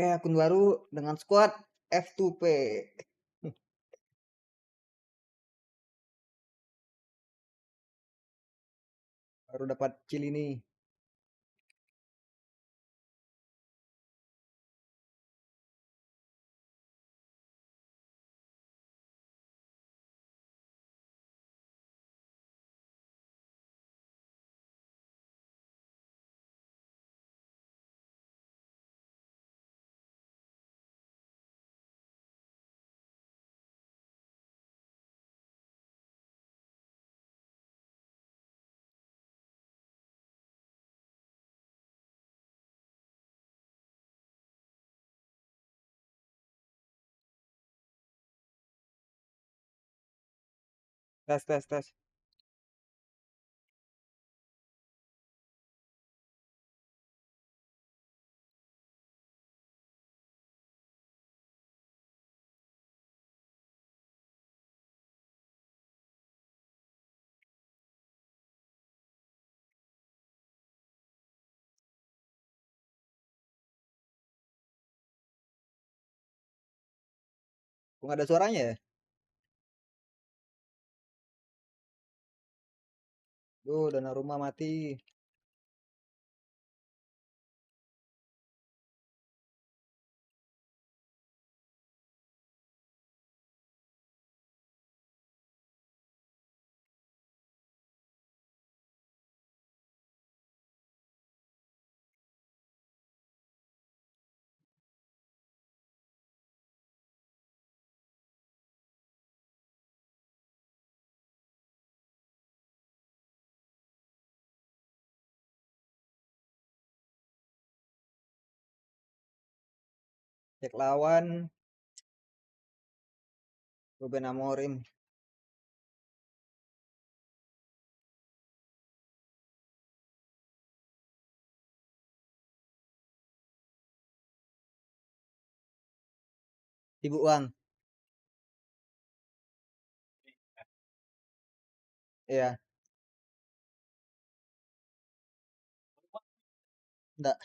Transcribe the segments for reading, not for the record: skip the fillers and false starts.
Oke, akun baru dengan squad F2P. Baru dapat kill ini. Tes, tes, tes. Kok nggak ada suaranya ya? Duh, dana rumah mati. Cek lawan. Ruben Amorim. Ibu Uang. Iya. Enggak.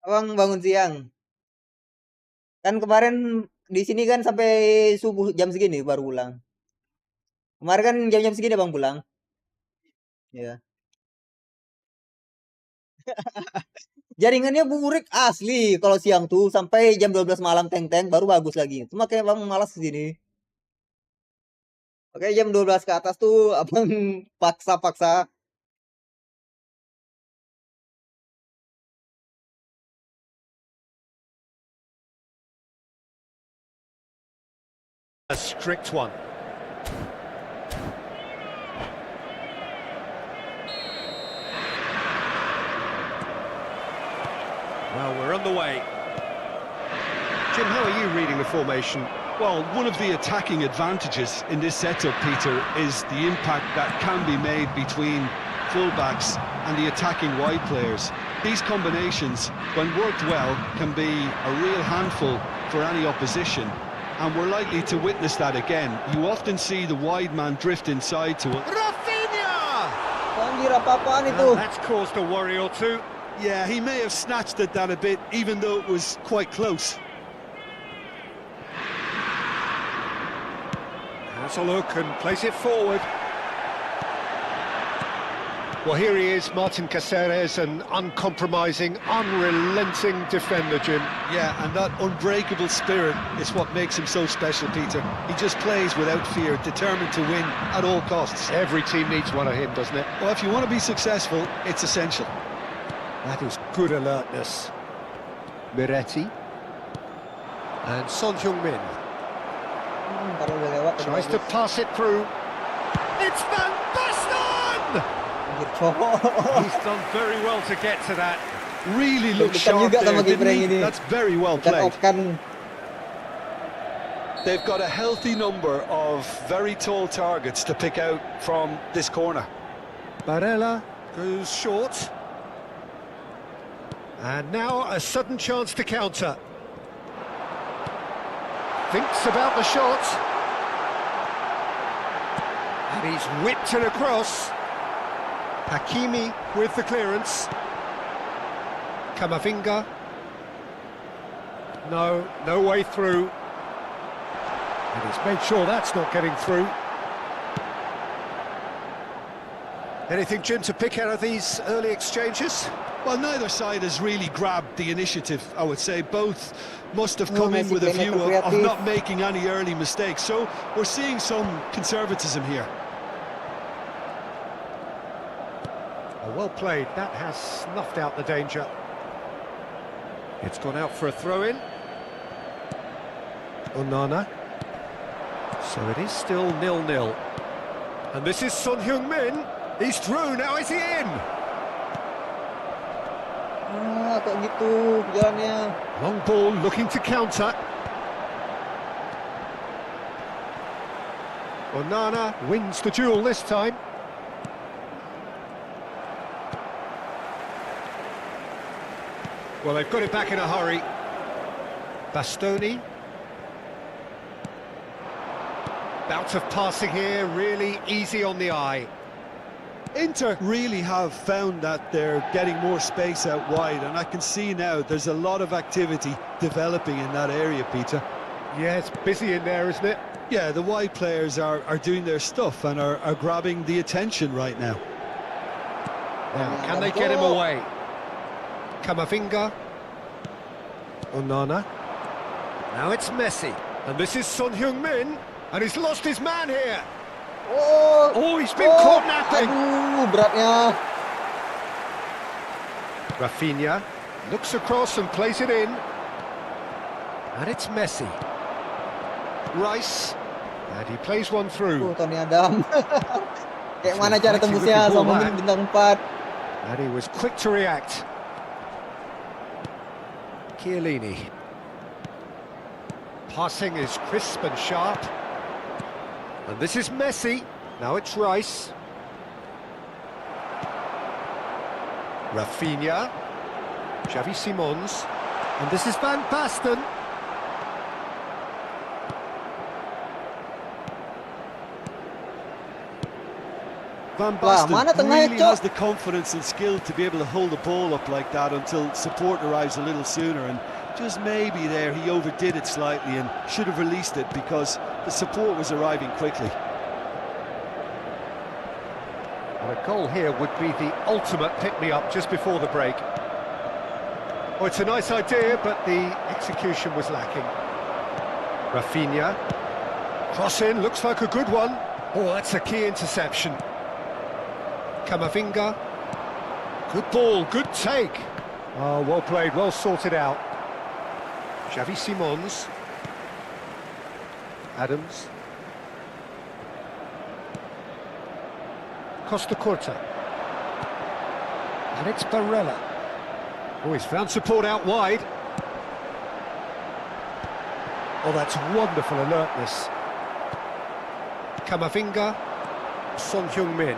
Abang bangun siang. Kan kemarin di sini kan sampai subuh jam segini baru pulang. Kemarin kan jam-jam segini bang pulang. Ya. Jaringannya burik asli kalau siang tuh sampai jam 12 malam teng-teng baru bagus lagi. Itu makanya bang malas sini. Oke jam 12 ke atas tuh abang paksa-paksa. A strict one. Well, we're on the way. Jim, how are you reading the formation? Well, one of the attacking advantages in this setup, Peter, is the impact that can be made between fullbacks and the attacking wide players. These combinations, when worked well, can be a real handful for any opposition. And we're likely to witness that again. You often see the wide man drift inside to it. Rafinha! Anjir apa-apaan itu? Well, that's caused a worry or two. Yeah, he may have snatched at that a bit, even though it was quite close. Has a look and plays it forward. Well, here he is, Martin Caceres, an uncompromising, unrelenting defender, Jim. Yeah, and that unbreakable spirit is what makes him so special, Peter. He just plays without fear, determined to win at all costs. Every team needs one of him, doesn't it? Well, if you want to be successful, it's essential. That is good alertness. Miretti. And Son Heung-min Ntar udah lewat. tries to pass it through. It's Van Basten! Anjir, cowok. He's done very well to get to that. Really looks Deg-degan sharp juga sama there, kiper didn't yang he? ini. That's very well Bukan played. off kan. They've got a healthy number of very tall targets to pick out from this corner. Barella goes short. And now a sudden chance to counter. Thinks about the shot. And he's whipped it across. Hakimi with the clearance. Camavinga. No way through. And he's made sure that's not getting through. Anything, Jim, to pick out of these early exchanges? Well, neither side has really grabbed the initiative, I would say. Both must have come in Messi with a playing view of creative. not making any early mistakes. So we're seeing some conservatism here. Oh, well played. That has snuffed out the danger. It's gone out for a throw-in. Onana. So it is still 0-0. And this is Son Heung-min. He's through, now is he in? Kok gitu jalannya. Long ball looking to counter. Onana wins the duel this time. Well, they've got it back in a hurry. Bastoni. Bout of passing here, really easy on the eye. Inter really have found that they're getting more space out wide, and I can see now there's a lot of activity developing in that area, Peter. Yeah, it's busy in there, isn't it? Yeah, the wide players are doing their stuff and are grabbing the attention right now. Now, can they get him away? Camavinga. Onana. Now it's Messi. And this is Son Heung-min. And he's lost his man here. Oh, he's been caught napping. Aduh, beratnya. Rafinha looks across and plays it in. And it's Messi. Rice. And he plays one through. Tony Adam. Kayak mana cara tembusnya sama bintang 4. And he was quick to react. Chiellini. Passing is crisp and sharp. And this is Messi. Now it's Rice. Rafinha. Xavi Simons. And this is Van Basten. Van Wah, mana Basten tengahnya, really Cok? has the confidence and skill to be able to hold the ball up like that until support arrives a little sooner, and just maybe there he overdid it slightly and should have released it because the support was arriving quickly. And a goal here would be the ultimate pick-me-up just before the break. Oh, it's a nice idea, but the execution was lacking. Rafinha. Cross in, looks like a good one. Oh, that's a key interception. Camavinga. Good ball, good take. Oh, well played, well sorted out. Xavi Simons. Adams. Costa Curta. And it's Barella. Oh, he's found support out wide. Oh, that's wonderful alertness. Camavinga. Son Heung-min.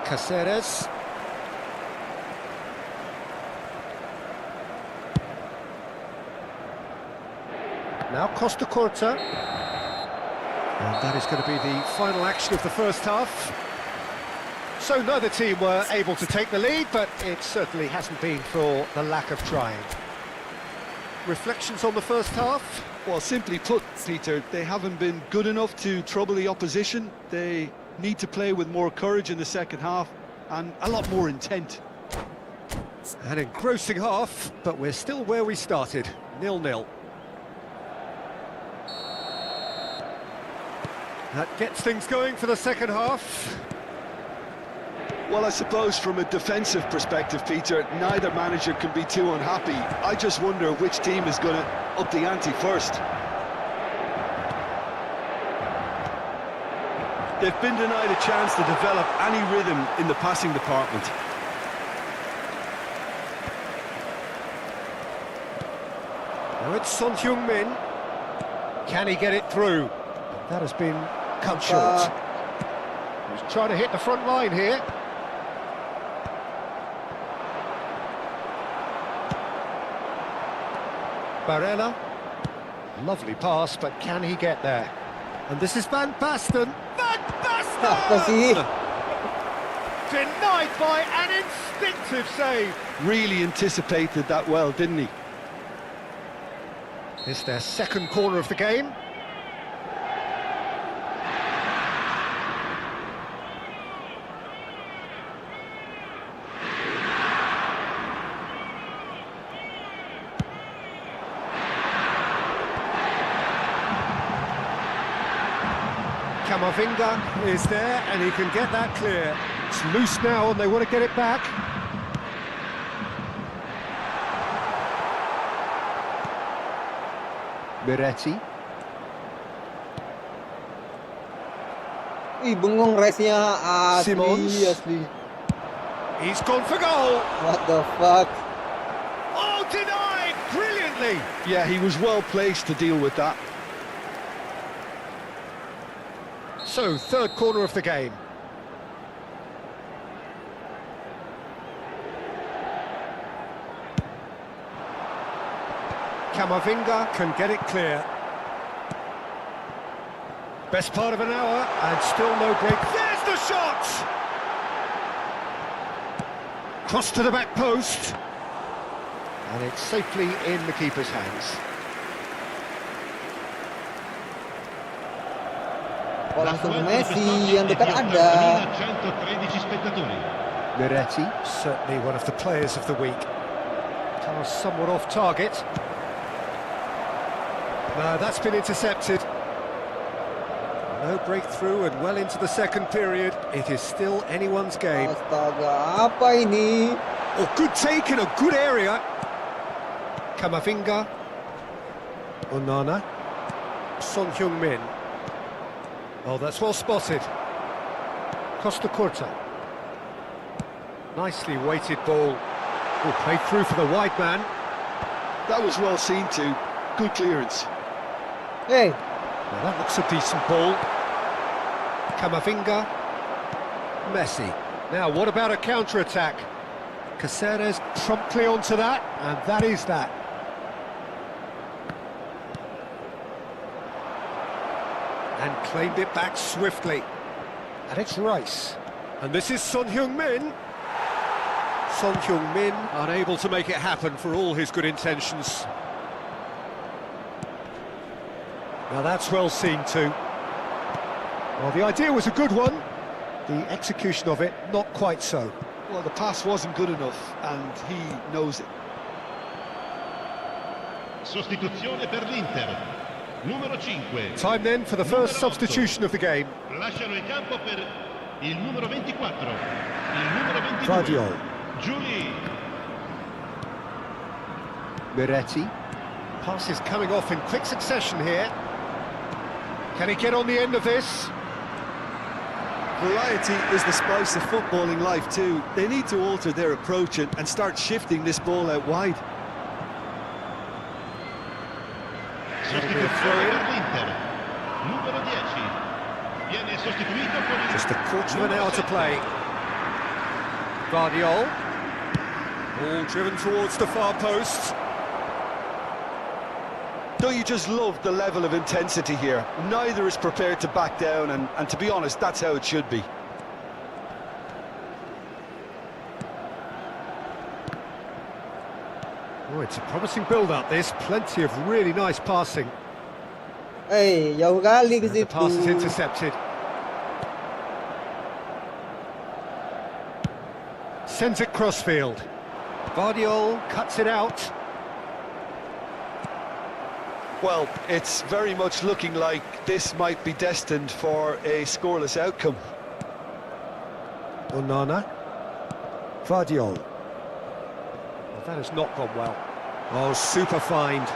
Caceres. Now Costa Curta. And that is going to be the final action of the first half. So neither team were able to take the lead, but it certainly hasn't been for the lack of trying. Reflections on the first half? Well, simply put, Peter, they haven't been good enough to trouble the opposition. They need to play with more courage in the second half and a lot more intent. An engrossing half, but we're still where we started, 0-0. That gets things going for the second half. Well, I suppose from a defensive perspective, Peter, neither manager can be too unhappy. I just wonder which team is going to up the ante first. They've been denied a chance to develop any rhythm in the passing department. Now it's Son Heung-min. Can he get it through? That has been cut short. He's trying to hit the front line here. Barella. Lovely pass, but can he get there? And this is Van Basten. Van Apa sih? Basten! Denied by an instinctive save. Really anticipated that well, didn't he? It's their second corner of the game. Camavinga is there and he can get that clear. It's loose now and they want to get it back. Miretti. Ih, bengong race-nya Simons. asli. He's gone for goal. What the fuck? Oh, denied brilliantly. Yeah, he was well placed to deal with that. So, third corner of the game. Camavinga can get it clear. Best part of an hour, and still no break. There's the shot! Cross to the back post. And it's safely in the keeper's hands. Kok langsung ke Messi, yang dekat ada. Miretti, certainly one of the players of the week. Kind of somewhat off target. No, that's been intercepted. No breakthrough and well into the second period. It is still anyone's game. Astaga, apa ini? Oh, good take in a good area. Camavinga. Onana. Son Heung-min. Oh, that's well spotted. Costa Curta. Nicely weighted ball. Oh, played through for the wide man. That was well seen too. Good clearance. Hey, Now that looks a decent ball. Camavinga. Messi. Now, what about a counter-attack? Caceres promptly onto that, and that is that. And claimed it back swiftly. And it's Rice. And this is Son Heung-min. Son Heung-min unable to make it happen for all his good intentions. Now that's well seen too. Well, the idea was a good one. The execution of it, not quite so. Well, the pass wasn't good enough, and he knows it. Sostituzione per l'Inter. Numero 5. Time then for the first substitution of the game. Lasciano il campo per il numero 24. Il numero 22. Vardiol. Giuli. Miretti. Passes coming off in quick succession here. Can he get on the end of this? Variety is the spice of footballing life too. They need to alter their approach and start shifting this ball out wide. Sostituzione per l'Inter. Numero 10. Viene sostituito con il Just a quarter of an hour to play. Vardiol. Ball driven towards the far post. Don't you just love the level of intensity here? Neither is prepared to back down, and to be honest, that's how it should be. Oh, it's a promising build-up, this. Plenty of really nice passing. Hey, jauh kali ke And the pass is situ. intercepted. Sends it crossfield. Vardiol cuts it out. Well, it's very much looking like this might be destined for a scoreless outcome. Onana. Vardiol. Well, that has not gone well. Oh, super find.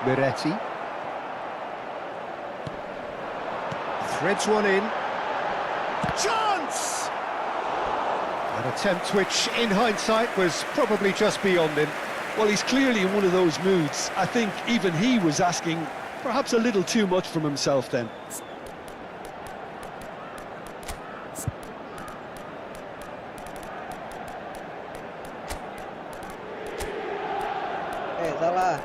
Miretti. Threads one in. Chance! An attempt which, in hindsight, was probably just beyond him. Well, he's clearly in one of those moods. I think even he was asking perhaps a little too much from himself then. Salah.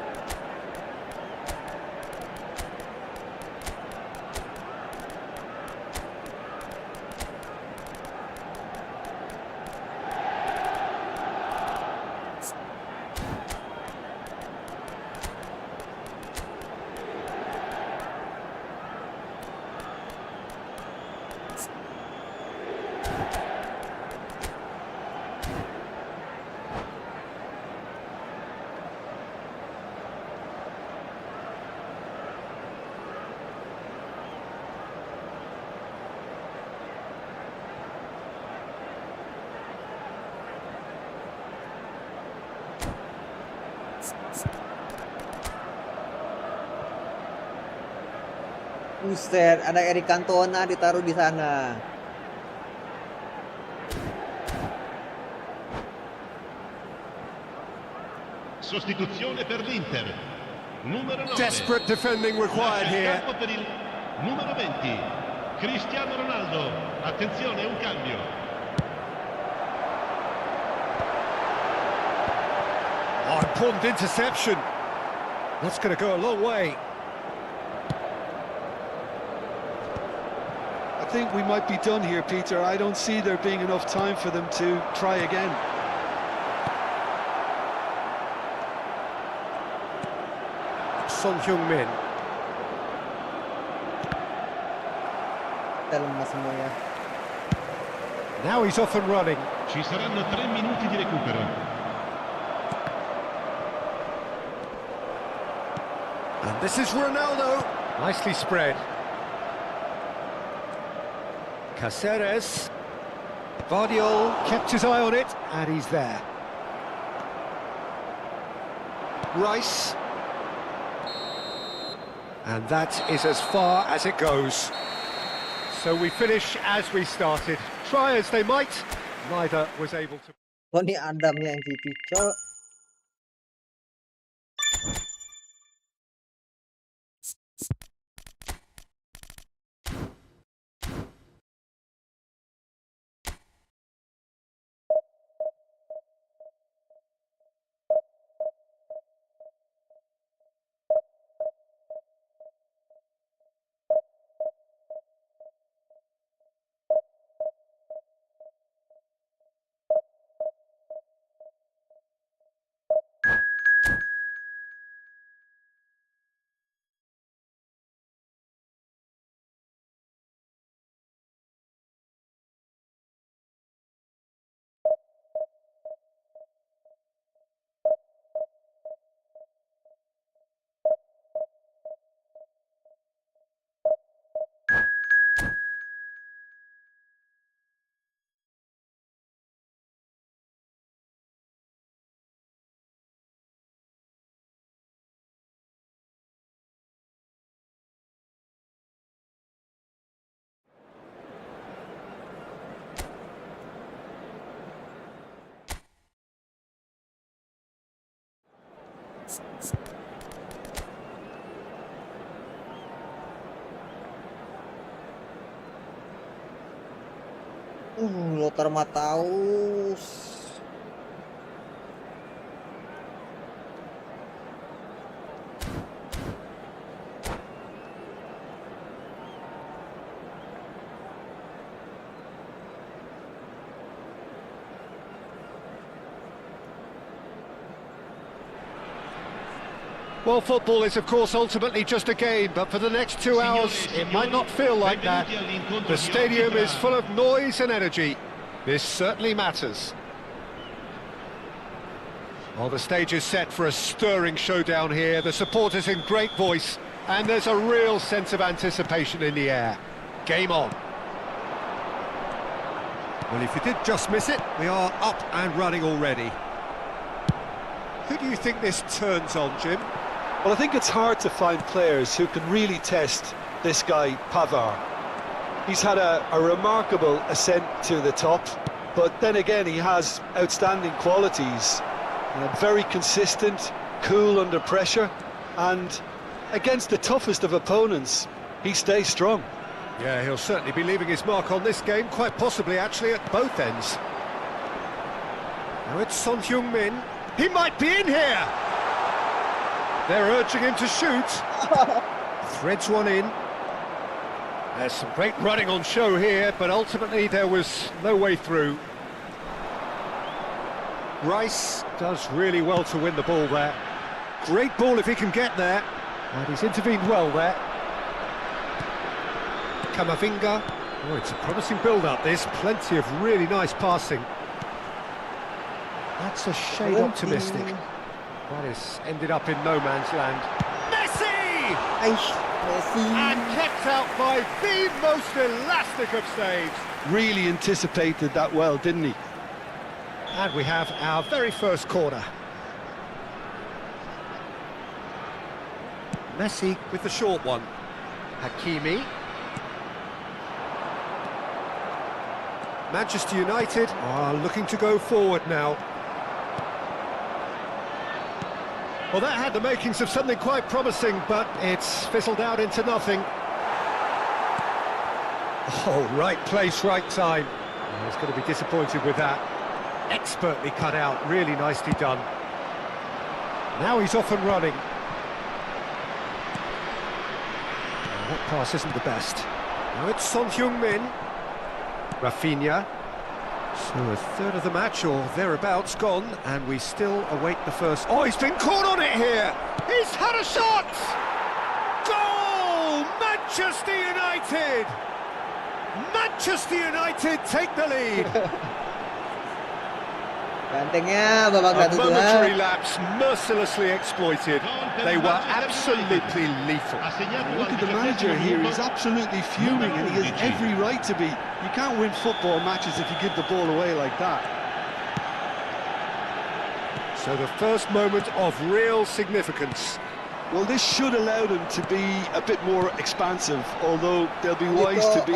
Buset, ada Eric Cantona ditaruh di sana. Sostituzione per l'Inter. Numero 9. Desperate defending required here. Campo per il numero 20. Cristiano Ronaldo. Attenzione, un cambio. Oh, important interception. That's going to go a long way. I think we might be done here, Peter. I don't see there being enough time for them to try again. Son Heung-min. Lemas semuanya. Now he's off and running. Ci saranno 3 minuti di recupero. And this is Ronaldo. Nicely spread. Caceres. Vardiol kept his eye on it, and he's there. Rice. And that is as far as it goes. So we finish as we started. Try as they might, neither was able to... Tony Adamnya MVP, cok. Lothar Matthaus. Well, football is, of course, ultimately just a game, but for the next 2 hours, it might not feel like that. The stadium is full of noise and energy. This certainly matters. Well, the stage is set for a stirring showdown here. The supporters in great voice, and there's a real sense of anticipation in the air. Game on. Well, if you did just miss it, we are up and running already. Who do you think this turns on, Jim? Well, I think it's hard to find players who can really test this guy, Pavard. He's had a remarkable ascent to the top, but then again he has outstanding qualities. Very consistent, cool under pressure, and against the toughest of opponents, he stays strong. Yeah, he'll certainly be leaving his mark on this game, quite possibly actually at both ends. Now it's Son Heung-min. He might be in here! They're urging him to shoot. Threads one in. There's some great running on show here, but ultimately there was no way through. Rice does really well to win the ball there. Great ball if he can get there. And he's intervened well there. Kamavinga. Oh, it's a promising build-up, this. Plenty of really nice passing. That's a shade optimistic. That has ended up in no man's land. Messi! Messi. And kept out by the most elastic of saves. Really anticipated that well, didn't he? And we have our very first corner. Messi with the short one. Hakimi. Manchester United are looking to go forward now. Well, that had the makings of something quite promising, but it's fizzled out into nothing. Oh, right place, right time. Oh, he's going to be disappointed with that. Expertly cut out, really nicely done. Now he's off and running. Oh, that pass isn't the best. Now it's Son Heung-min. Rafinha. So a third of the match or thereabouts gone, and we still await the first... Oh, he's been caught on it here! He's had a shot! Goal! Manchester United! Manchester United take the lead! Gantengnya babak A 1-2. momentary lapse mercilessly exploited. They were absolutely lethal. Look at the manager here, he's absolutely fuming and he has every right to be. You can't win football matches if you give the ball away like that. So the first moment of real significance. Well, this should allow them to be a bit more expansive, although they'll be wise to be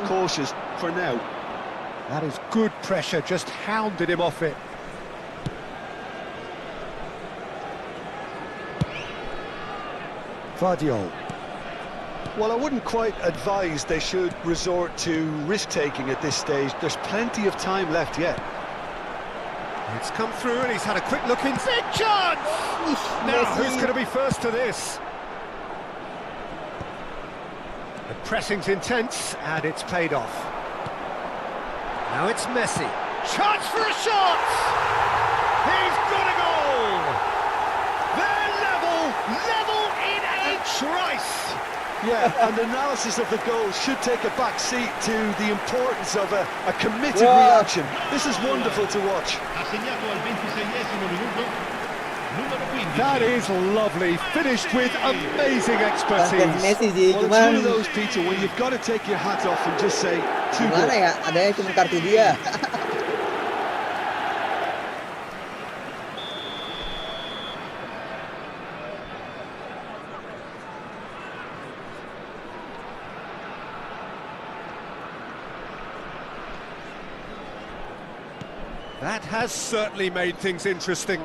cautious for now. That is good pressure, just hounded him off it. Vardiol. Well, I wouldn't quite advise they should resort to risk-taking at this stage. There's plenty of time left yet. It's come through and he's had a quick look in. Big chance! Now, who's going to be first to this? The pressing's intense and it's paid off. Now it's Messi. Chance for a shot! He's got a goal! They're level in H. Rice! Yeah, and analysis of the goal should take a back seat to the importance of a committed reaction. This is wonderful to watch. Ha segnato al 26esimo minuto numero 15. That is lovely, finished with amazing expertise. Messi sih, Well, it's one cuman of those, Peter, when you've got to take your hat off and just say, too gimana good. ya? Adanya cuma kartu dia. That has certainly made things interesting.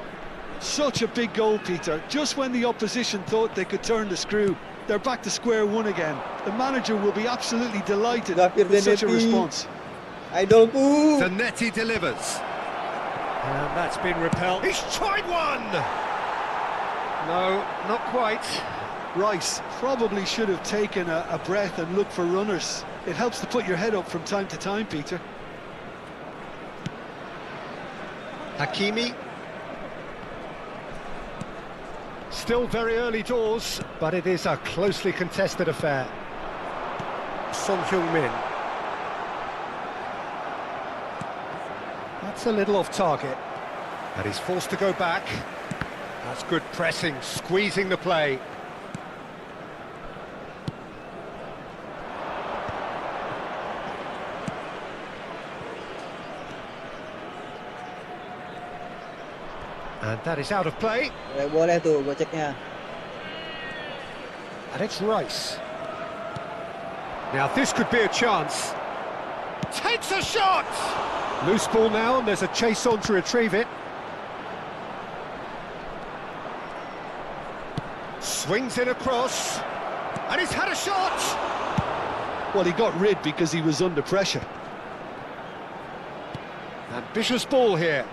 Such a big goal, Peter. Just when the opposition thought they could turn the screw, they're back to square one again. The manager will be absolutely delighted with such a response. Idolku. Zanetti delivers. And that's been repelled. He's tried one! No, not quite. Rice probably should have taken a breath and looked for runners. It helps to put your head up from time to time, Peter. Hakimi. Still very early doors, but it is a closely contested affair. Son Heung-min. That's a little off target, but he's forced to go back. That's good pressing, squeezing the play. And that is out of play. Boleh tuh goceknya. And it's Rice. Now this could be a chance. Takes a shot! Loose ball now, and there's a chase on to retrieve it. Swings it across, and he's had a shot! Well, he got rid because he was under pressure. Ambitious ball here.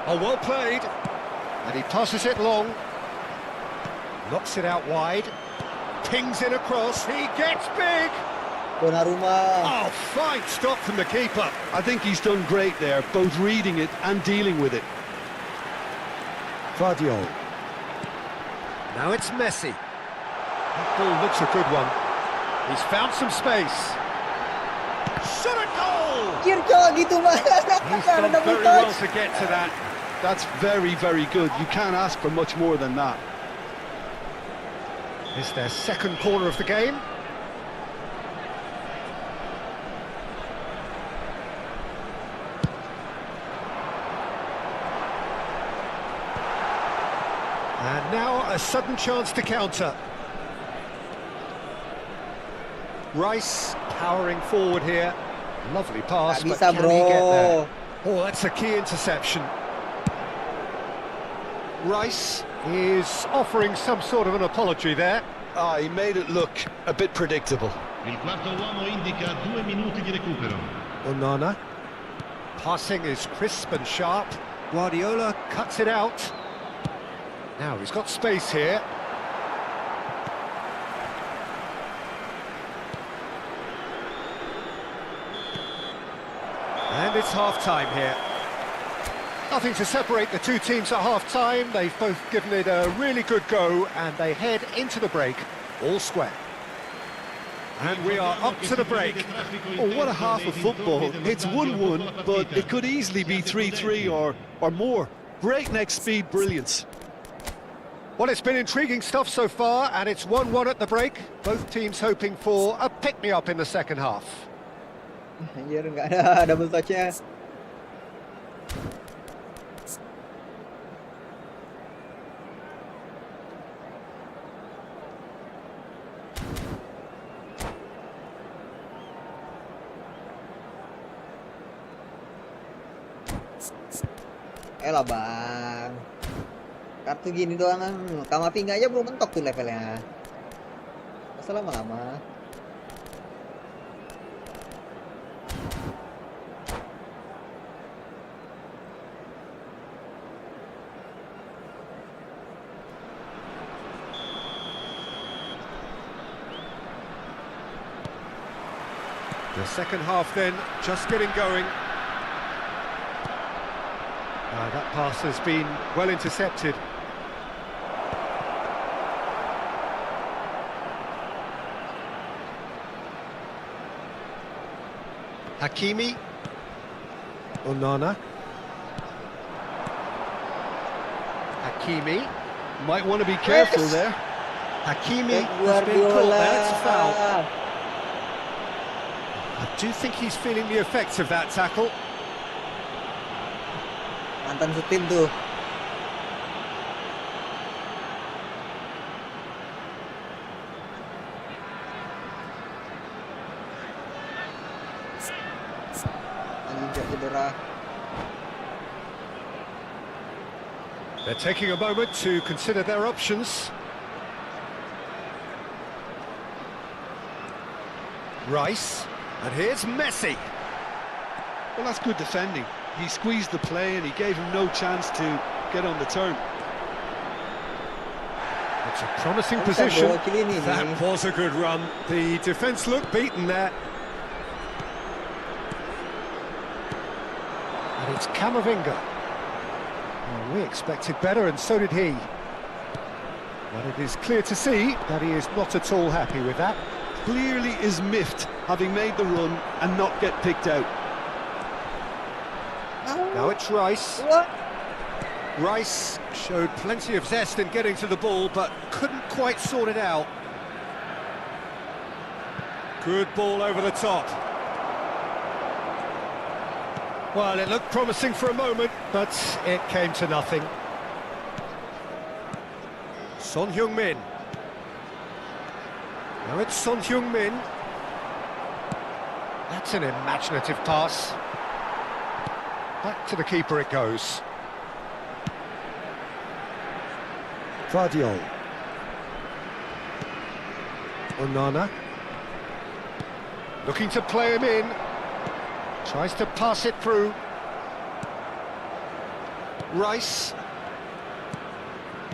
Oh, well played. And he passes it long. Knocks it out wide. Pings it across. He gets big. Donnarumma. Oh, fine stop from the keeper. I think he's done great there, both reading it and dealing with it. Guardiola. Now it's Messi. That ball looks a good one. He's found some space. Shot at goal! Kir cowok gitu mah. He's Ada done double very well touch. to get to that. That's very, very good. You can't ask for much more than that. It's their second corner of the game. And now a sudden chance to counter. Rice powering forward here. Lovely pass, Nggak but bisa, can he get there? bro. Oh, that's a key interception. Rice is offering some sort of an apology there. Ah, he made it look a bit predictable. Il quarto uomo indica 2 minuti di recupero. Onana. Passing is crisp and sharp. Guardiola cuts it out. Now he's got space here. And it's half-time here. Nothing to separate the two teams at half-time. They've both given it a really good go, and they head into the break all square. And we are up to the break. Oh, what a half of football. It's 1-1, but it could easily be 3-3 or more. Breakneck speed brilliance. Well, it's been intriguing stuff so far, and it's 1-1 at the break. Both teams hoping for a pick-me-up in the second half. Anjir, nggak ada double touch-nya. Elah bang, kartu gini doang kan, Kamavinga aja belum mentok tuh levelnya. Masa lama-lama. The second half then, just getting going. That pass has been well intercepted. Hakimi. Onana. Hakimi. Might want to be careful there. Hakimi has been caught there, it's a foul. Guardiola. I do think he's feeling the effects of that tackle. Mantan setim tuh. Anjing cedera. They're taking a moment to consider their options. Rice, and here's Messi. Well, that's good defending. He squeezed the play and he gave him no chance to get on the turn. It's a promising Bisa position. bawa kill ini That nih. was a good run. The defence looked beaten there. And it's Camavinga. Well, we expected better, and so did he. But it is clear to see that he is not at all happy with that. Clearly is miffed having made the run and not get picked out. Now it's Rice. What? Rice showed plenty of zest in getting to the ball, but couldn't quite sort it out. Good ball over the top. Well, it looked promising for a moment, but it came to nothing. Son Heung-min. Now it's Son Heung-min. That's an imaginative pass. Back to the keeper it goes. Vardiol. Onana. Looking to play him in. Tries to pass it through. Rice.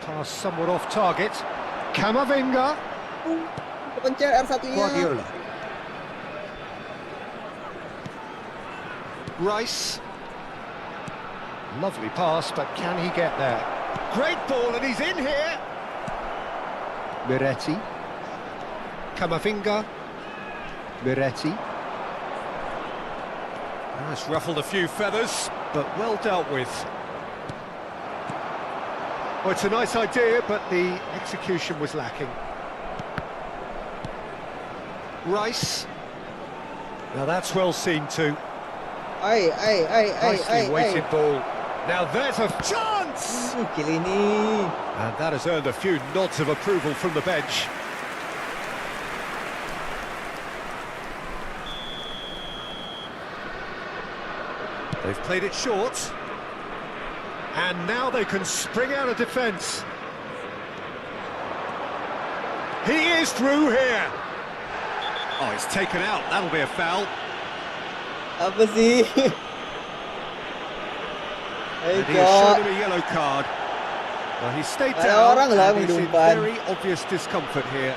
Pass somewhat off target. Camavinga. Kepencet R1-nya. Guardiola. Rice. Lovely pass, but can he get there? Great ball, and he's in here. Miretti. Camavinga. Miretti. That's ruffled a few feathers, but well dealt with. Well, it's a nice idea, but the execution was lacking. Rice. Now that's well seen too. Nicely weighted ball. Now there's a chance! Kill ini. And that has earned a few nods of approval from the bench. They've played it short. And now they can spring out of defence. He is through here. Oh, it's taken out. That'll be a foul. Apa sih? And he has shown him a yellow card. Well, he stayed Ada down orang lah and he's in mengumpan. very obvious discomfort here.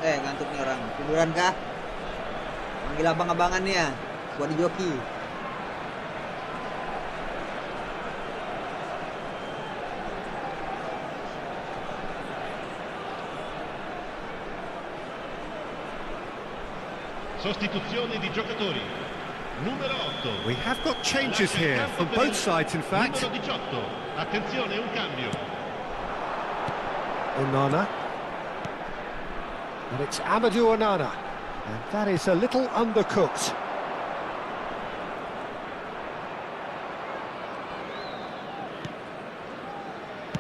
Ngantuk nih orang. Tiduran kah? Panggil abang-abangan nih ya, buat di joki. Sostituzione di giocatori. Numero 8. We have got changes here from both sides, in fact. Numero 18. Attenzione, un cambio. Onana. And it's Amadou Onana. And that is a little undercooked.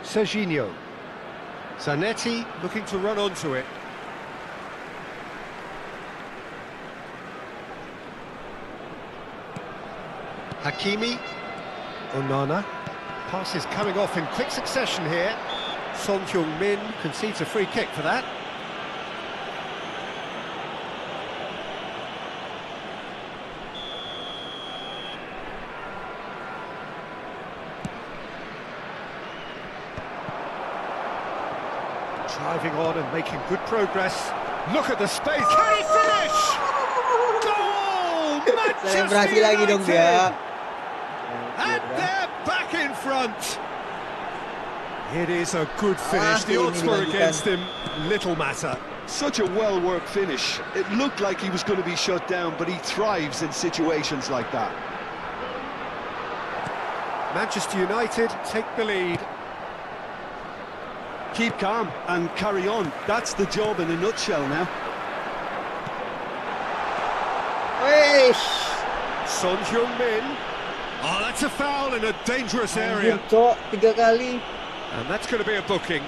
Serginho. Zanetti looking to run onto it. Hakimi. Onana. Pass is coming off in quick succession here. Son Heung-min concedes a free kick for that. Driving on and making good progress. Look at the space. Can he finish? Goal! Selebrasi Manchester lagi dong dia. United! And they're back in front. It is a good finish. The odds were against him. Little matter. Such a well-worked finish. It looked like he was going to be shut down, but he thrives in situations like that. Manchester United take the lead. Keep calm and carry on. That's the job in a nutshell now. Wih, Son Heung-min. Oh, that's a foul in a dangerous area. anjir, Cok, 3 kali. And that's going to be a booking.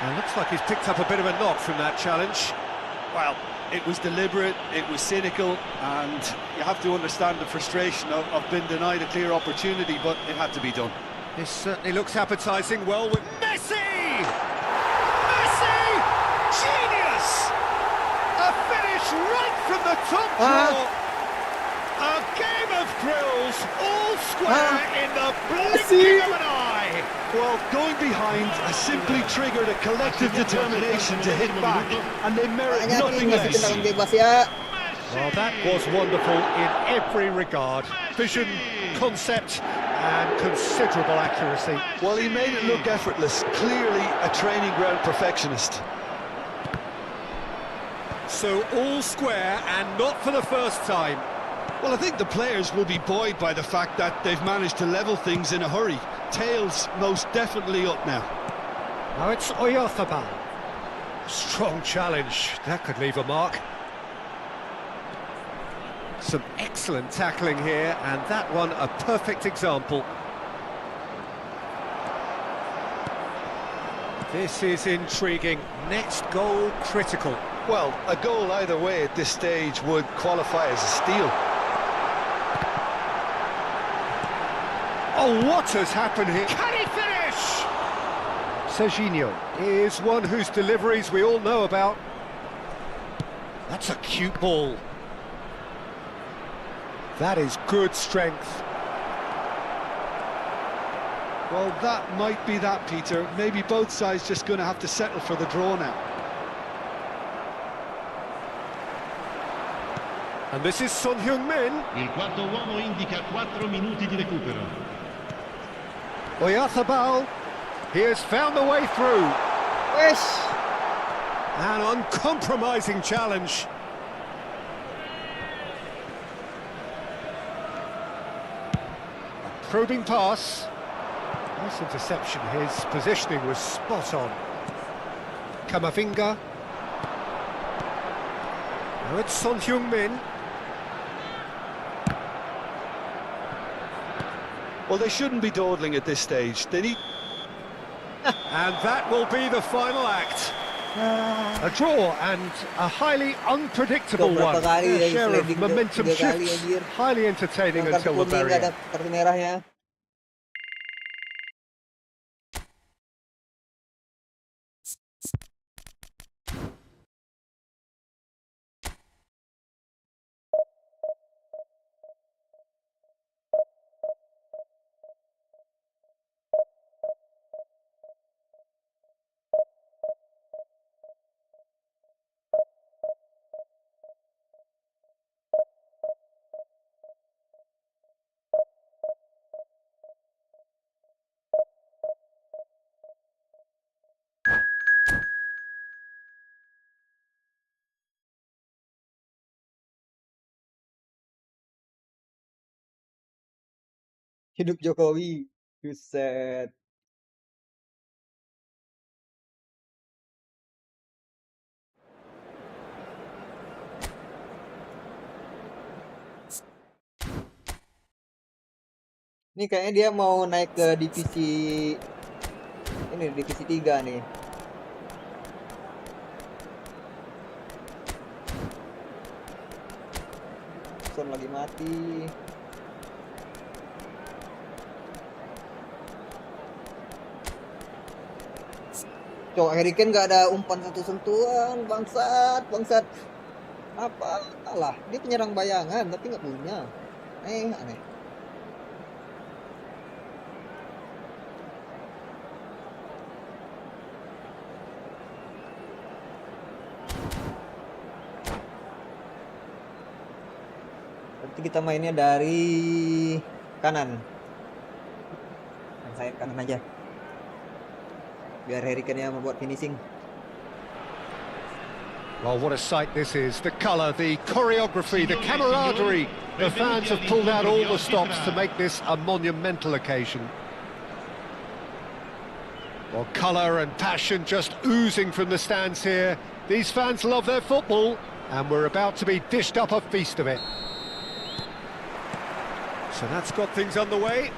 And looks like he's picked up a bit of a knock from that challenge. Well, it was deliberate, it was cynical, and you have to understand the frustration of being denied a clear opportunity, but it had to be done. This certainly looks appetising. Well, with Messi! It's right from the top draw. A game of thrills, all square in the blinking of an eye. Well, going behind has simply triggered a collective determination to hit back, and they merit Makanya nothing ngasih less. tendangan bebas ya. Well, that was wonderful in every regard. Vision, concept, and considerable accuracy. Well, he made it look effortless, clearly a training ground perfectionist. So all square, and not for the first time. Well, I think the players will be buoyed by the fact that they've managed to level things in a hurry. Tails most definitely up now. Now it's Oyarzabal. Strong challenge, that could leave a mark. Some excellent tackling here, and that one a perfect example. This is intriguing. Next goal critical. Well, a goal either way at this stage would qualify as a steal. Oh, what has happened here? Can he finish? Serginho is one whose deliveries we all know about. That's a cute ball. That is good strength. Well, that might be that, Peter. Maybe both sides just going to have to settle for the draw now. And this is Son Heung-min. Il quarto uomo indica 4 minuti di recupero. Oyarzabal, he has found the way through. Wesh. An uncompromising challenge. A probing pass. Nice interception, his positioning was spot on. Kamavinga. Now it's Son Heung-min. Well, they shouldn't be dawdling at this stage. They need... And that will be the final act. A draw and a highly unpredictable Berapa one. kali A dia share of sliding momentum 3 kali shifts, anjir. highly entertaining Yang kartu until the kuning very nggak ada end. kartu merahnya. Hidup Jokowi. Buset. Ini kayaknya dia mau naik ke divisi ini, divisi 3 nih. Son lagi mati. Cok, Harry Kane nggak ada umpan satu sentuhan, bangsat, bangsat. Apa? Alah, dia penyerang bayangan tapi nggak punya. Aneh. Berarti kita mainnya dari kanan. Sayap kanan aja. Biar Harry Kane yang membuat finishing. Well, what a sight this is. The colour, the choreography, the camaraderie. The fans have pulled out all the stops to make this a monumental occasion. Well, colour and passion just oozing from the stands here. These fans love their football, and we're about to be dished up a feast of it. So that's got things underway.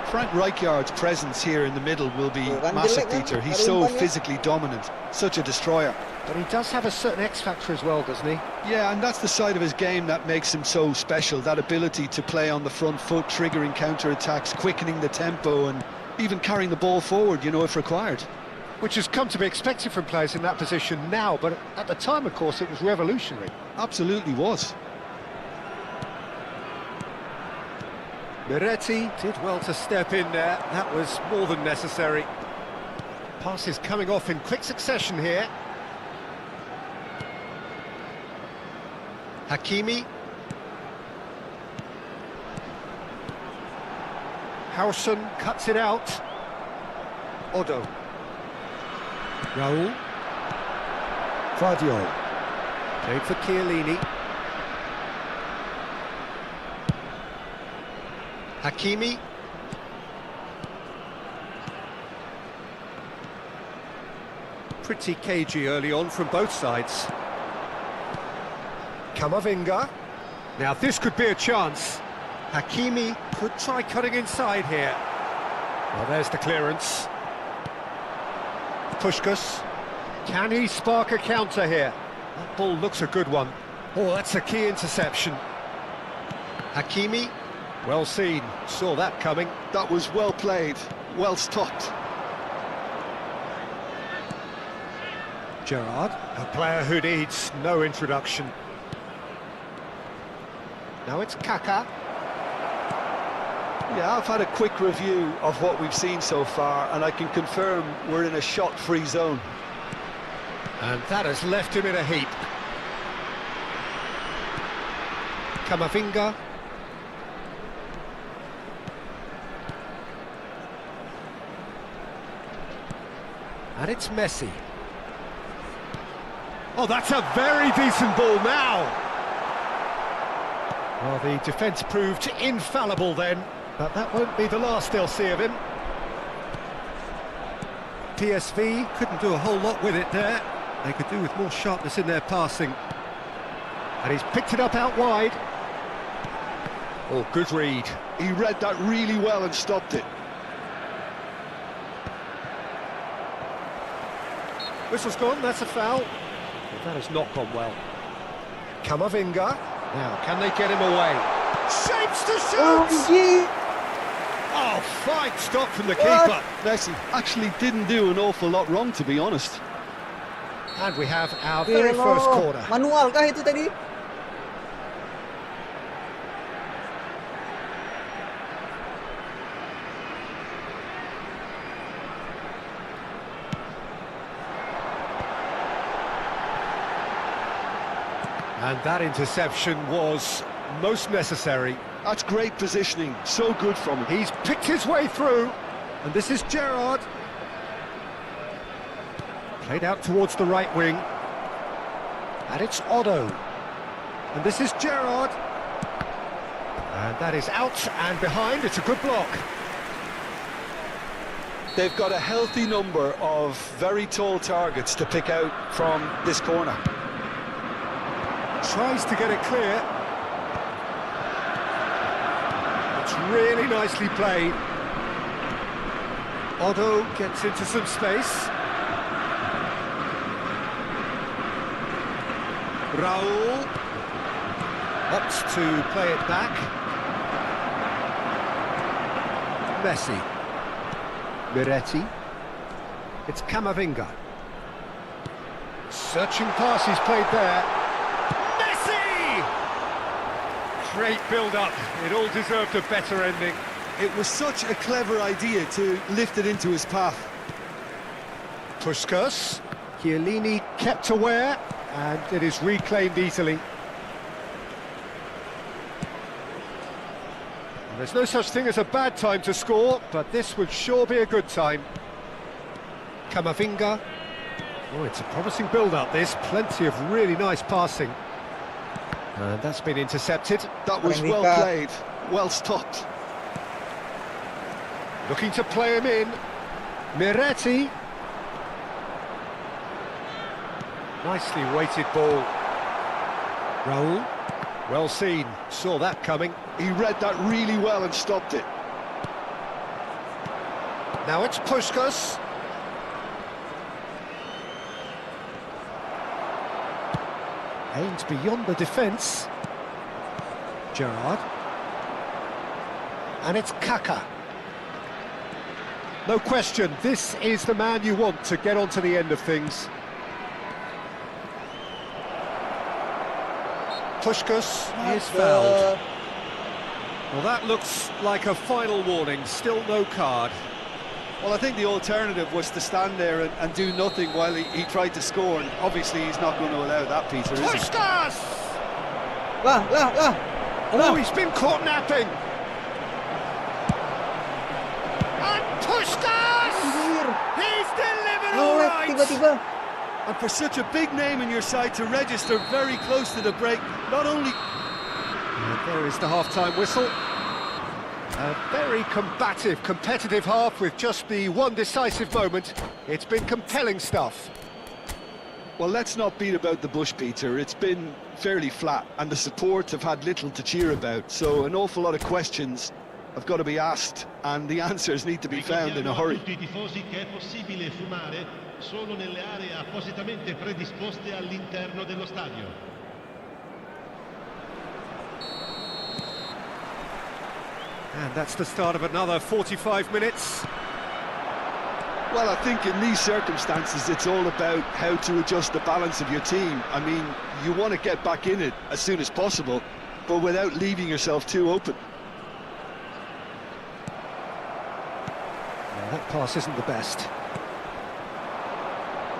Frank Rijkaard's presence here in the middle will be massive, Peter. He's so physically dominant, such a destroyer. But he does have a certain X factor as well, doesn't he? Yeah, and that's the side of his game that makes him so special, that ability to play on the front foot, triggering counter-attacks, quickening the tempo, and even carrying the ball forward, you know, if required. which has come to be expected from players in that position now, but at the time, of course, it was revolutionary. Absolutely was. Miretti did well to step in there. That was more than necessary. Passes coming off in quick succession here. Hakimi. Howson cuts it out. Odo. Raul. Vardiol. Played for Chiellini. Hakimi. Pretty cagey early on from both sides. Camavinga. Now this could be a chance. Hakimi could try cutting inside here. Well, there's the clearance. Puskás. Can he spark a counter here? That ball looks a good one. Oh, that's a key interception. Hakimi. Well seen. Saw that coming. That was well played, well stopped. Gerrard, a player who needs no introduction. Now it's Kaká. Yeah, I've had a quick review of what we've seen so far, and I can confirm we're in a shot-free zone. And that has left him in a heap. Camavinga. And it's Messi. Oh, that's a very decent ball now. Well, the defence proved infallible then, but that won't be the last they'll see of him. PSV couldn't do a whole lot with it there. They could do with more sharpness in their passing. And he's picked it up out wide. Oh, good read. He read that really well and stopped it. Whistle's gone, that's a foul. But that has not gone well. Camavinga. Now, can they get him away? Shapes to shoot! Oh, fine stop from the keeper. Messi actually didn't do an awful lot wrong, to be honest. And we have our very first corner. Manual kah itu tadi? And that interception was most necessary. That's great positioning, so good from him. He's picked his way through, and this is Gerrard. Played out towards the right wing. And it's Odo. And this is Gerrard. And that is out and behind. It's a good block. They've got a healthy number of very tall targets to pick out from this corner. Tries to get it clear. It's really nicely played. Odo gets into some space. Raul opts to play it back. Messi. Miretti. It's Camavinga. Searching pass he's played there. Messi! Great build-up. It all deserved a better ending. It was such a clever idea to lift it into his path. Puskás. Chiellini kept aware, and it is reclaimed easily. There's no such thing as a bad time to score, but this would sure be a good time. Camavinga. Oh, it's a promising build-up, this. Plenty of really nice passing. And that's been intercepted. That was well played, well stopped. Looking to play him in. Miretti. Nicely weighted ball. Raul. Well seen, saw that coming. He read that really well and stopped it. Now it's Puskás. Aims beyond the defence. Gerrard. And it's Kaká. No question, this is the man you want to get onto the end of things. Puskás is fouled. Well, that looks like a final warning, still no card. Well, I think the alternative was to stand there and do nothing while he tried to score, and obviously he's not going to allow that, Peter, is he? Puskás! Lah. Oh, he's been caught napping. And Puskás! He's delivered all Awet right! tiba-tiba. And for such a big name in your side to register very close to the break, not only... And there is the half-time whistle. A very combative, competitive half with just the one decisive moment. It's been compelling stuff. Well, let's not beat about the bush, Peter. It's been fairly flat, and the support have had little to cheer about. So an awful lot of questions have got to be asked, and the answers need to be found in a hurry. Tutti i tifosi che è possibile fumare solo nelle aree appositamente predisposte all'interno dello stadio. And that's the start of another 45 minutes. Well, I think in these circumstances, it's all about how to adjust the balance of your team. I mean, you want to get back in it as soon as possible, but without leaving yourself too open. Yeah, that pass isn't the best.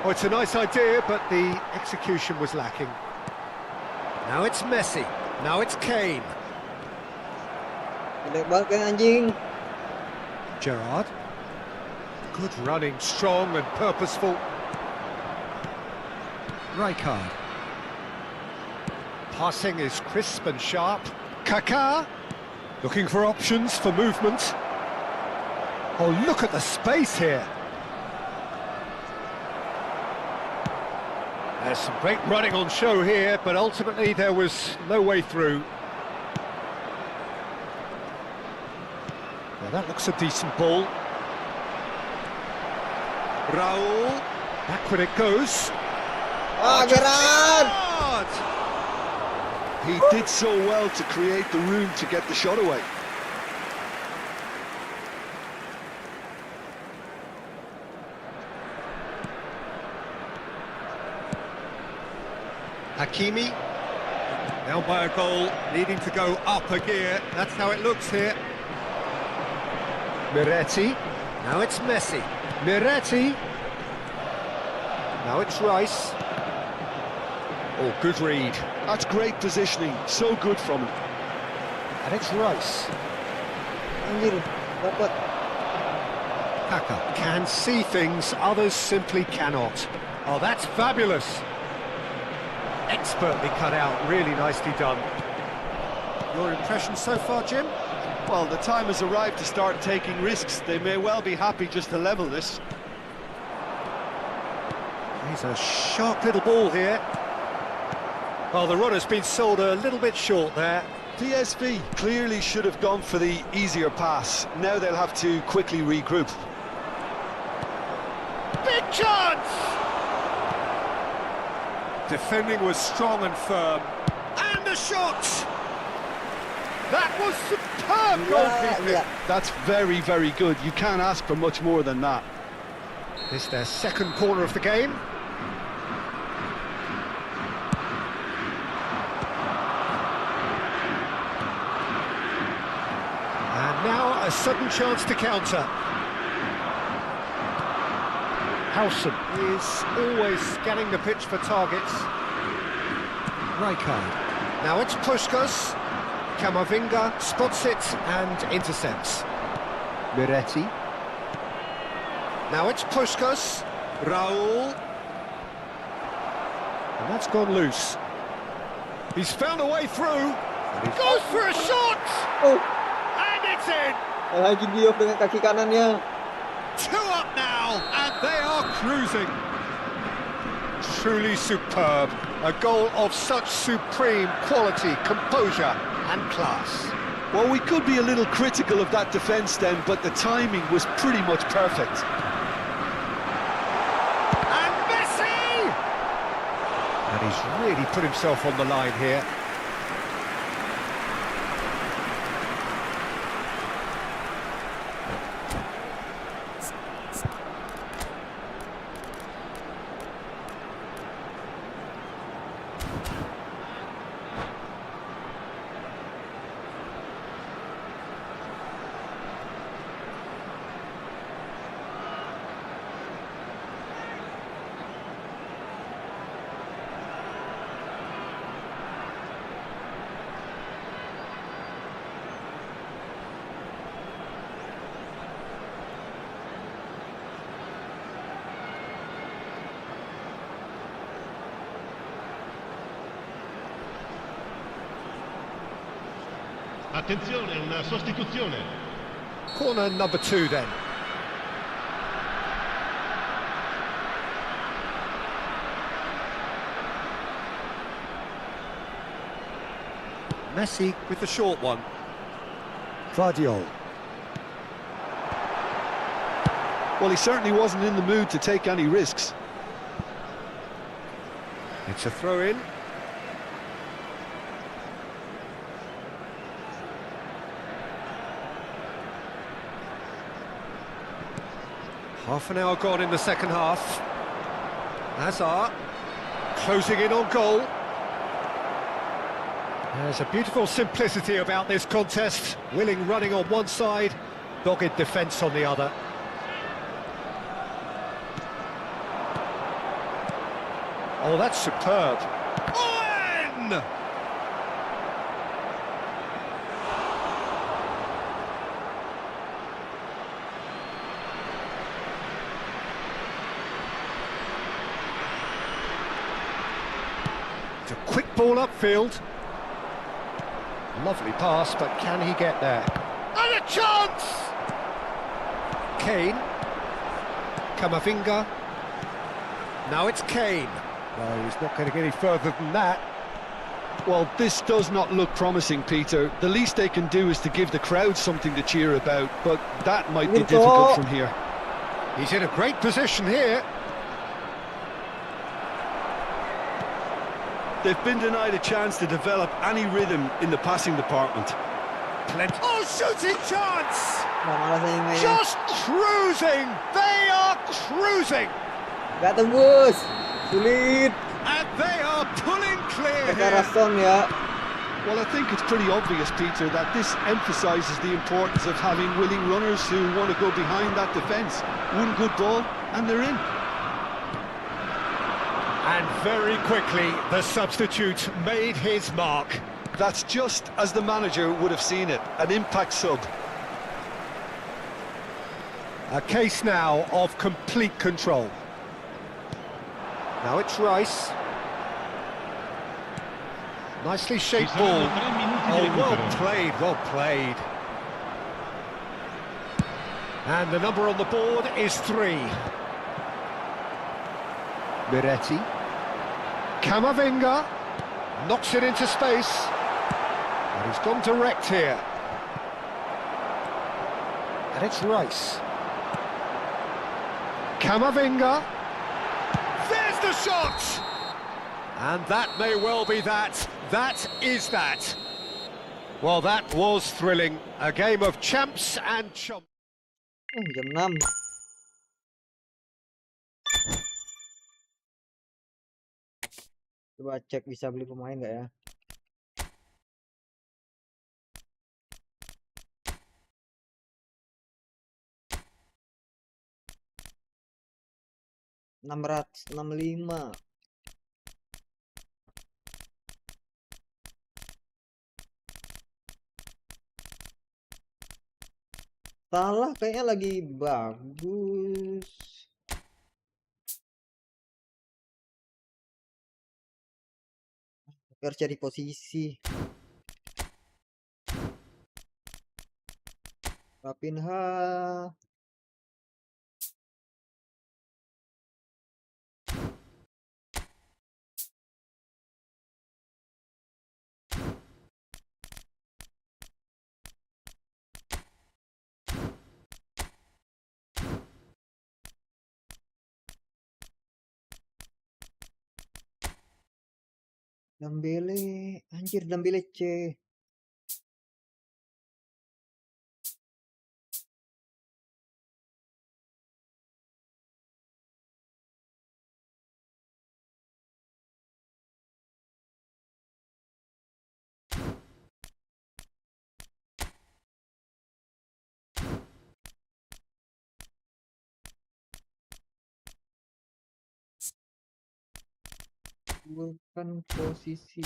Oh, it's a nice idea, but the execution was lacking. Now it's Messi. Now it's Kane. Jelek banget kan anjing. Gerrard. Good running, strong and purposeful. Rijkaard. Passing is crisp and sharp. Kaká. Looking for options for movement. Oh, look at the space here. There's some great running on show here, but ultimately there was no way through. Well, that looks a decent ball. Raul, backward it goes. Gerrard. He did so well to create the room to get the shot away. Hakimi, down by a goal, needing to go up a gear. That's how it looks here. Miretti, now it's Messi. Miretti, now it's Rice. Oh, good read. That's great positioning, so good from him. And it's Rice. Anjir, dapat. Kaká can see things others simply cannot. Oh, that's fabulous. Expertly cut out, really nicely done. Your impression so far, Jim? Well, the time has arrived to start taking risks. They may well be happy just to level this. He's a sharp little ball here. Well, the runner's been sold a little bit short there. PSV clearly should have gone for the easier pass. Now they'll have to quickly regroup. Big chance! Defending was strong and firm. And the shot! That was superb goalkeeping. Yeah. That's very, very good. You can't ask for much more than that. This is their second corner of the game. And now a sudden chance to counter. Howson is always scanning the pitch for targets. Rijkaard. Now it's Puskás. Camavinga spots it and intercepts. Miretti. Now it's Puskás. Raul. And that's gone loose. He's found a way through. Goes for a shot! Oh, And it's in! lagi dia dengan kaki kanannya. 2 up now, and they are cruising. Truly superb. A goal of such supreme quality, composure and class. Well, we could be a little critical of that defence then, but the timing was pretty much perfect. And Messi! And he's really put himself on the line here. Attenzione, una sostituzione. Corner number 2 then. Messi with the short one. Guardiola. Well, he certainly wasn't in the mood to take any risks. It's a throw-in. Half an hour gone in the second half. Hazard closing in on goal. There's a beautiful simplicity about this contest. Willing running on one side, dogged defence on the other. Oh, that's superb. Owen! It's a quick ball upfield. Lovely pass, but can he get there? And a chance! Kane. Camavinga. Now it's Kane. No, he's not going to get any further than that. Well, this does not look promising, Peter. The least they can do is to give the crowd something to cheer about, but that might be difficult from here. He's in a great position here. They've been denied a chance to develop any rhythm in the passing department. Plenty. Oh, shooting chance! Nah, malas saya mainnya. Just cruising! They are cruising! Gak tembus. Sulit. And they are pulling clear Mereka here. rason ya. Well, I think it's pretty obvious, Peter, that this emphasises the importance of having willing runners who want to go behind that defence. One good ball, and they're in. And very quickly, the substitute made his mark. That's just as the manager would have seen it, an impact sub. A case now of complete control. Now it's Rice. Nicely Ci shaped saranno ball. 3 minuti di Oh, recupero. well played, well played. And the number on the board is 3. Miretti. Camavinga. Knocks it into space. And he's gone direct here. And it's Rice. Camavinga. There's the shot! And that may well be that. That is that. Well, that was thrilling. A game of champs and chumps. Jam 6. Coba cek bisa beli pemain nggak ya? $665. Salah kayaknya lagi bagus. Harus cari posisi. Rapinha. Dembele, anjir Dembele C. Bukan posisi.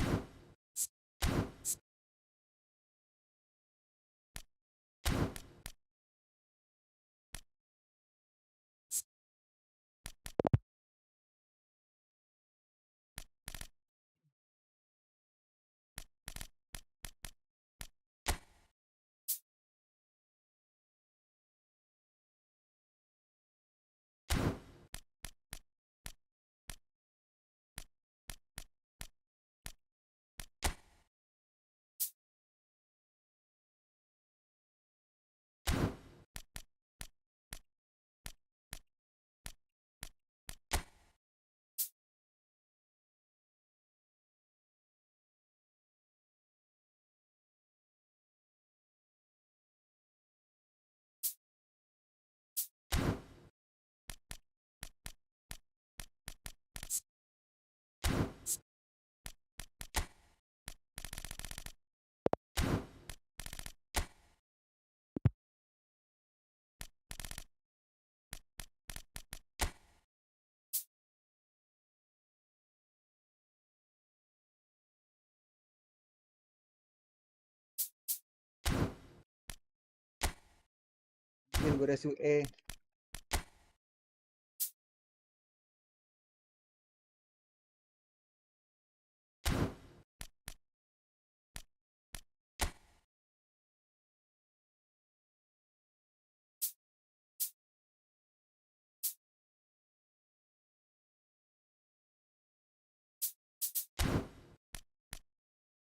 Bikin beres UE.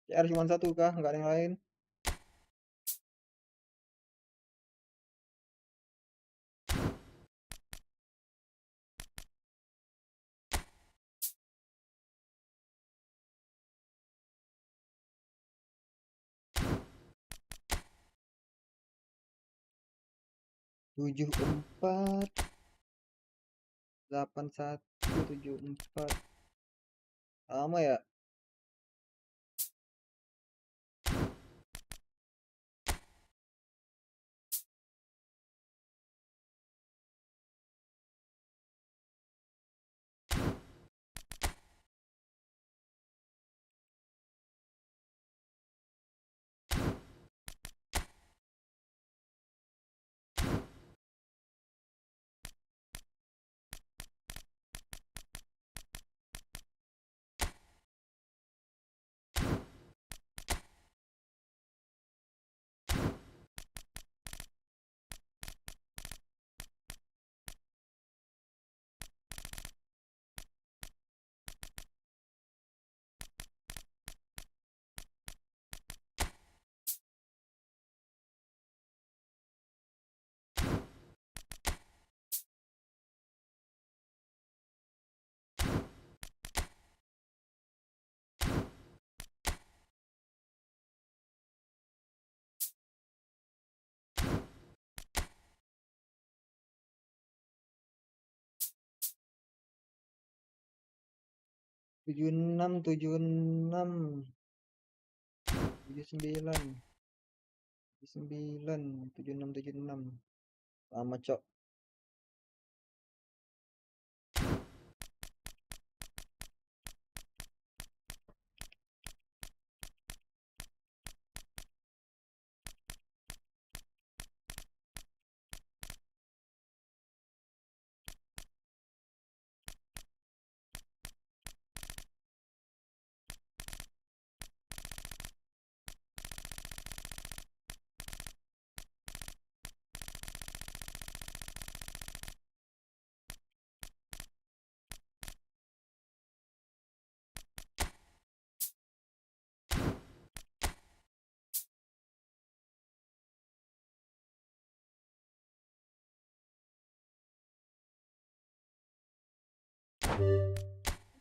CR cuma satu kah? Nggak ada yang lain? Tujuh empat 8174 sama ya. Tujuh enam 79 76 sama cok.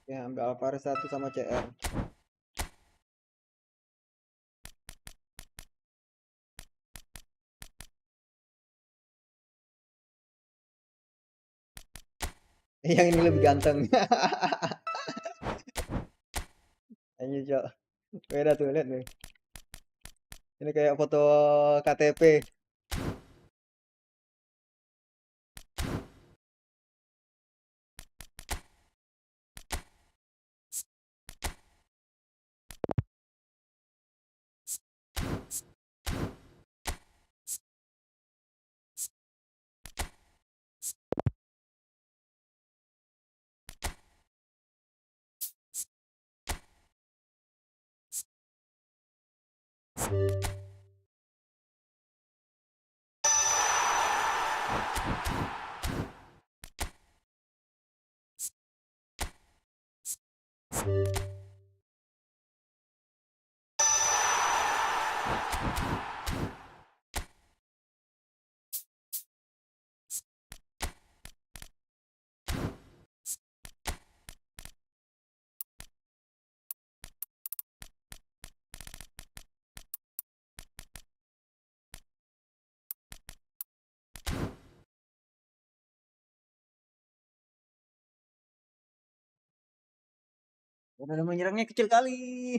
Ya ambil Alvarez satu sama CR. Yang ini lebih ganteng. Ini cok. Beda tuh lihat nih. Ini kayak foto KTP. Udah menyerangnya kecil kali.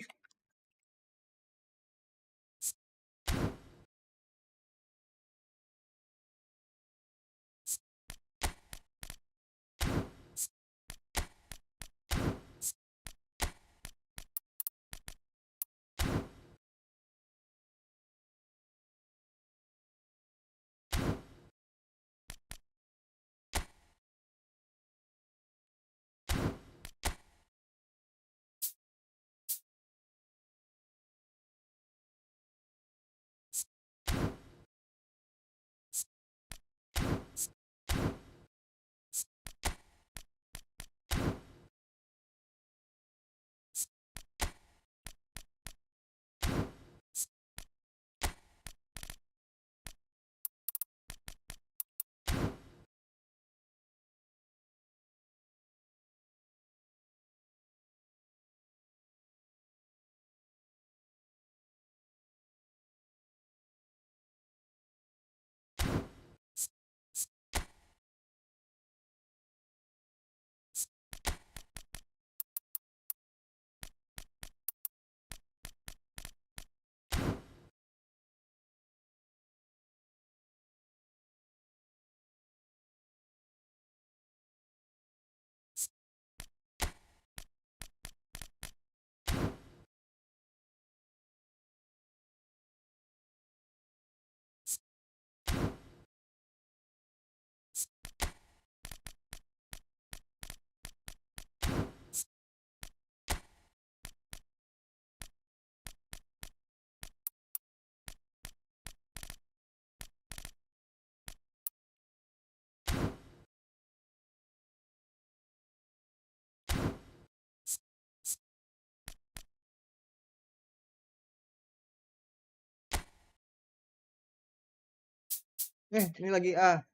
Ini lagi A.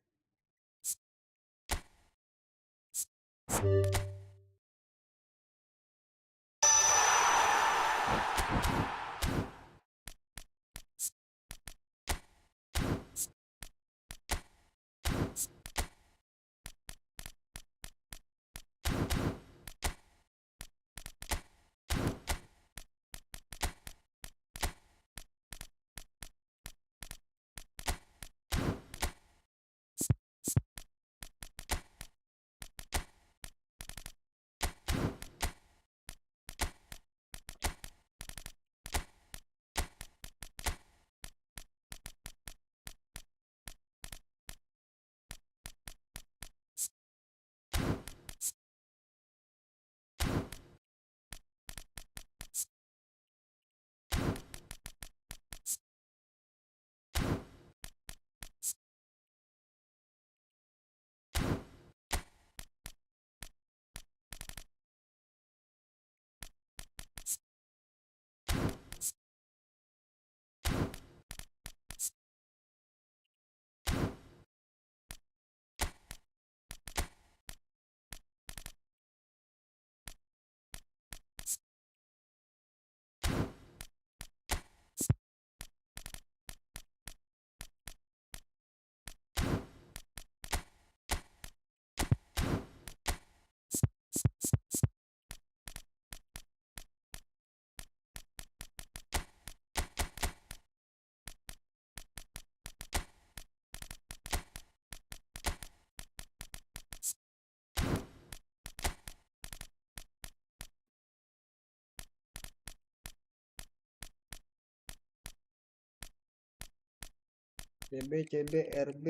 CB, CB, RB,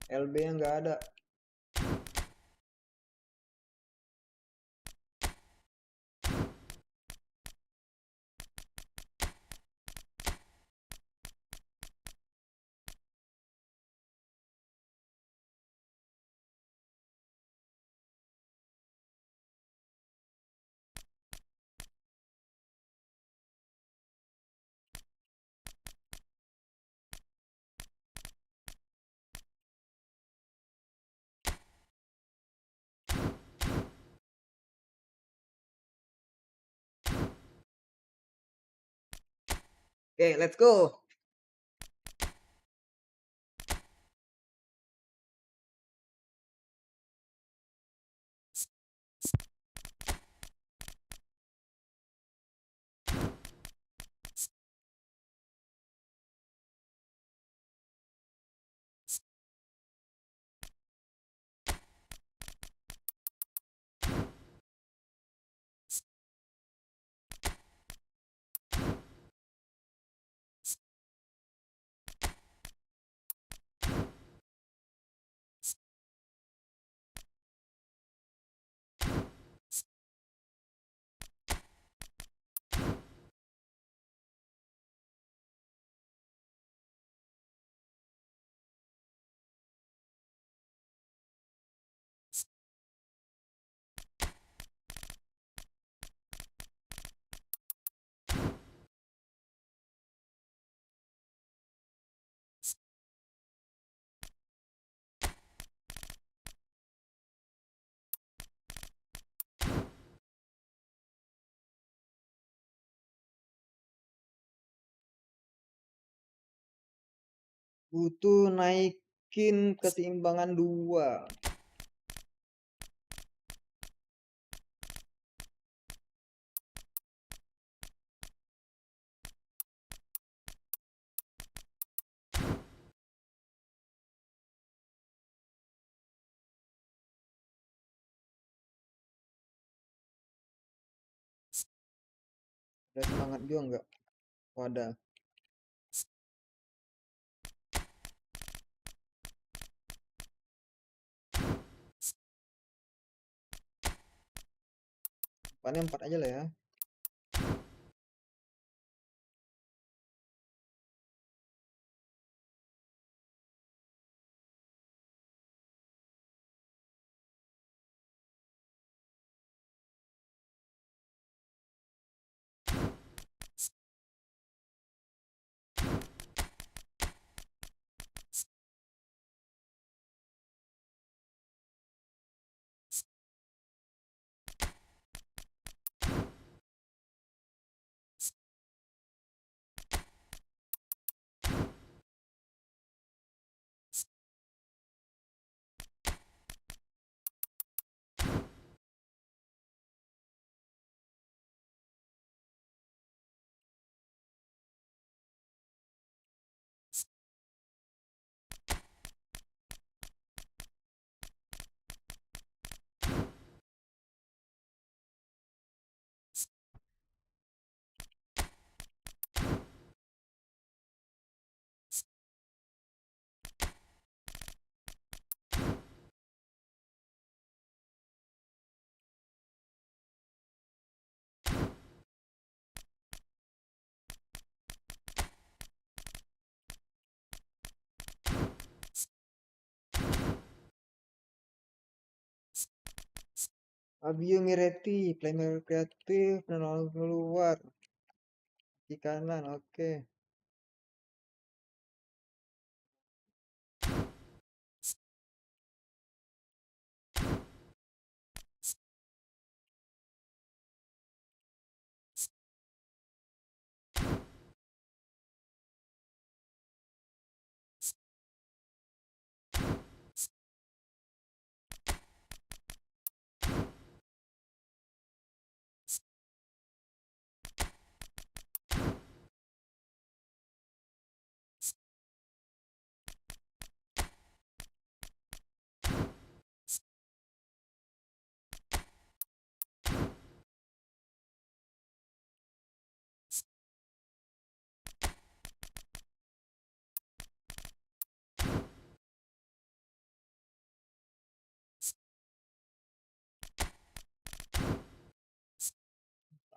LB yang nggak ada. Oke, let's go. Butuh naikin keseimbangan 2. Ada semangat juga nggak? Wadah. Depannya 4 aja lah ya. Fabio Miretti, playmaker kreatif, penolong keluar. Di kanan, oke.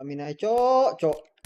Amin aja, cok, cok.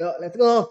Yuk, let's go.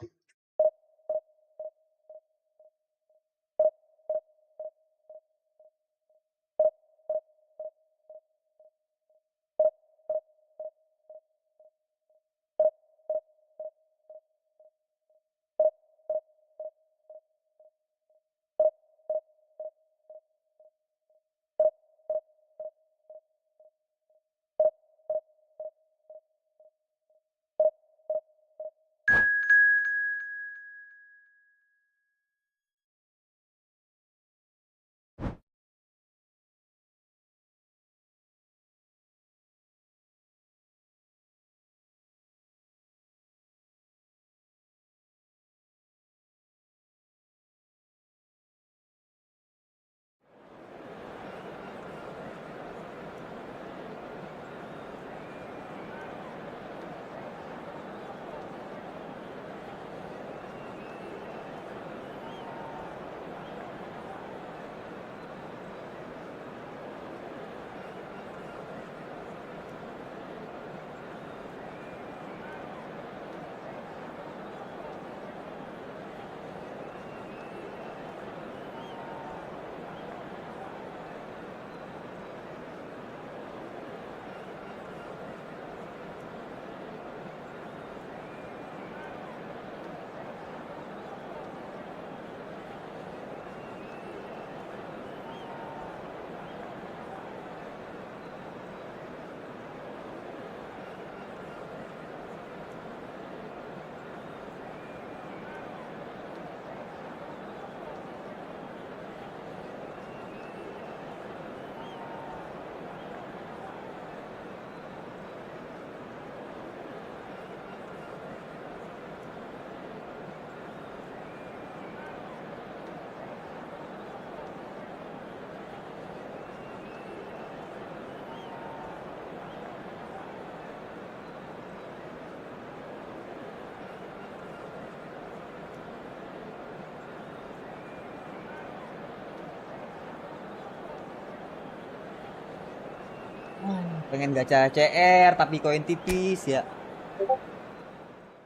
Pengen gacha CR tapi koin tipis ya.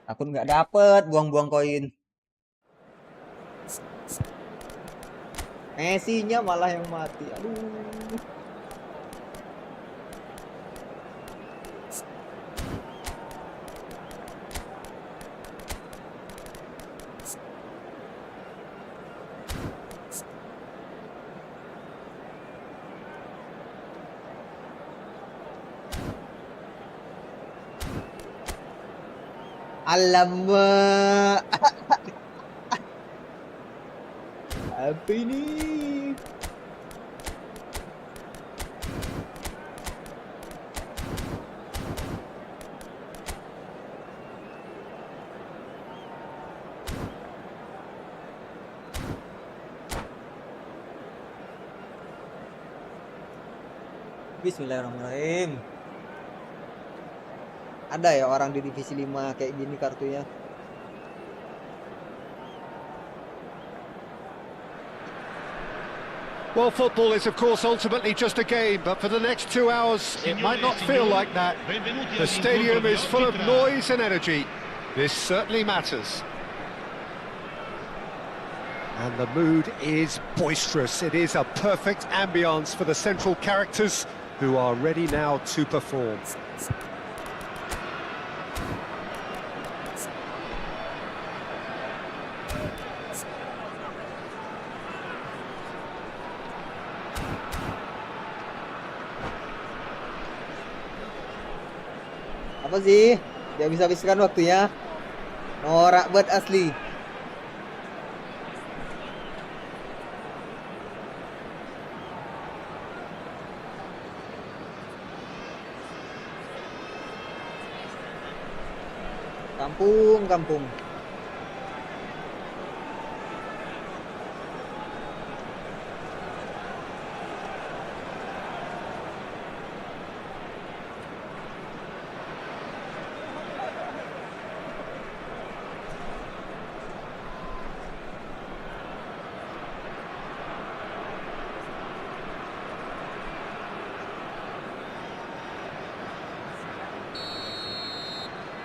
Takut nggak dapet, buang-buang koin. Messi-nya malah yang mati. Aduh. Alamak. Apa ini? Bismillahirrahmanirrahim. Ada ya orang di divisi 5 kayak gini kartunya. Well, football is of course ultimately just a game, but for the next 2 hours it might not feel like that. The stadium is full of noise and energy. This certainly matters. And the mood is boisterous. It is a perfect ambience for the central characters who are ready now to perform. Apa sih? Gak bisa habiskan waktunya. Norak buat asli. Kampung, kampung.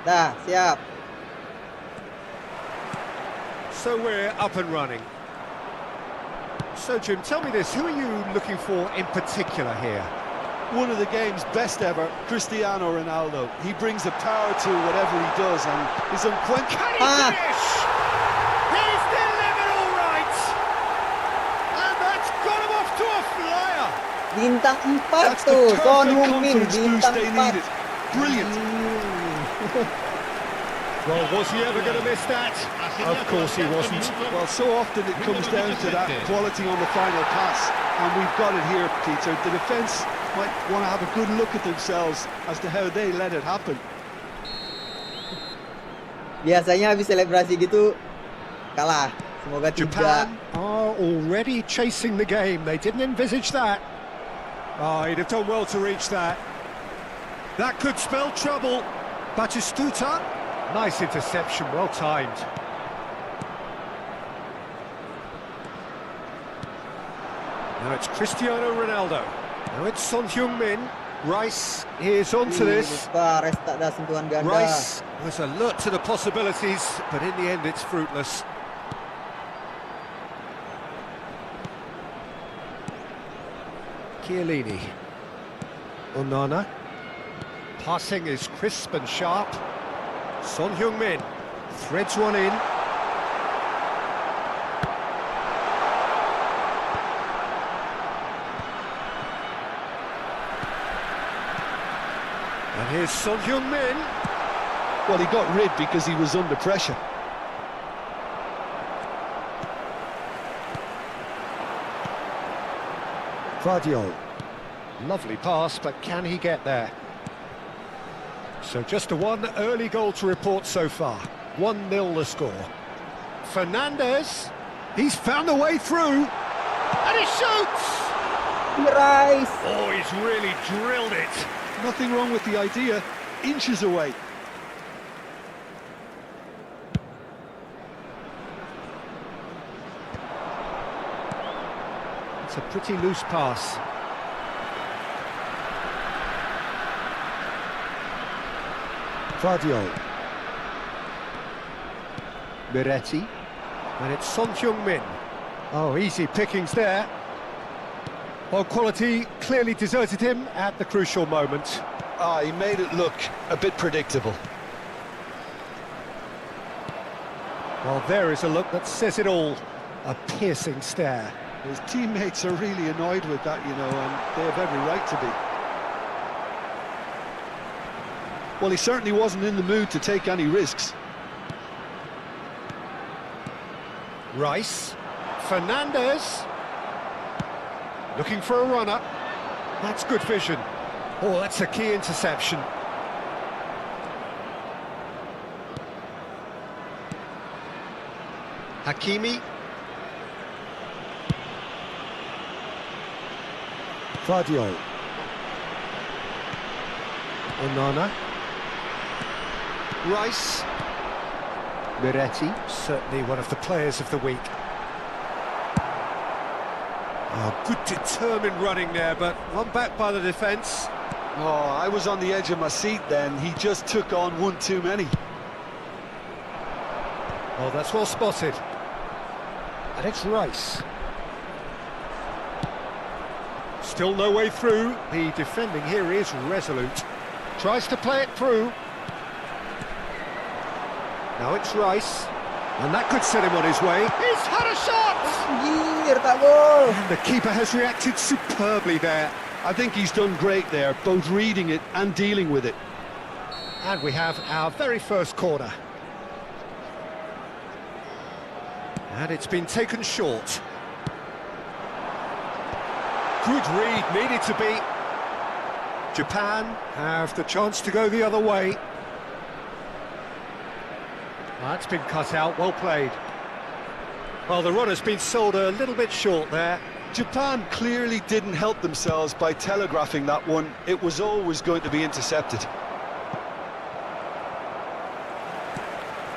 Dah, siap. So we're up and running. So Jim, tell me this, who are you looking for in particular here? One of the game's best ever, Cristiano Ronaldo. He brings a power to whatever he does, and he's unquenchable. Can he finish? He's delivered all right! And that's got him off to a flyer! Bintang 4 That's the tuh. Son perfect Heung-min confidence boost bintang they 4. needed. Brilliant. Well, was he ever going to miss that? Of course he wasn't. Well, so often it comes down to that quality on the final pass, and we've got it here, Peter. The defence might want to have a good look at themselves as to how they let it happen. Biasanya habis selebrasi gitu kalah. Semoga 3. Japan are already chasing the game. They didn't envisage that. Oh, he'd have done well to reach that. That could spell trouble. Batistuta. Nice interception, well timed. Now it's Cristiano Ronaldo. Now it's Son Heung-min. Rice is onto this. Lupa, Res tak ada sentuhan ganda. Rice was alert to the possibilities, but in the end it's fruitless. Chiellini. Onana. Passing is crisp and sharp. Son Heung-min threads one in. And here's Son Heung-min. Well, he got rid because he was under pressure. Vardiol. Lovely pass, but can he get there? So just a one early goal to report so far. 1-0 the score. Fernandez, he's found a way through, and he shoots! Rice. Oh, he's really drilled it. Nothing wrong with the idea. Inches away. It's a pretty loose pass. Guardiola. Miretti. And it's Son Heung-min. Oh, easy pickings there. Well, quality clearly deserted him at the crucial moment. Ah, he made it look a bit predictable. Well, there is a look that says it all. A piercing stare. His teammates are really annoyed with that, you know, and they have every right to be. Well, he certainly wasn't in the mood to take any risks. Rice. Fernandez. Looking for a runner. That's good vision. Oh, that's a key interception. Hakimi. Guardiola. Onana. Rice. Miretti. Certainly one of the players of the week. Oh, good determined running there, but one back by the defence. Oh, I was on the edge of my seat then. He just took on one too many. Oh, that's well spotted. And it's Rice. Still no way through. The defending here is resolute. Tries to play it through. Now it's Rice. And that could set him on his way. He's had a shot! Anjir, tak gol. And the keeper has reacted superbly there. I think he's done great there, both reading it and dealing with it. And we have our very first corner. And it's been taken short. Good read, needed to be. Japan have the chance to go the other way. That's been cut out, well played. Well, the run has been sold a little bit short there. Japan clearly didn't help themselves by telegraphing that one. It was always going to be intercepted.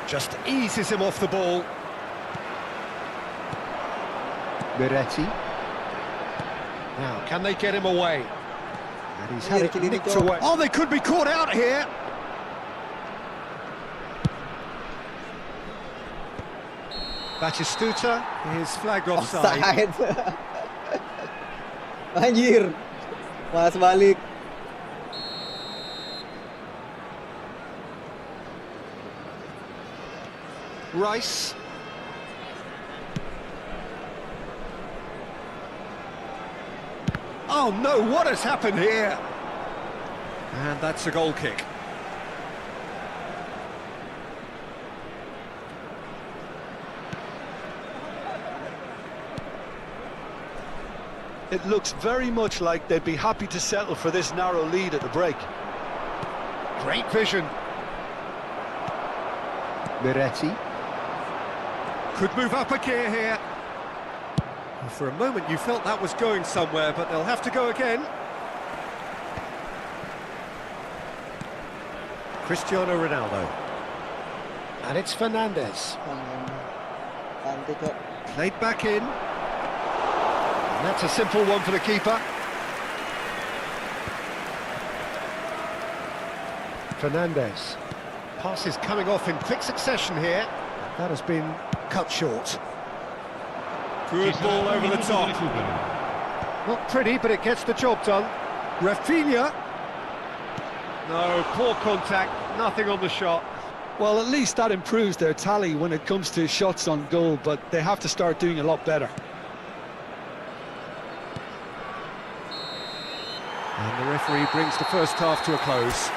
Just eases him off the ball. Miretti. Now, can they get him away? And he's had it nicked away. Oh, they could be caught out here. Batistuta is flagged offside. Offside. Anjir. Malas balik. Rice. Oh no, what has happened here? And that's a goal kick. It looks very much like they'd be happy to settle for this narrow lead at the break. Great vision. Miretti. Could move up a gear here. Well, for a moment you felt that was going somewhere, but they'll have to go again. Cristiano Ronaldo. And it's Fernandez. Santai kok. Played back in. And that's a simple one for the keeper. Fernandez. Passes coming off in quick succession here. That has been cut short. Good ball over the top. Not pretty, but it gets the job done. Rafinha. No, poor contact, nothing on the shot. Well, at least that improves their tally when it comes to shots on goal, but they have to start doing a lot better. And the referee brings the first half to a close.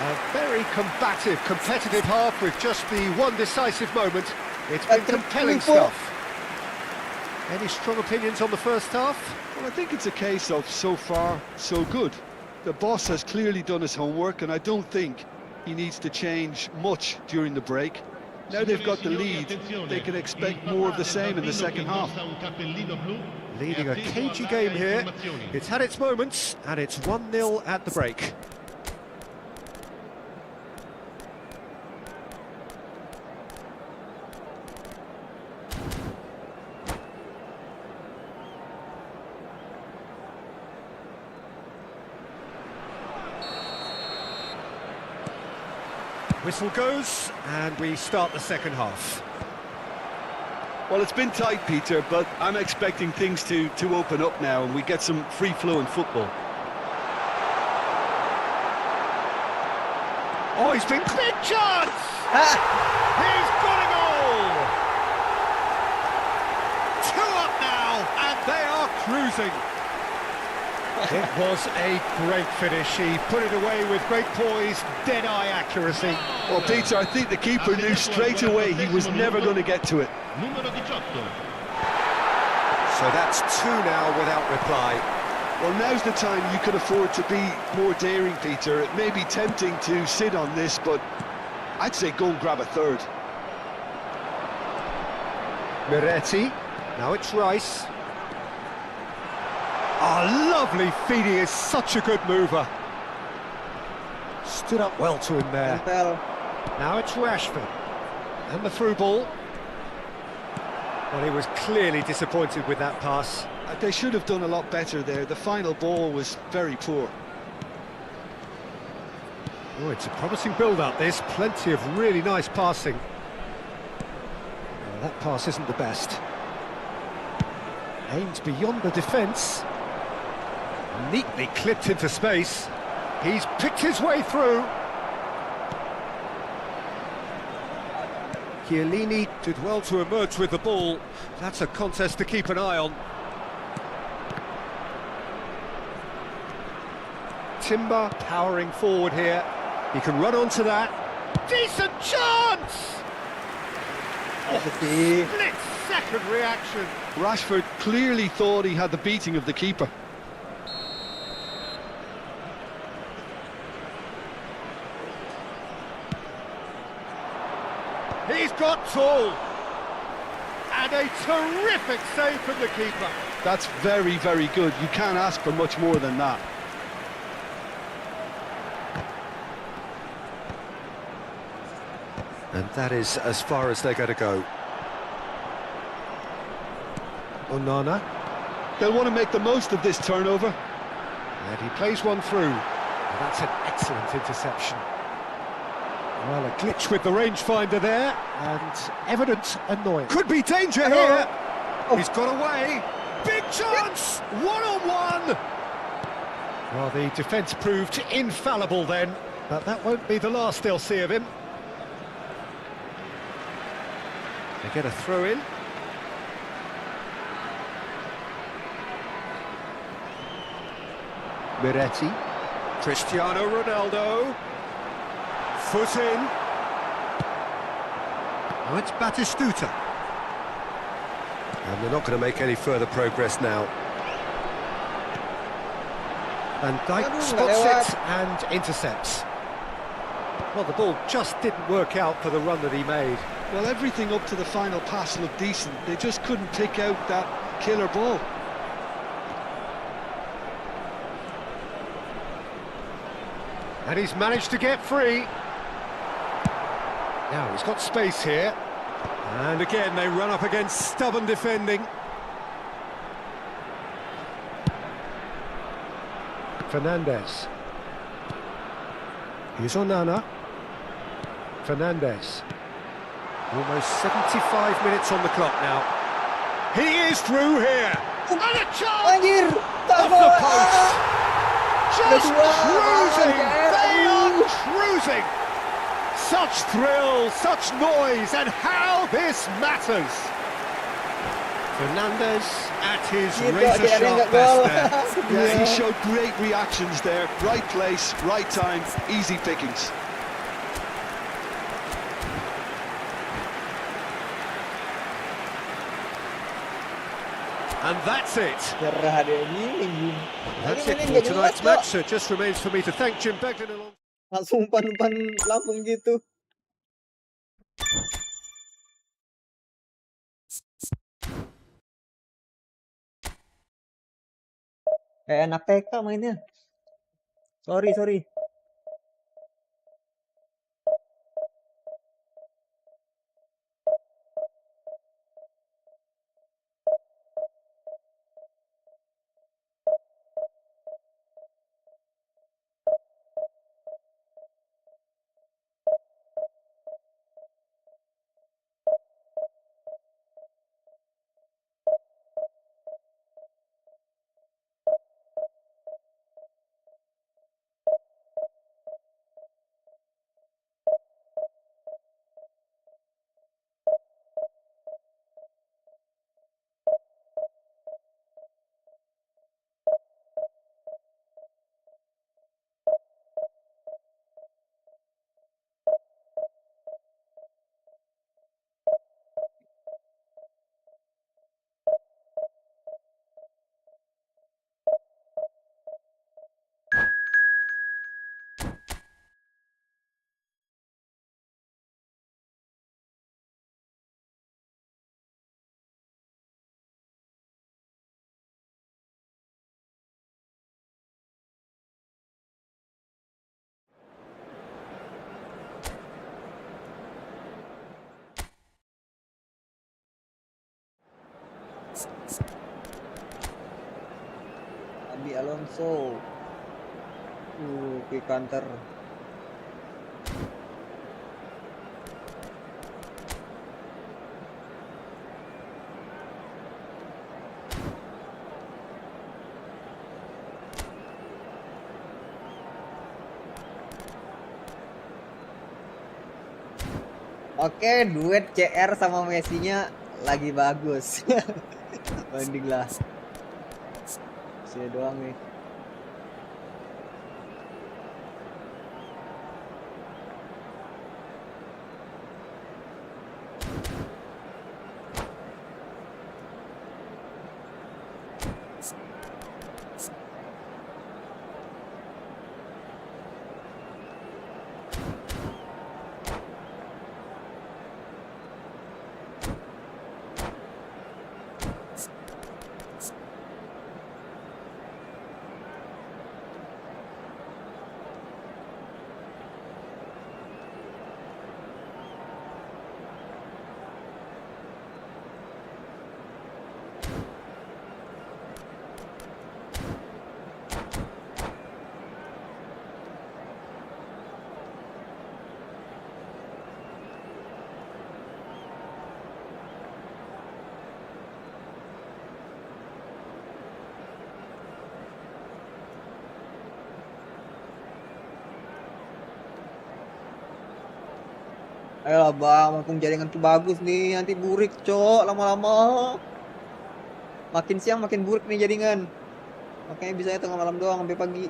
A very combative, competitive half with just the one decisive moment. It's been compelling stuff. Any strong opinions on the first half? Well, I think it's a case of so far, so good. The boss has clearly done his homework, and I don't think he needs to change much during the break. Now they've got the lead, they can expect more of the same in the second half. Leading a cagey game here. It's had its moments, and it's 1-0 at the break. Whistle goes, and we start the second half. Well, it's been tight, Peter, but I'm expecting things to open up now and we get some free-flowing football. Oh, he's been big chance! Ah! He's got a goal! 2 up now, and they are cruising. It was a great finish. He put it away with great poise, dead-eye accuracy. Well, Peter, I think the keeper knew straight away he was never going to get to it. Numero 18. So that's 2 now without reply. Well, now's the time you can afford to be more daring, Peter. It may be tempting to sit on this, but I'd say go and grab a third. Miretti, now it's Rice. Oh, lovely feed, he is such a good mover. Stood up well to him there. Tempel. Now it's Rashford. And the through ball. Well, he was clearly disappointed with that pass. They should have done a lot better there. The final ball was very poor. Oh, it's a promising build-up, this. Plenty of really nice passing. Well, that pass isn't the best. Aims beyond the defence. Neatly clipped into space. He's picked his way through. Chiellini did well to emerge with the ball. That's a contest to keep an eye on. Timber powering forward here. He can run onto that. Decent chance! Split-second reaction. Rashford clearly thought he had the beating of the keeper. He's got tall. And a terrific save from the keeper. That's very, very good. You can't ask for much more than that. And that is as far as they're going to go. Onana. They'll want to make the most of this turnover. And he plays one through. And that's an excellent interception. Well, a glitch with the rangefinder there, and evident annoyance. Could be danger here. Oh. He's got away. Big chance! One-on-one! Well, the defence proved infallible then, but that won't be the last they'll see of him. They get a throw in. Miretti. Cristiano Ronaldo. Foot in. Now it's Batistuta. And they're not going to make any further progress now. And Dijk spots it and intercepts. Well, the ball just didn't work out for the run that he made. Well, everything up to the final pass looked decent. They just couldn't pick out that killer ball. And he's managed to get free. Now he's got space here. And again, they run up against stubborn defending. Fernandes. Here's Onana. Fernandes. Almost 75 minutes on the clock now. He is through here. And a chance! Anjir! Off the post! Just cruising! They are cruising! Such thrill, such noise, and how this matters! Fernandes at his razor-sharp best there. Yeah, he showed great reactions there. Right place, right time, easy pickings. And that's it. Cerah dia ini. That's it for tonight's match. So it just remains for me to thank Jim Beglin along. Langsung umpan-umpan Lampung gitu. Kayak anak TK mainnya. Sorry. Abi Alonso. Quick counter. Oke, duet CR sama Messi-nya lagi bagus. Banding lah. Saya doang nih. Ayolah bang, mumpung jaringan tuh bagus nih, nanti burik cok lama-lama. Makin siang makin burik nih jaringan. Makanya bisanya tengah malam doang sampai pagi.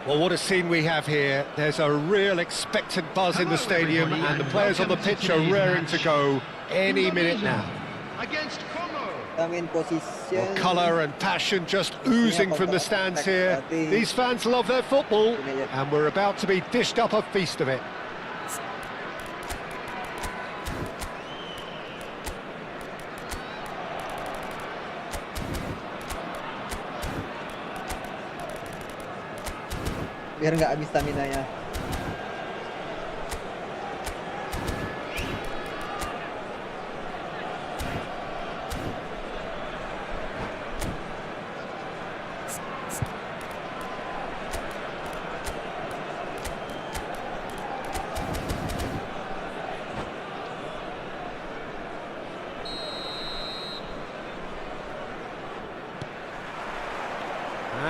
Well, what a scene we have here. There's a real expectant buzz in the stadium, and the players on the pitch are raring to go any minute now. Against Congo. Kita main position. Well, colour and passion just oozing from the stands here. These fans love their football, and we're about to be dished up a feast of it. Biar nggak habis stamina-nya.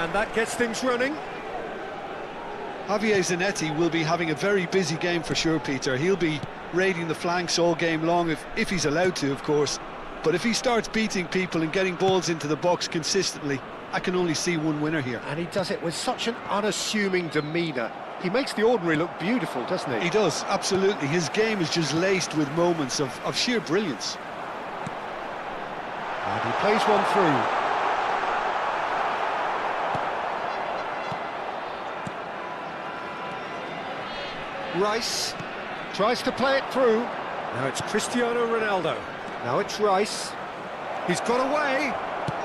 And that gets things running. Javier Zanetti will be having a very busy game for sure, Peter. He'll be raiding the flanks all game long, if he's allowed to, of course. But if he starts beating people and getting balls into the box consistently, I can only see one winner here. And he does it with such an unassuming demeanour. He makes the ordinary look beautiful, doesn't he? He does, absolutely. His game is just laced with moments of sheer brilliance. And he plays one through. Rice tries to play it through. Now it's Cristiano Ronaldo. Now it's Rice. He's got away.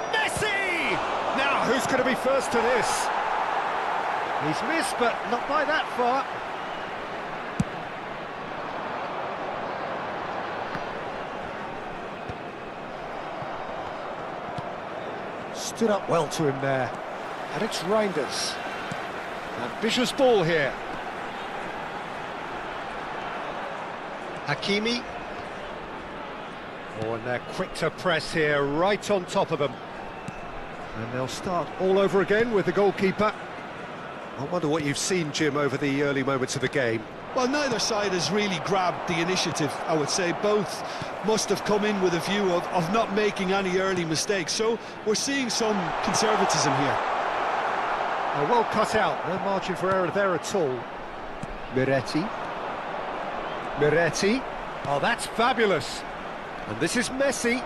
Messi! Now who's going to be first to this? He's missed, but not by that far. Stood up well to him there. And it's Reinders. Ambitious ball here. Hakimi. Oh, and they're quick to press here, right on top of them. And they'll start all over again with the goalkeeper. I wonder what you've seen, Jim, over the early moments of the game. Well, neither side has really grabbed the initiative, I would say. Both must have come in with a view of not making any early mistakes. So we're seeing some conservatism here. Oh, well cut out, no margin for error there at all. Miretti. Miretti. Oh, that's fabulous. And this is Messi.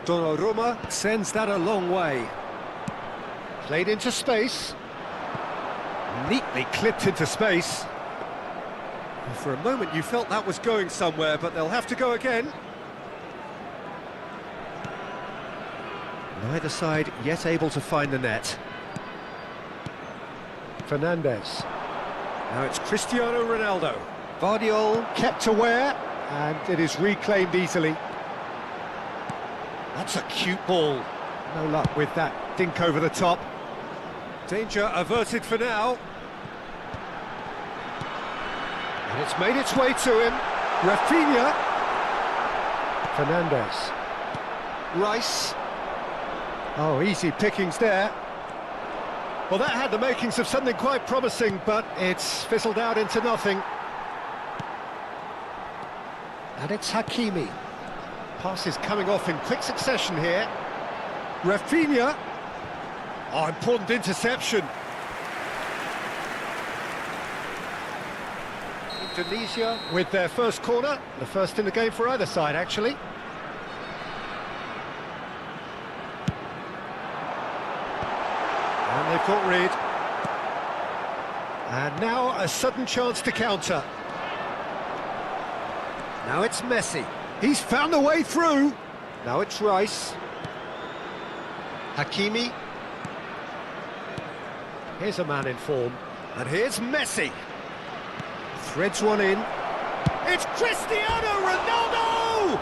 Donnarumma sends that a long way. Played into space. Neatly clipped into space. And for a moment you felt that was going somewhere, but they'll have to go again. Neither side yet able to find the net. Fernandez. Now it's Cristiano Ronaldo. Vardiol kept aware, and it is reclaimed easily. That's a cute ball. No luck with that dink over the top. Danger averted for now. And it's made its way to him. Rafinha. Fernandez. Rice. Oh, easy pickings there. Well, that had the makings of something quite promising, but it's fizzled out into nothing. And it's Hakimi. Passes coming off in quick succession here. Rafinha. Oh, important interception. Indonesia with their first corner. The first in the game for either side, actually. And they've got rid. And now a sudden chance to counter. Now it's Messi. He's found a way through. Now it's Rice. Hakimi. Here's a man in form. And here's Messi. Threads one in. It's Cristiano Ronaldo!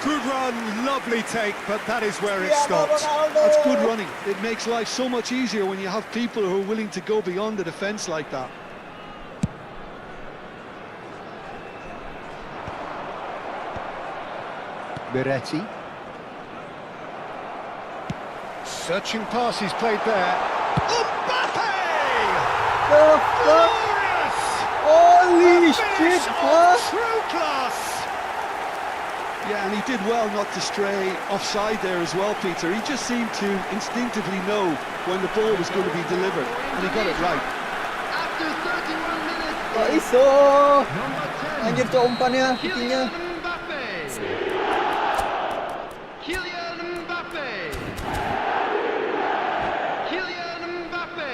Good run, lovely take, but that is where it stopped. That's good running. It makes life so much easier when you have people who are willing to go beyond the defence like that. Miretti. Searching pass he's played there. Mbappe! Glorious! Holy A shit, finish huh? of true class! Yeah, and he did well not to stray offside there as well, Peter. He just seemed to instinctively know when the ball was going to be delivered, and he got it right. After 31 minutes, Kok iso? number 10, Anjir tuh umpannya, pikinya. Kylian Mbappe. Kylian Mbappe. Kylian Mbappe.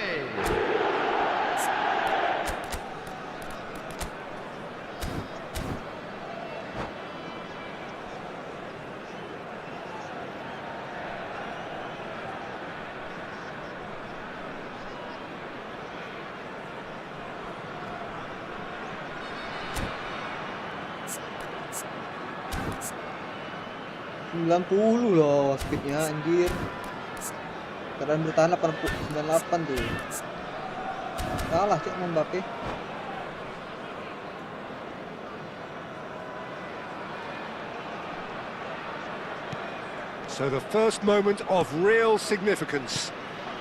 Sembilan puluh loh speednya anjir. Keadaan bertahan 98 tuh. Kalah cek sama Mbappe. So the first moment of real significance.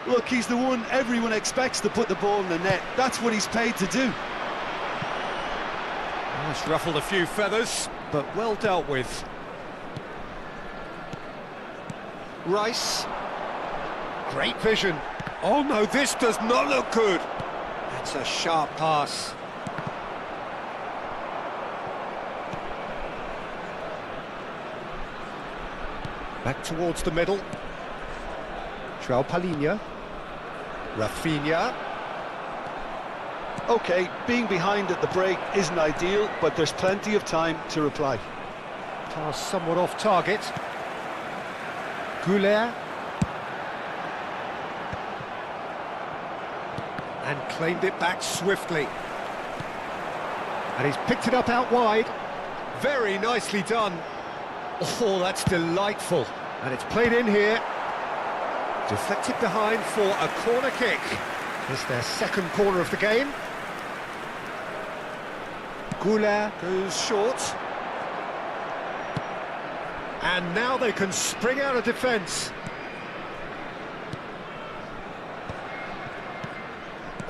Look, he's the one everyone expects to put the ball in the net. That's what he's paid to do. Oh, it's ruffled a few feathers, but well dealt with. Rice. Great vision. Oh no, this does not look good. That's a sharp pass. Back towards the middle. João Palhinha. Rafinha. OK, being behind at the break isn't ideal, but there's plenty of time to reply. Pass somewhat off target. Goulet. And claimed it back swiftly. And he's picked it up out wide. Very nicely done. Oh, that's delightful. And it's played in here. Deflected behind for a corner kick. It's their second corner of the game. Goulet goes short. And now they can spring out of defence.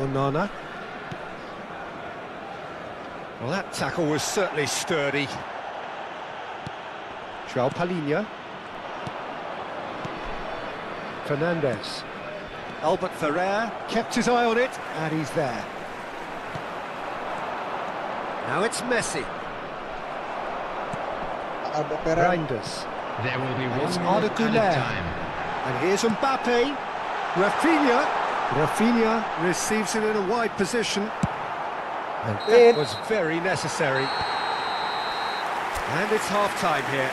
Onana. Well, that tackle was certainly sturdy. João Palhinha. Fernandes. Albert Ferrer kept his eye on it, and he's there. Now it's Messi. Reinders. There will be It's one more Arda added Güler. time. And here's Mbappe. Rafinha. Rafinha receives it in a wide position. And that was very necessary. And it's half-time here.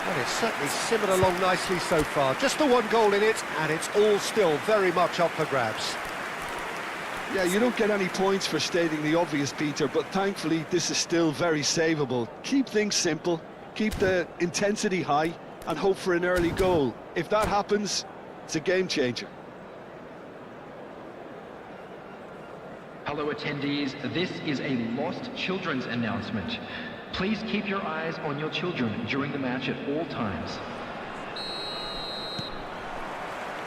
Well, it's certainly simmered along nicely so far. Just the one goal in it, and it's all still very much up for grabs. Yeah, you don't get any points for stating the obvious, Peter, but thankfully this is still very savable. Keep things simple, keep the intensity high, and hope for an early goal. If that happens, it's a game changer. Hello attendees, this is a Lost Children's announcement. Please keep your eyes on your children during the match at all times.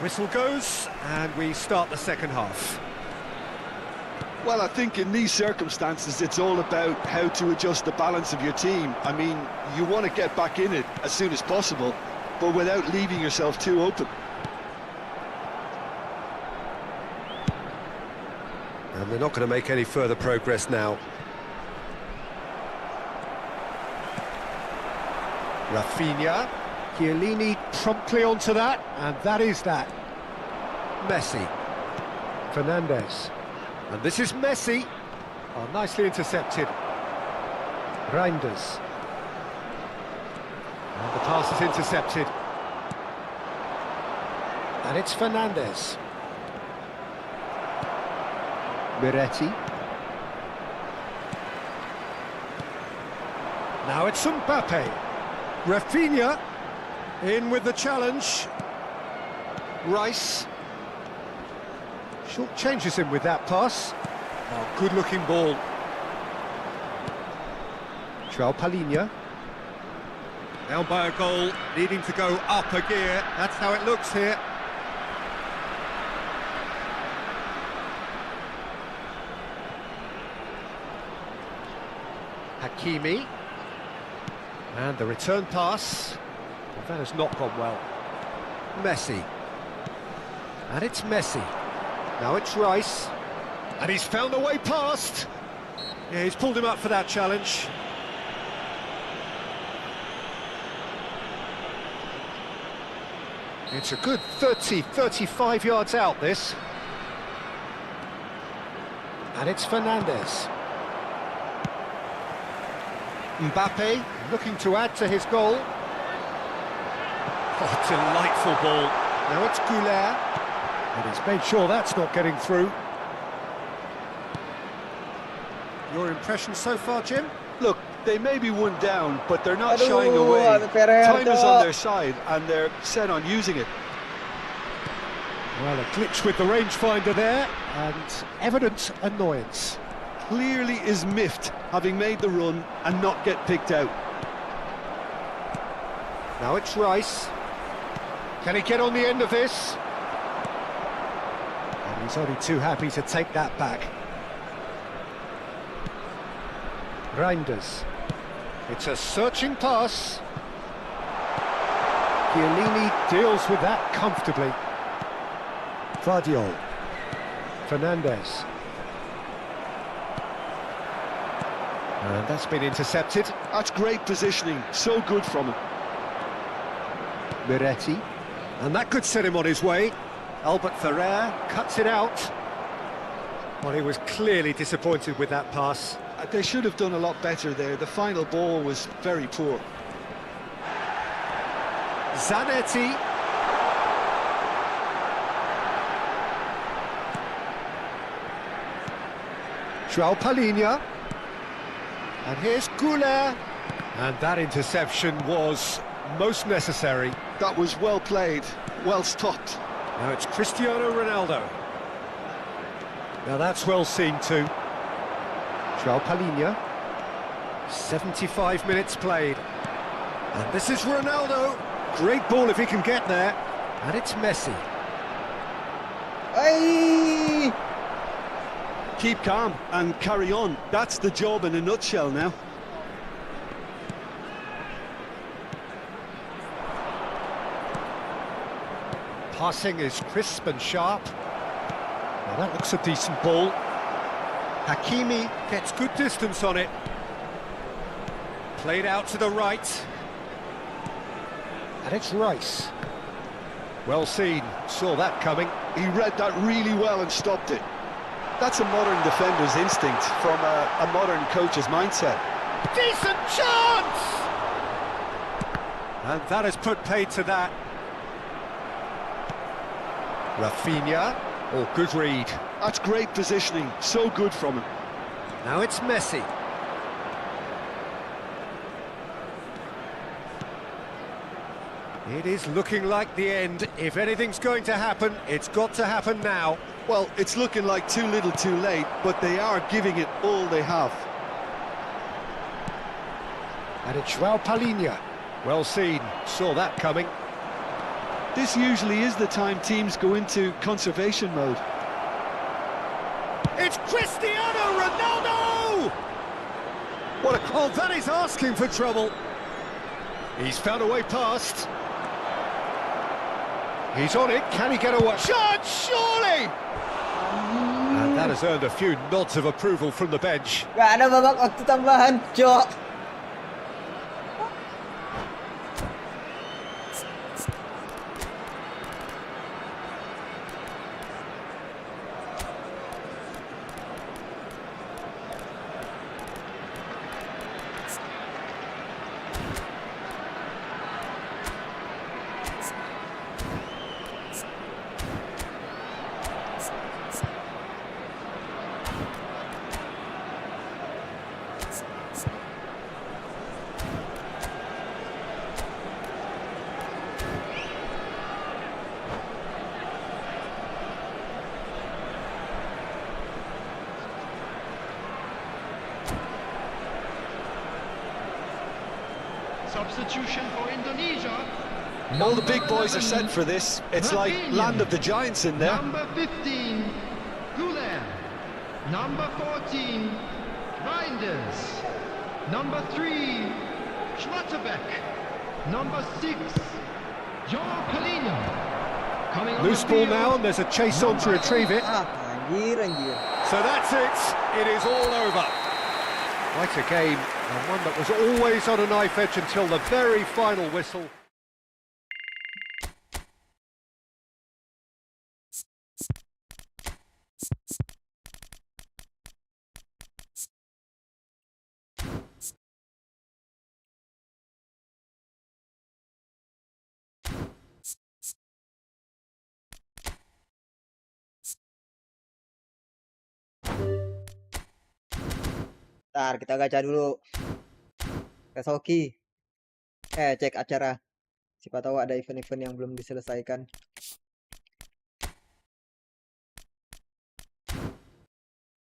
Whistle goes, and we start the second half. Well, I think in these circumstances, it's all about how to adjust the balance of your team. I mean, you want to get back in it as soon as possible, but without leaving yourself too open. And they're not going to make any further progress now. Rafinha. Chiellini promptly onto that, and that is that. Messi. Fernandes. And this is Messi. Oh, nicely intercepted. Reinders. And the pass is intercepted. And it's Fernandes. Miretti. Now it's Mbappe. Rafinha in with the challenge. Rice. Short changes him with that pass. Oh, good looking ball. João Palhinha. Down by a goal, needing to go up a gear. That's how it looks here. Hakimi. And the return pass. Well, that has not gone well. Messi. And it's Messi. Now it's Rice. And he's found a way past. Yeah, he's pulled him up for that challenge. It's a good 30, 35 yards out, this. And it's Fernandes. Mbappe looking to add to his goal. Oh, delightful ball. Now it's Güler. And he's made sure that's not getting through. Your impression so far, Jim? Look, they may be one down, but they're not shying away. Time is on their side, and they're set on using it. Well, a glitch with the rangefinder there, and evident annoyance. Clearly is miffed, having made the run and not get picked out. Now it's Rice. Can he get on the end of this? And he's only too happy to take that back. Reinders. It's a searching pass. Chiellini deals with that comfortably. Vardiol. Fernandes. And that's been intercepted. That's great positioning, so good from him. Miretti. And that could set him on his way. Albert Ferrer cuts it out. Well, he was clearly disappointed with that pass. They should have done a lot better there. The final ball was very poor. Zanetti. João Palhinha. And here's Güler. And that interception was most necessary. That was well played, well stopped. Now it's Cristiano Ronaldo. Now that's well seen too. João Palhinha. 75 minutes played. And this is Ronaldo. Great ball if he can get there. And it's Messi. Ay! keep calm and carry on. That's the job in a nutshell now. Passing is crisp and sharp. Well, that looks a decent ball. Hakimi gets good distance on it. Played out to the right. And it's Rice. Well seen, saw that coming. He read that really well and stopped it. That's a modern defender's instinct from a modern coach's mindset. Decent chance! And that has put paid to that. Rafinha. Oh, good read. That's great positioning, so good from him. Now it's Messi. It is looking like the end. If anything's going to happen, it's got to happen now. Well, it's looking like too little too late, but they are giving it all they have. And it's João Palhinha. Well seen, saw that coming. This usually is the time teams go into conservation mode. It's Cristiano Ronaldo! What a... Oh, that is asking for trouble. He's found a way past. He's on it, can he get away? Shot, surely! And that has earned a few nods of approval from the bench. Gak ada babak waktu tambahan, Cok. Substitution for Indonesia. All the big boys are set for this. It's like land of the giants in there. Number 15, Guler. Number 14, Reinders. Number 3, Schlotterbeck. Number 6, João Palhinha. Coming on Loose the ball field, now, and there's a chase on to retrieve it. Ah, anjir. So that's it. It is all over. Quite a game, and one that was always on a knife edge until the very final whistle. Ntar kita gacha dulu. Tes hoki. Cek acara. Siapa tahu ada event-event yang belum diselesaikan.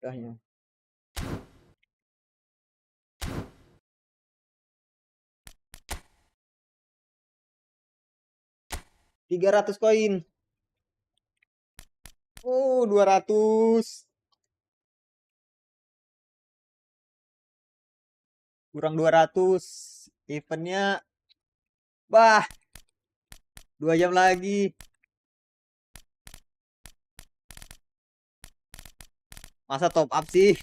Udahnya. $300 koin. Oh, 200. Kurang 200. Eventnya. Bah. 2 jam lagi. Masa top up sih?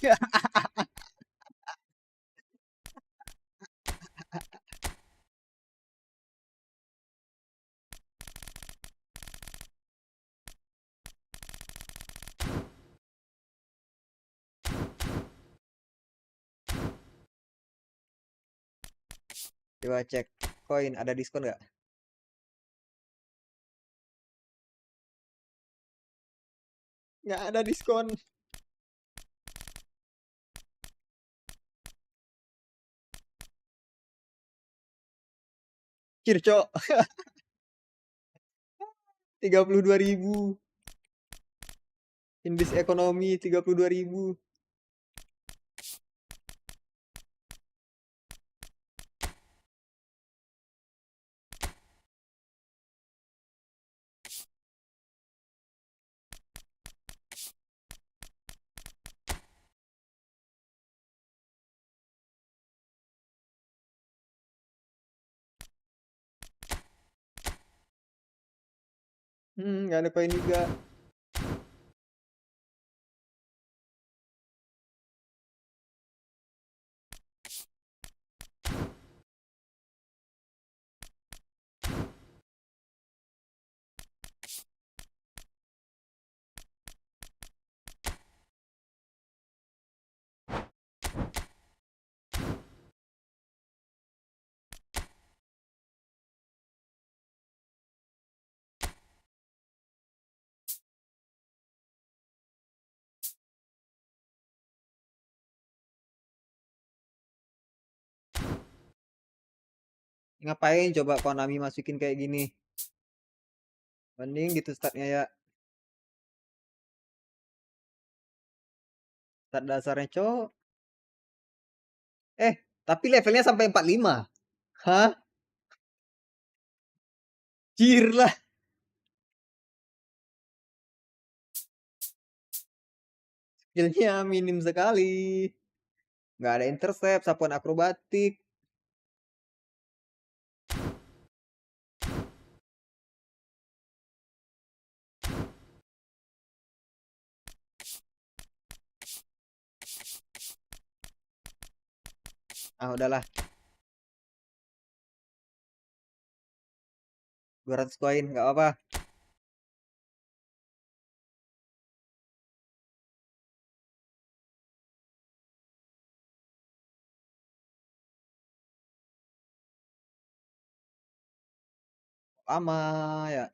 Coba cek koin, ada diskon nggak? Nggak ada diskon. Kirco. 32.000. Inbis ekonomi 32.000. Nggak ada koin juga. Ngapain coba Konami masukin kayak gini? Mending gitu statnya ya. Stat dasarnya, Cok. Tapi levelnya sampai 45. Hah? Jir lah. Skillnya minim sekali. Nggak ada intercept, sapuan akrobatik. Ah, udahlah. 200 koin, nggak apa-apa. Lama ya.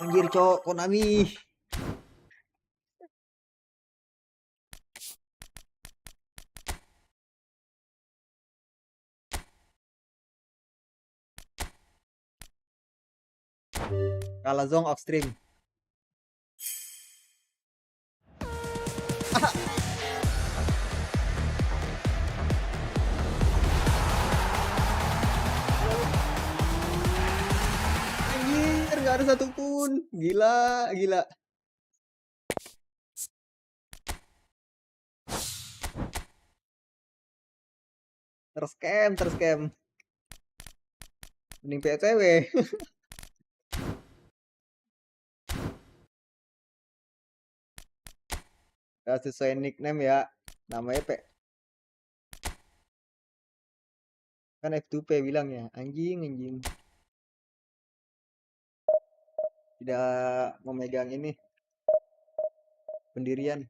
Anjir, Cok, Konami. Kalah zone off stream. Anjir, nggak ada satupun. Gila, gila. Terscam, terscam. Mending PCW. Ya, sesuai nickname ya. Namanya kan F2P bilang ya. Anjing, anjing. Tidak memegang ini. Pendirian.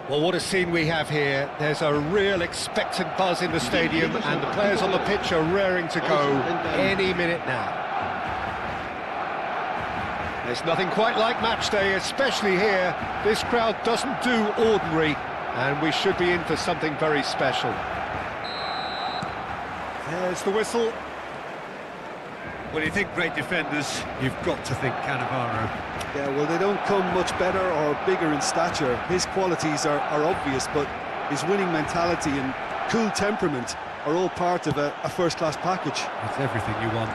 Well, what a scene we have here. There's a real expectant buzz in the stadium, and the players on the pitch are raring to go any minute now. There's nothing quite like match day, especially here. This crowd doesn't do ordinary, and we should be in for something very special. There's the whistle. When you think great defenders, you've got to think Cannavaro. Yeah, well, they don't come much better or bigger in stature. His qualities are obvious, but his winning mentality and cool temperament are all part of a first-class package. It's everything you want.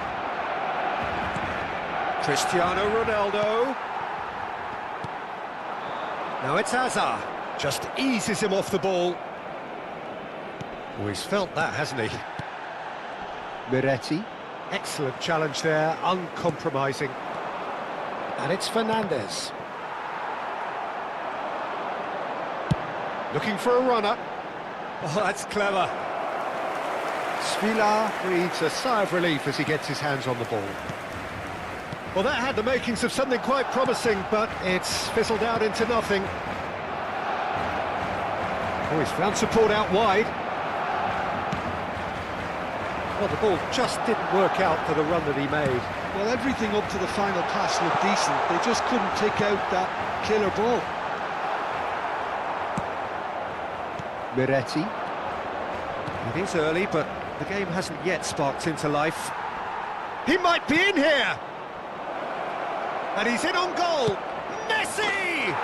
Cristiano Ronaldo. Now it's Hazard. Just eases him off the ball. Oh, he's felt that, hasn't he? Miretti. Excellent challenge there, uncompromising. And it's Fernandes. Looking for a runner. Oh, that's clever. Svila breathes a sigh of relief as he gets his hands on the ball. Well, that had the makings of something quite promising, but it's fizzled out into nothing. Oh, he's found support out wide. Well, the ball just didn't work out for the run that he made. Well, everything up to the final pass looked decent. They just couldn't pick out that killer ball. Miretti. It is early, but the game hasn't yet sparked into life. He might be in here! And he's in on goal! Messi!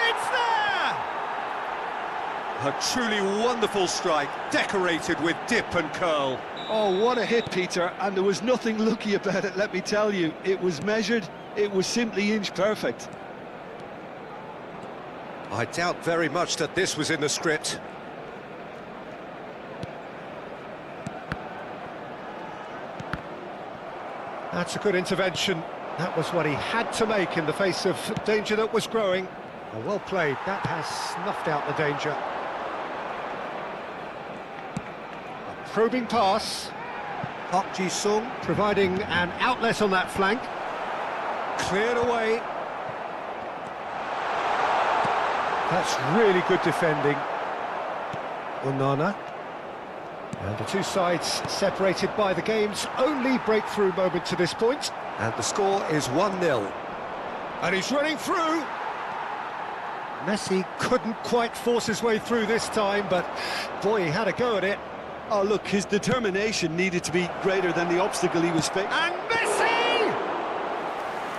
It's there! A truly wonderful strike, decorated with dip and curl. Oh, what a hit, Peter, and there was nothing lucky about it, let me tell you. It was measured, it was simply inch perfect. I doubt very much that this was in the script. That's a good intervention. That was what he had to make in the face of danger that was growing. Well played. That has snuffed out the danger. A probing pass. Park Ji-sung providing an outlet on that flank. Cleared away. That's really good defending. Onana. And the two sides separated by the game's only breakthrough moment to this point. And the score is 1-0. And he's running through. Messi couldn't quite force his way through this time, but boy, he had a go at it. Oh, look, his determination needed to be greater than the obstacle he was facing. And Messi!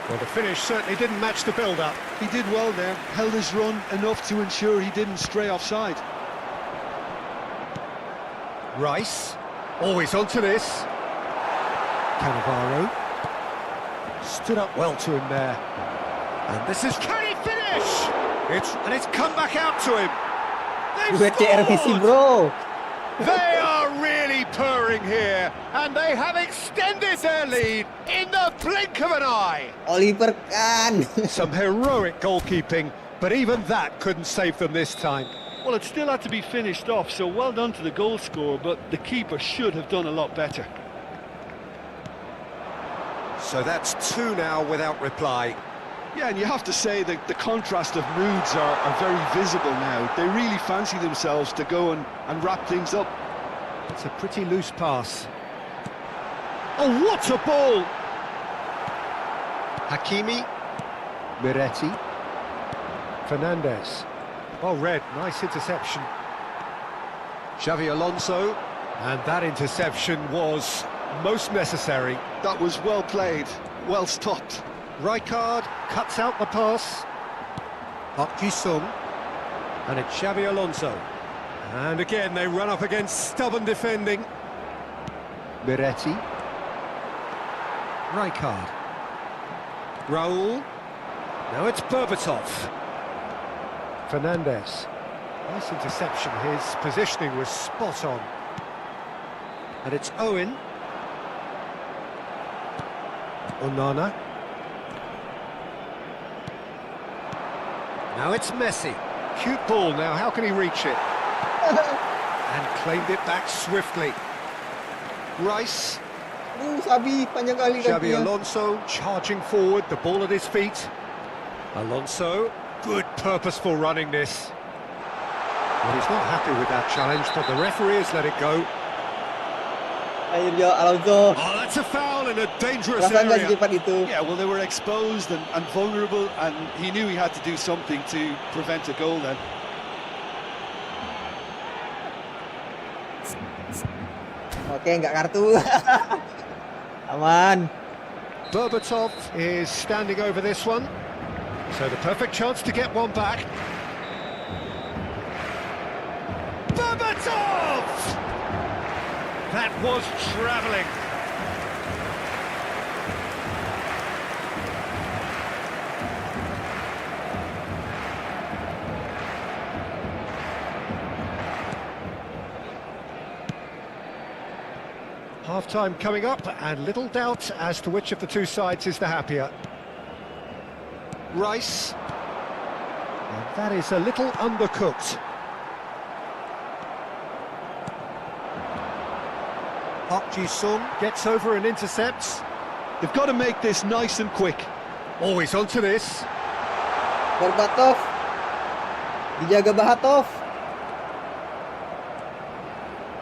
Well, the finish certainly didn't match the build-up. He did well there, held his run enough to ensure he didn't stray offside. Rice, always onto this. Cannavaro stood up well to him there. And this is... Can he finish? It's come back out to him. They've RPC, scored! bro. They are really purring here, and they have extended their lead in the blink of an eye. Oliver Kahn. Some heroic goalkeeping, but even that couldn't save them this time. Well, it still had to be finished off, so well done to the goal scorer, but the keeper should have done a lot better. So that's 2 now without reply. Yeah, and you have to say that the contrast of moods are very visible now. They really fancy themselves to go and wrap things up. It's a pretty loose pass. Oh, what a ball! Hakimi, Miretti, Fernandez. Well read, nice interception. Xavi Alonso, and that interception was most necessary. That was well played, well stopped. Rijkaard cuts out the pass. Park Ji-sung, and it's Xavi Alonso. And again they run up against stubborn defending. Miretti. Rijkaard. Raul. Now it's Berbatov. Fernandez. Nice interception, his positioning was spot on. And it's Owen. Onana. Now it's Messi. Cute ball now, how can he reach it? And claimed it back swiftly. Rice. Sabi, panjang kali Xavi kakinya. Alonso charging forward, the ball at his feet. Alonso, good purposeful running this. Well, he's not happy with that challenge, but the referee has let it go. Akhirnya Alonso. Oh, that's a foul in a dangerous Rasa nggak area. secepat itu. Yeah, well, they were exposed and vulnerable, and he knew he had to do something to prevent a goal then. Oke, nggak kartu. Aman. Berbatov is standing over this one. So the perfect chance to get one back. Berbatov! That was travelling. Half-time coming up, and little doubt as to which of the two sides is the happier. Rice. And that is a little undercooked. Park Ji-sung gets over and intercepts. They've got to make this nice and quick. Always onto this. Berbatov. Dijaga Bahatov.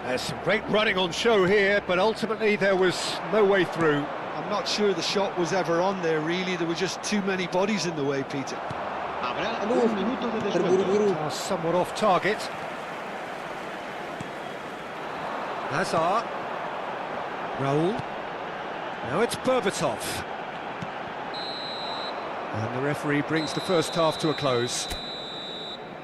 There's some great running on show here, but ultimately there was no way through. I'm not sure the shot was ever on there, really. There were just too many bodies in the way, Peter. Aduh, terburu-buru. Somewhat off target. Hazard. Raul. Now it's Berbatov. And the referee brings the first half to a close.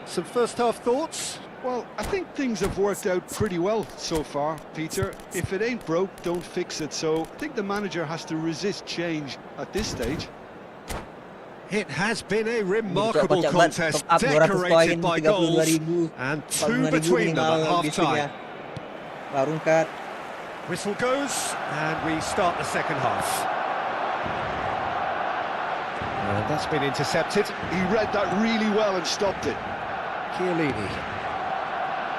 Some first half thoughts? Well, I think things have worked out pretty well so far, Peter. If it ain't broke, don't fix it. So I think the manager has to resist change at this stage. It has been a remarkable contest, Top up 200 decorated poin, by goals, 32.000, and 45.000 two between them at minimal half-time. Barungkat. Whistle goes, and we start the second half. And that's been intercepted. He read that really well and stopped it. Chiellini.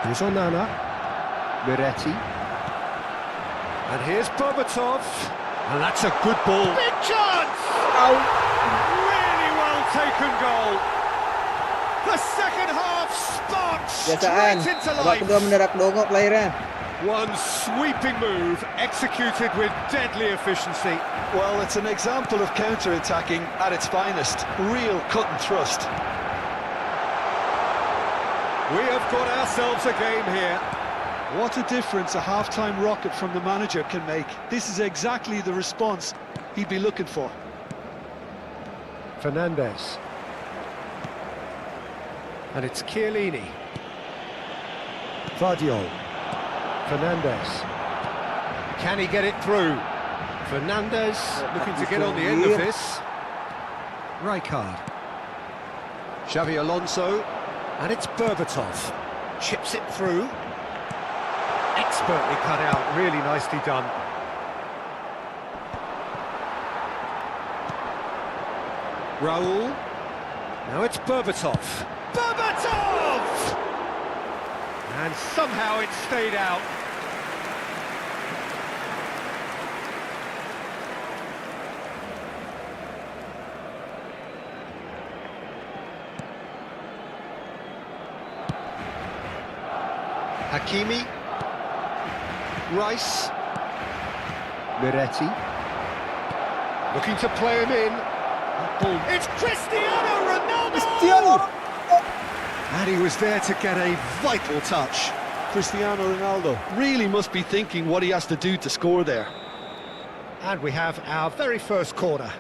Here's Onana. Miretti. And here's Berbatov. And that's a good ball. Big chance! Really well taken goal. The second half sparks Biasaan. straight into Babak kedua life. mendarat dongok layarnya. One sweeping move executed with deadly efficiency. Well, it's an example of counter-attacking at its finest. Real cut and thrust. We have got ourselves a game here. What a difference a half-time rocket from the manager can make. This is exactly the response he'd be looking for. Fernandes. And it's Chiellini. Vardiol. Fernandes. Can he get it through? Fernandes looking to get on the end of this. Rijkaard. Xavi Alonso. And it's Berbatov. Chips it through. Expertly cut out, really nicely done. Raul. Now it's Berbatov. Berbatov! And somehow it stayed out. Hakimi. Rice. Miretti. Looking to play him in. It's Cristiano Ronaldo! And he was there to get a vital touch. Cristiano Ronaldo really must be thinking what he has to do to score there. And we have our very first corner.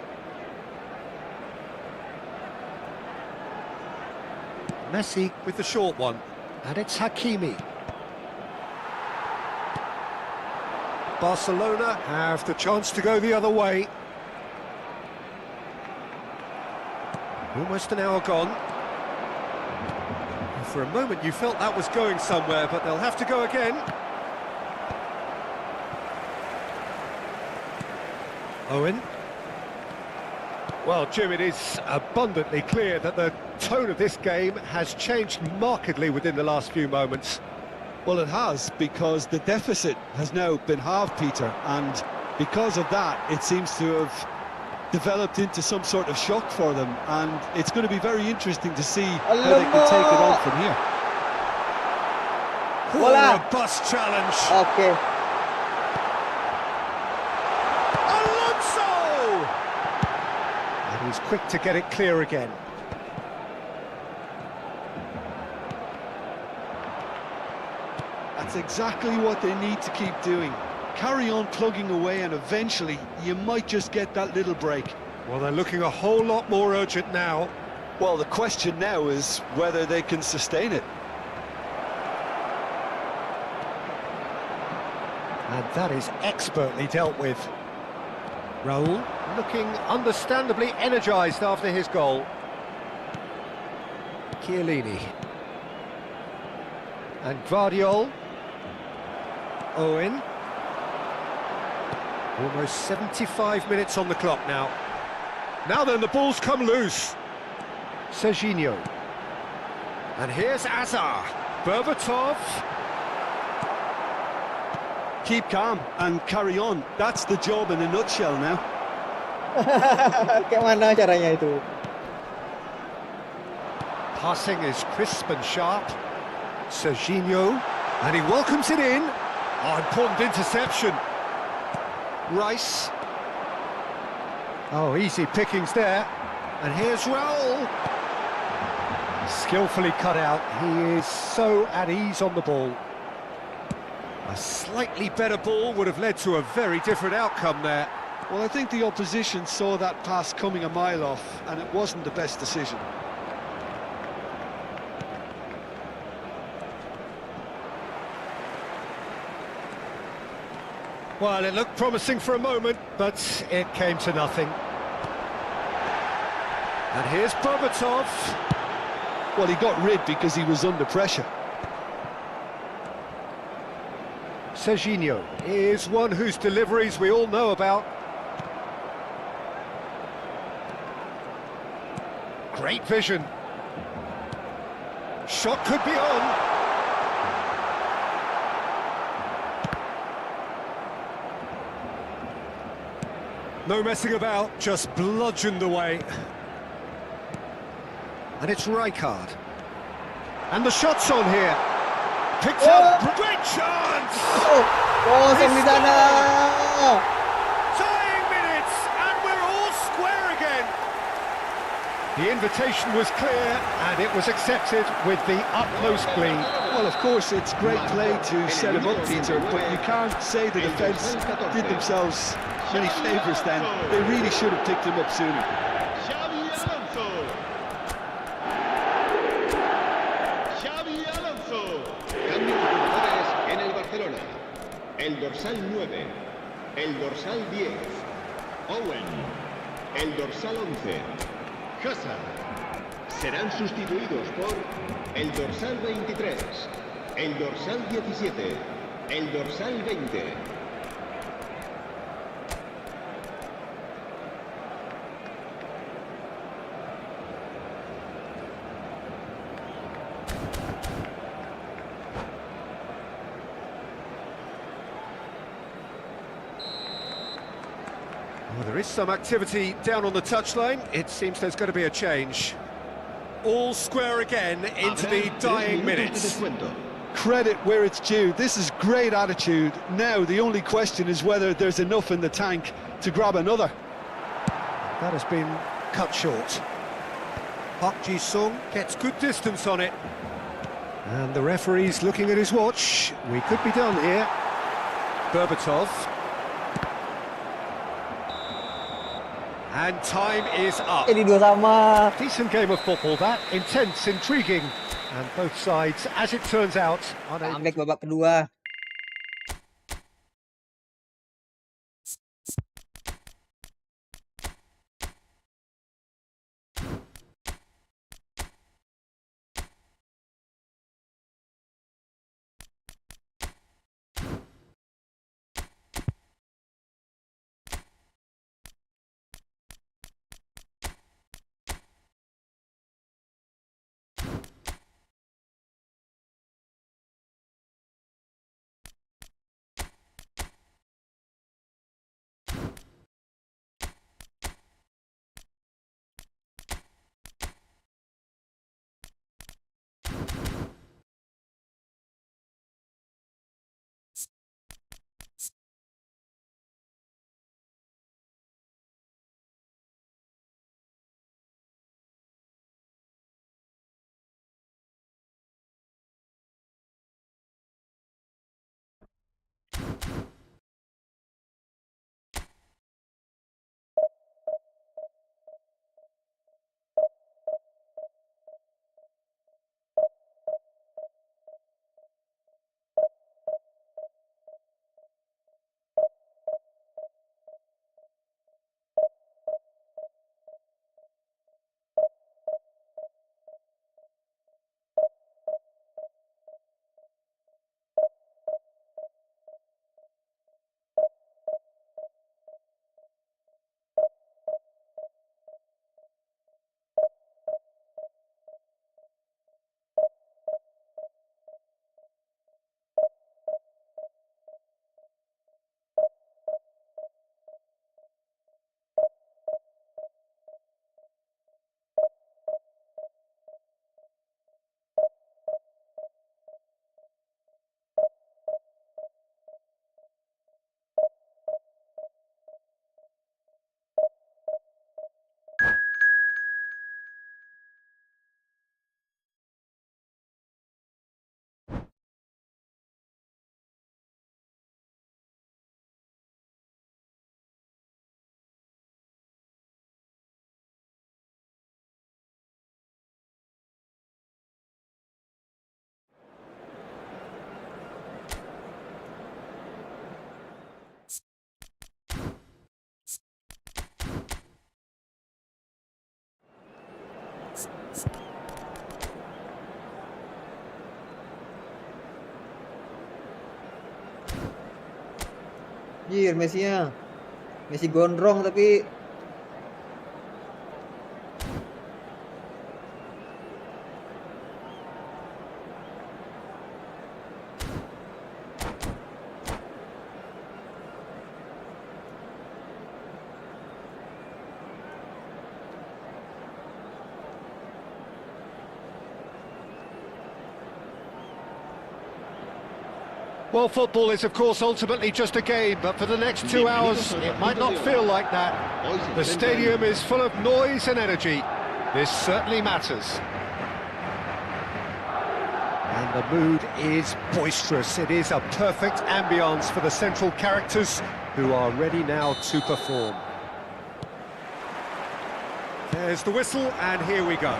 Messi with the short one. And it's Hakimi. Barcelona have the chance to go the other way. Almost an hour gone. And for a moment you felt that was going somewhere, but they'll have to go again. Owen. Well, Jim, it is abundantly clear that the tone of this game has changed markedly within the last few moments. Well, it has, because the deficit has now been halved, Peter, and because of that, it seems to have developed into some sort of shock for them, and it's going to be very interesting to see how they can take it on from here. Bola. A bust challenge. Oke. Alonso! And he's quick to get it clear again. That's exactly what they need to keep doing. Carry on plugging away, and eventually you might just get that little break. Well, they're looking a whole lot more urgent now. Well, the question now is whether they can sustain it. And that is expertly dealt with. Raul looking understandably energised after his goal. Chiellini. And Vardiol. Owen. Almost 75 minutes on the clock now. Now then, the ball's come loose. Serginho. And here's Azar. Berbatov. Keep calm and carry on. That's the job in a nutshell now. Kayak mana caranya itu? Passing is crisp and sharp. Serginho. And he welcomes it in. Oh, important interception. Rice. Oh, easy pickings there. And here's Raul. Skillfully cut out. He is so at ease on the ball. A slightly better ball would have led to a very different outcome there. Well, I think the opposition saw that pass coming a mile off, and it wasn't the best decision. Well, it looked promising for a moment, but it came to nothing. And here's Berbatov. Well, he got rid because he was under pressure. Serginho is one whose deliveries we all know about. Great vision. Shot could be on. No messing about, just bludgeoned away. And it's Rijkaard. And the shot's on here. Picked up, great chance! Kosong di sana. Tying minutes, and we're all square again. The invitation was clear, and it was accepted with the utmost glee. Well, of course, it's great play to set him up, Peter, but you can't say the defence did themselves many favours then. They really should have picked him up sooner. Xavi Alonso. Xavi Alonso. Cambio de jugadores en el Barcelona. El dorsal 9, el dorsal 10, Owen, el dorsal 11, Hazard. Serán sustituidos por el dorsal 23, el dorsal 17, el dorsal 20. Well, there is some activity down on the touchline. It seems there's going to be a change. All square again into the dying minutes. Credit where it's due. This is great attitude. Now the only question is whether there's enough in the tank to grab another. That has been cut short. Park Ji-sung gets good distance on it. And the referee's looking at his watch. We could be done here. Berbatov. And time is up. Jadi 2-2. Decent game of football that, intense, intriguing, and both sides, as it turns out, unable. Comeback babak kedua. Anjir, Messi-nya. Messi gondrong tapi Well, football is, of course, ultimately just a game, but for the next 2 hours, it might not feel like that. The stadium is full of noise and energy. This certainly matters. And the mood is boisterous. It is a perfect ambience for the central characters who are ready now to perform. There's the whistle, and here we go.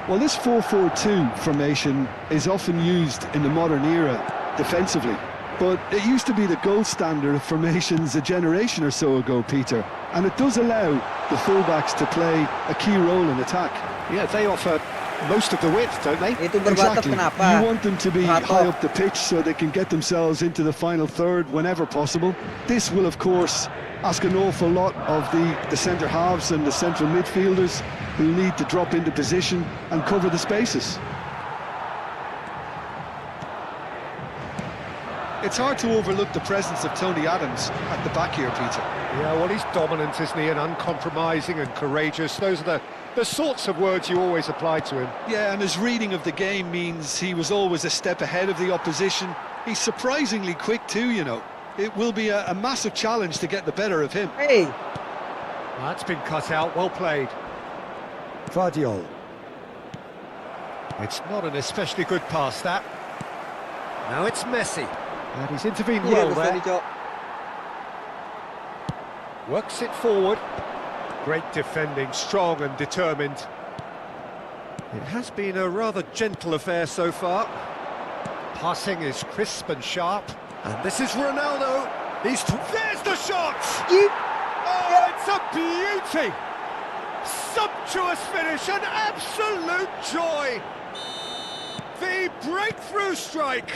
Well, this 4-4-2 formation is often used in the modern era defensively, but it used to be the gold standard of formations a generation or so ago, Peter, and it does allow the fullbacks to play a key role in attack. Yeah, they offer most of the width, don't they? Itu berbatas Exactly. kenapa? You want them to be Berbatas. high up the pitch so they can get themselves into the final third whenever possible. This will, of course, ask an awful lot of the centre halves and the central midfielders who need to drop into position and cover the spaces. It's hard to overlook the presence of Tony Adams at the back here, Peter. Yeah, well, he's dominant, isn't he? And uncompromising and courageous. Those are the sorts of words you always apply to him. Yeah, and his reading of the game means he was always a step ahead of the opposition. He's surprisingly quick too, you know. It will be a massive challenge to get the better of him. Hey, That's been cut out, well played. Vardiol. It's not an especially good pass, that. Now it's Messi. And he's intervened iya well Gus there. tadi, Cok. Works it forward. Great defending, strong and determined. It has been a rather gentle affair so far. Passing is crisp and sharp. And this is Ronaldo. There's the shot! Oh, it's a beauty! Sumptuous finish, an absolute joy! The breakthrough strike!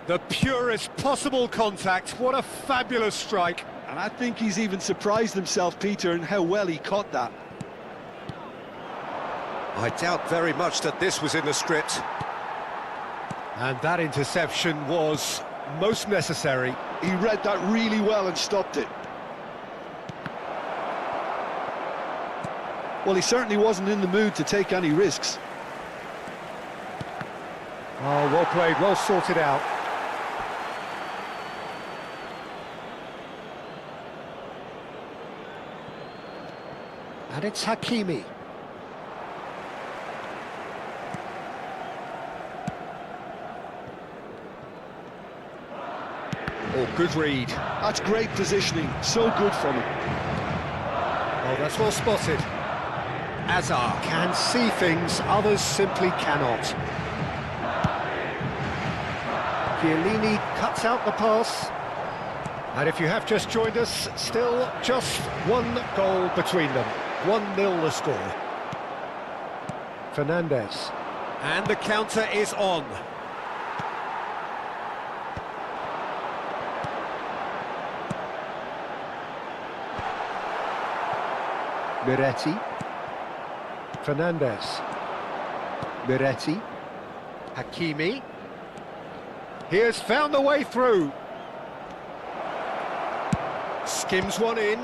The purest possible contact. What a fabulous strike. And I think he's even surprised himself, Peter, in how well he caught that. I doubt very much that this was in the script. And that interception was most necessary. He read that really well and stopped it. Well, he certainly wasn't in the mood to take any risks. Oh, well played, well sorted out. And it's Hakimi. Oh, good read. That's great positioning, so good from him. Oh, that's well spotted. Azar can see things others simply cannot. Chiellini cuts out the pass. And if you have just joined us, still just one goal between them. 1-0 the score. Fernandez. And the counter is on. Miretti. Fernandez. Miretti. Hakimi. He has found the way through. Skims one in.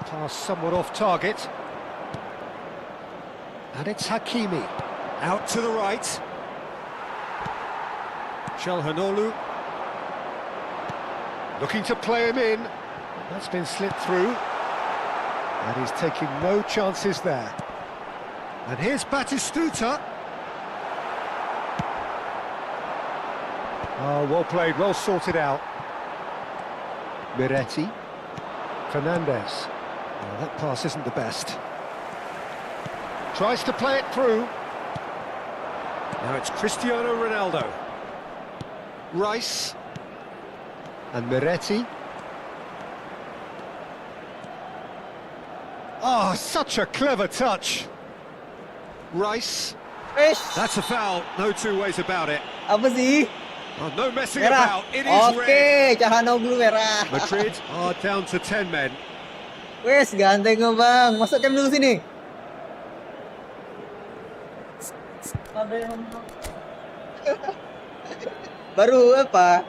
Pass somewhat off target. And it's Hakimi. Out to the right. Çalhanoğlu. Looking to play him in. That's been slipped through. And he's taking no chances there. And here's Batistuta. Oh, well played, well sorted out. Miretti. Fernandez. Oh, that pass isn't the best. Tries to play it through. Now it's Cristiano Ronaldo. Rice. And Miretti. Oh, such a clever touch. Rice. Eish, That's a foul, no two ways about it. apa sih? Oh, no messing Merah. about, it is red. Oke, Çalhanoğlu merah. Madrid are down to 10 men. Wes, ganteng nggak, Bang? Masukkan dulu sini. Ada yang baru apa?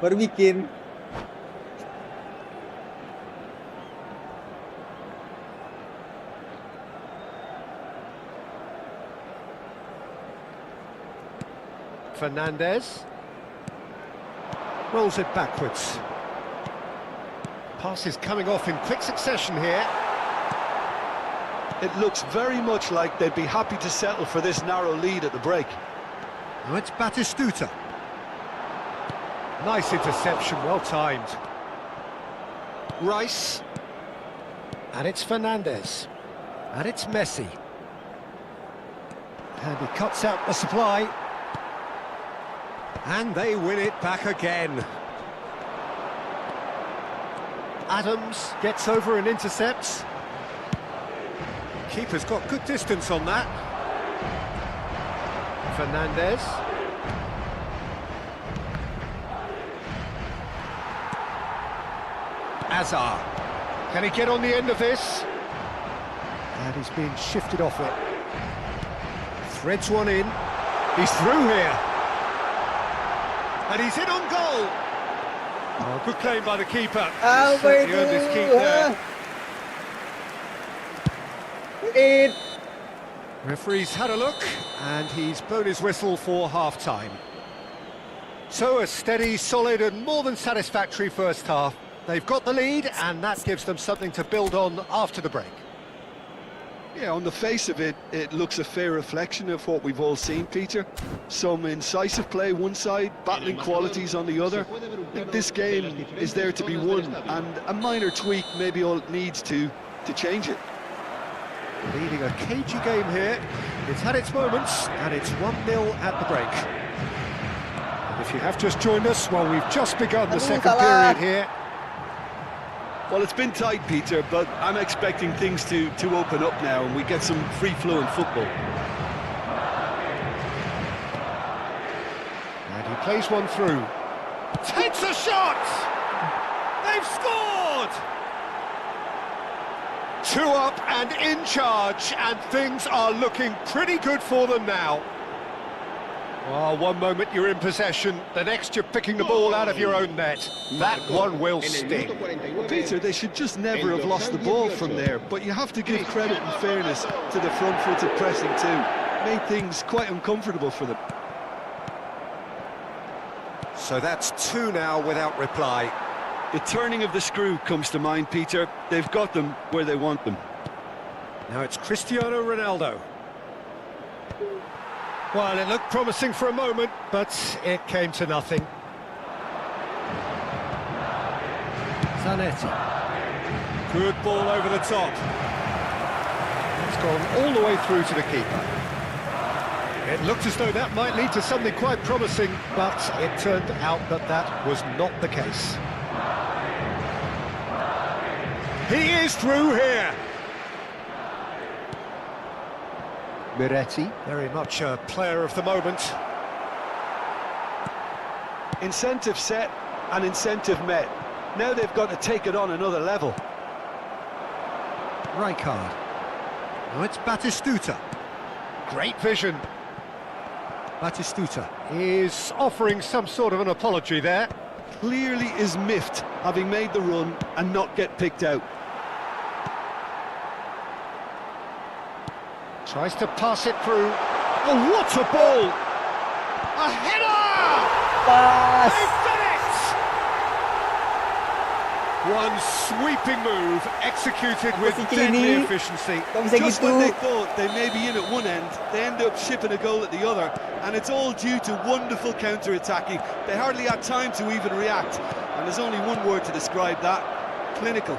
Baru bikin. Fernandez. Rolls it backwards. Passes coming off in quick succession here. It looks very much like they'd be happy to settle for this narrow lead at the break. Now it's Batistuta. Nice interception, well timed. Rice. And it's Fernandez. And it's Messi. And he cuts out the supply. And they win it back again. Adams gets over and intercepts. Keeper's got good distance on that. Fernandez. Azar. Can he get on the end of this? And he's being shifted off it. Threads one in. He's through here. And he's in on goal. Oh, good claim by the keeper. Oh, Certainly earned his keep there. It. Referee's had a look, and he's blown his whistle for half-time. So a steady, solid and more than satisfactory first half. They've got the lead, and that gives them something to build on after the break. Yeah, on the face of it, it looks a fair reflection of what we've all seen, Peter. Some incisive play one side, battling qualities on the other. I think this game is there to be won, and a minor tweak may be all it needs to change it. Leading a cagey game here. It's had its moments, and it's 1-0 at the break. And if you have just joined us, well, we've just begun the second period here. Well, it's been tight, Peter, but I'm expecting things to open up now and we get some free-flowing football. And he plays one through. Takes a shot! They've scored! 2 up and in charge, and things are looking pretty good for them now. Oh, one moment you're in possession, the next you're picking the ball out of your own net. That one will stick. Well, Peter, they should just never have lost the ball from there, but you have to give credit and fairness to the front-footed pressing too. Made things quite uncomfortable for them. So that's 2 now without reply. The turning of the screw comes to mind, Peter. They've got them where they want them. Now it's Cristiano Ronaldo. Well, it looked promising for a moment, but it came to nothing. Zanetti. Good ball over the top. It's gone all the way through to the keeper. It looked as though that might lead to something quite promising, but it turned out that that was not the case. He is through here. Miretti. Very much a player of the moment. Incentive set and incentive met. Now they've got to take it on another level. Rijkaard. Now it's Batistuta. Great vision. Batistuta is offering some sort of an apology there. Clearly is miffed, having made the run and not get picked out. Tries to pass it through. Oh, what a ball! A header! Pass. They've done it! One sweeping move, executed with si deadly Chini? efficiency. Kok bisa Just gitu? when they thought they may be in at one end, they end up shipping a goal at the other, and it's all due to wonderful counter-attacking. They hardly had time to even react, and there's only one word to describe that: clinical.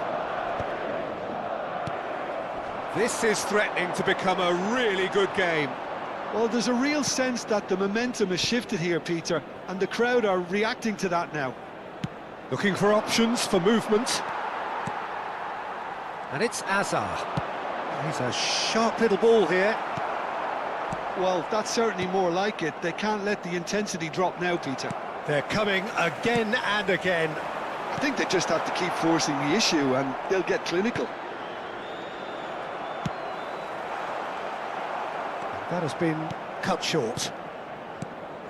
This is threatening to become a really good game. Well, there's a real sense that the momentum has shifted here, Peter, and the crowd are reacting to that now. Looking for options for movement. And it's Azar. He's a sharp little ball here. Well, that's certainly more like it. They can't let the intensity drop now, Peter. They're coming again and again. I think they just have to keep forcing the issue and they'll get clinical. That has been cut short.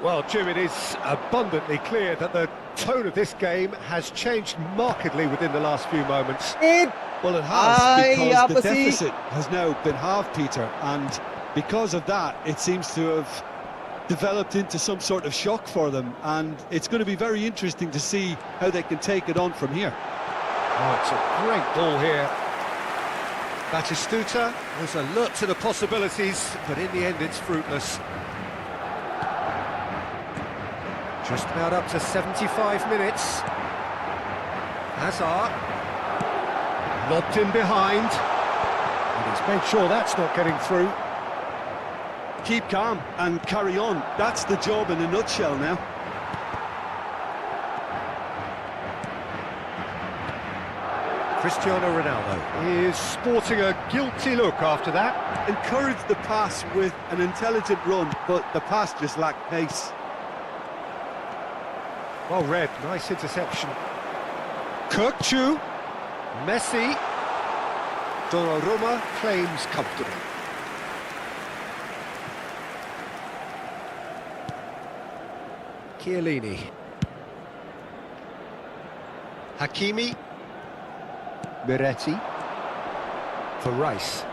Well, Jim, it is abundantly clear that the tone of this game has changed markedly within the last few moments. It. Well, it has, Ay, because apa the sih? deficit has now been halved, Peter, and because of that, it seems to have developed into some sort of shock for them, and it's going to be very interesting to see how they can take it on from here. Oh, it's a great ball here. Batistuta was alert to the possibilities, but in the end it's fruitless. Just about up to 75 minutes. Hazard. Lobbed in behind. And he's made sure that's not getting through. Keep calm and carry on. That's the job in a nutshell now. Cristiano Ronaldo is sporting a guilty look after that. Encouraged the pass with an intelligent run, but the pass just lacked pace. Well read, nice interception. Kirkchu, Messi, Donnarumma claims comfortably. Chiellini. Hakimi. Miretti. For Rice.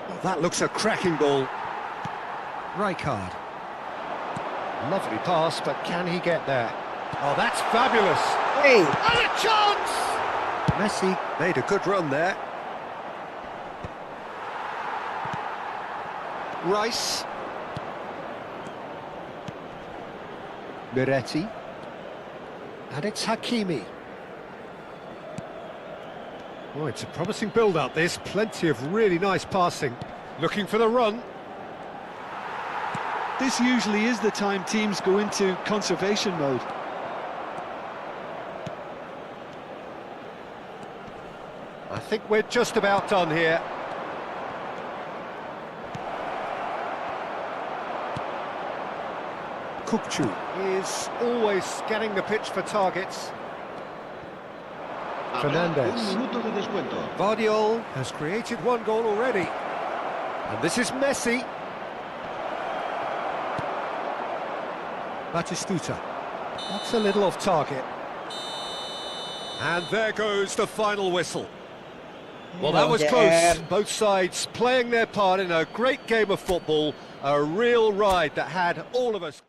Well, that looks a cracking ball. Rijkaard. Lovely pass, but can he get there? Oh, that's fabulous! Hey, And a chance! Messi made a good run there. Rice. Miretti. And it's Hakimi. Oh, it's a promising build-up, this. Plenty of really nice passing. Looking for the run. This usually is the time teams go into conservation mode. I think we're just about done here. Kukcu is always scanning the pitch for targets. Fernandez. Un minuto de descuento. Vardiol has created one goal already. And this is Messi. Batistuta. That's a little off target. And there goes the final whistle. Well, that was close. Both sides playing their part in a great game of football. A real ride that had all of us.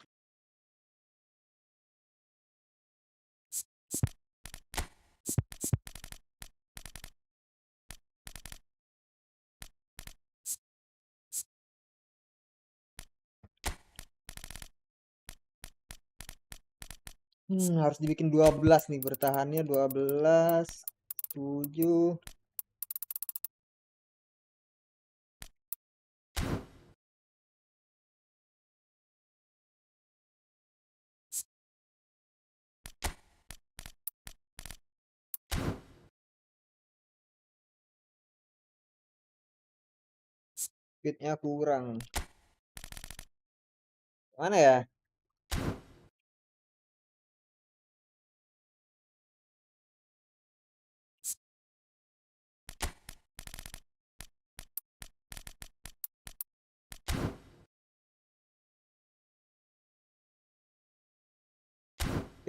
harus dibikin 12 nih, bertahannya 12, 7. Speednya kurang. Mana ya?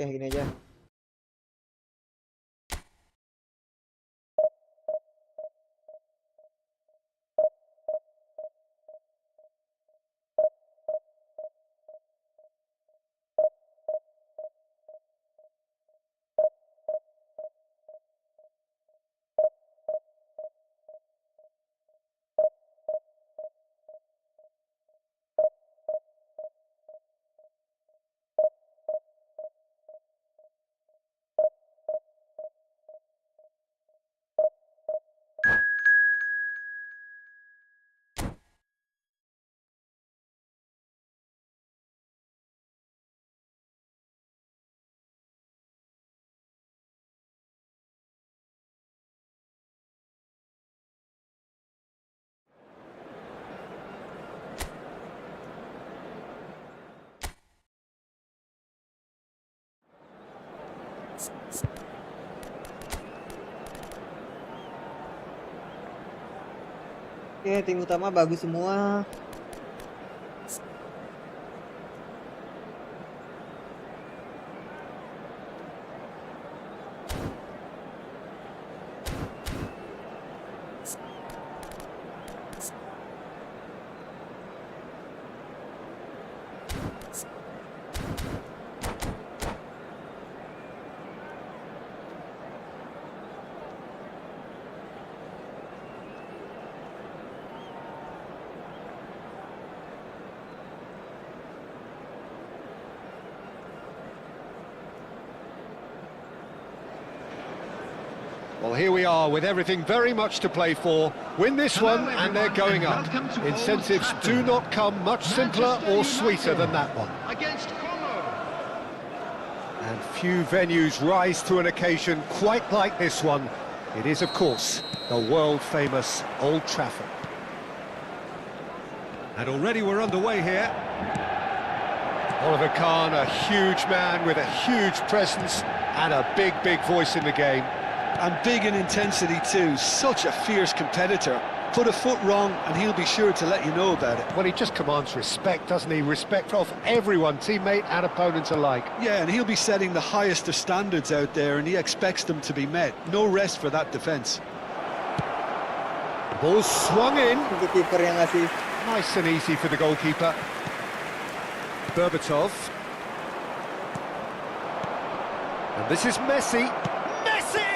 Oke, gini aja. Oke, tim utama bagus semua. Well, here we are with everything very much to play for. Win this Hello, one and they're everyone, going and up. welcome to Old Incentives Trafford. do not come much simpler Manchester or sweeter United than that one. Against Como. And few venues rise to an occasion quite like this one. It is, of course, the world-famous Old Trafford. And already we're underway here. Oliver Kahn, a huge man with a huge presence and a big, big voice in the game. And big in intensity too, such a fierce competitor. Put a foot wrong and he'll be sure to let you know about it. Well, he just commands respect, doesn't he? Respect of everyone, teammate and opponent alike. Yeah, and he'll be setting the highest of standards out there and he expects them to be met. No rest for that defence. Ball swung in. Itu kiper yang ngasih. Nice and easy for the goalkeeper. Berbatov. And this is Messi. Messi!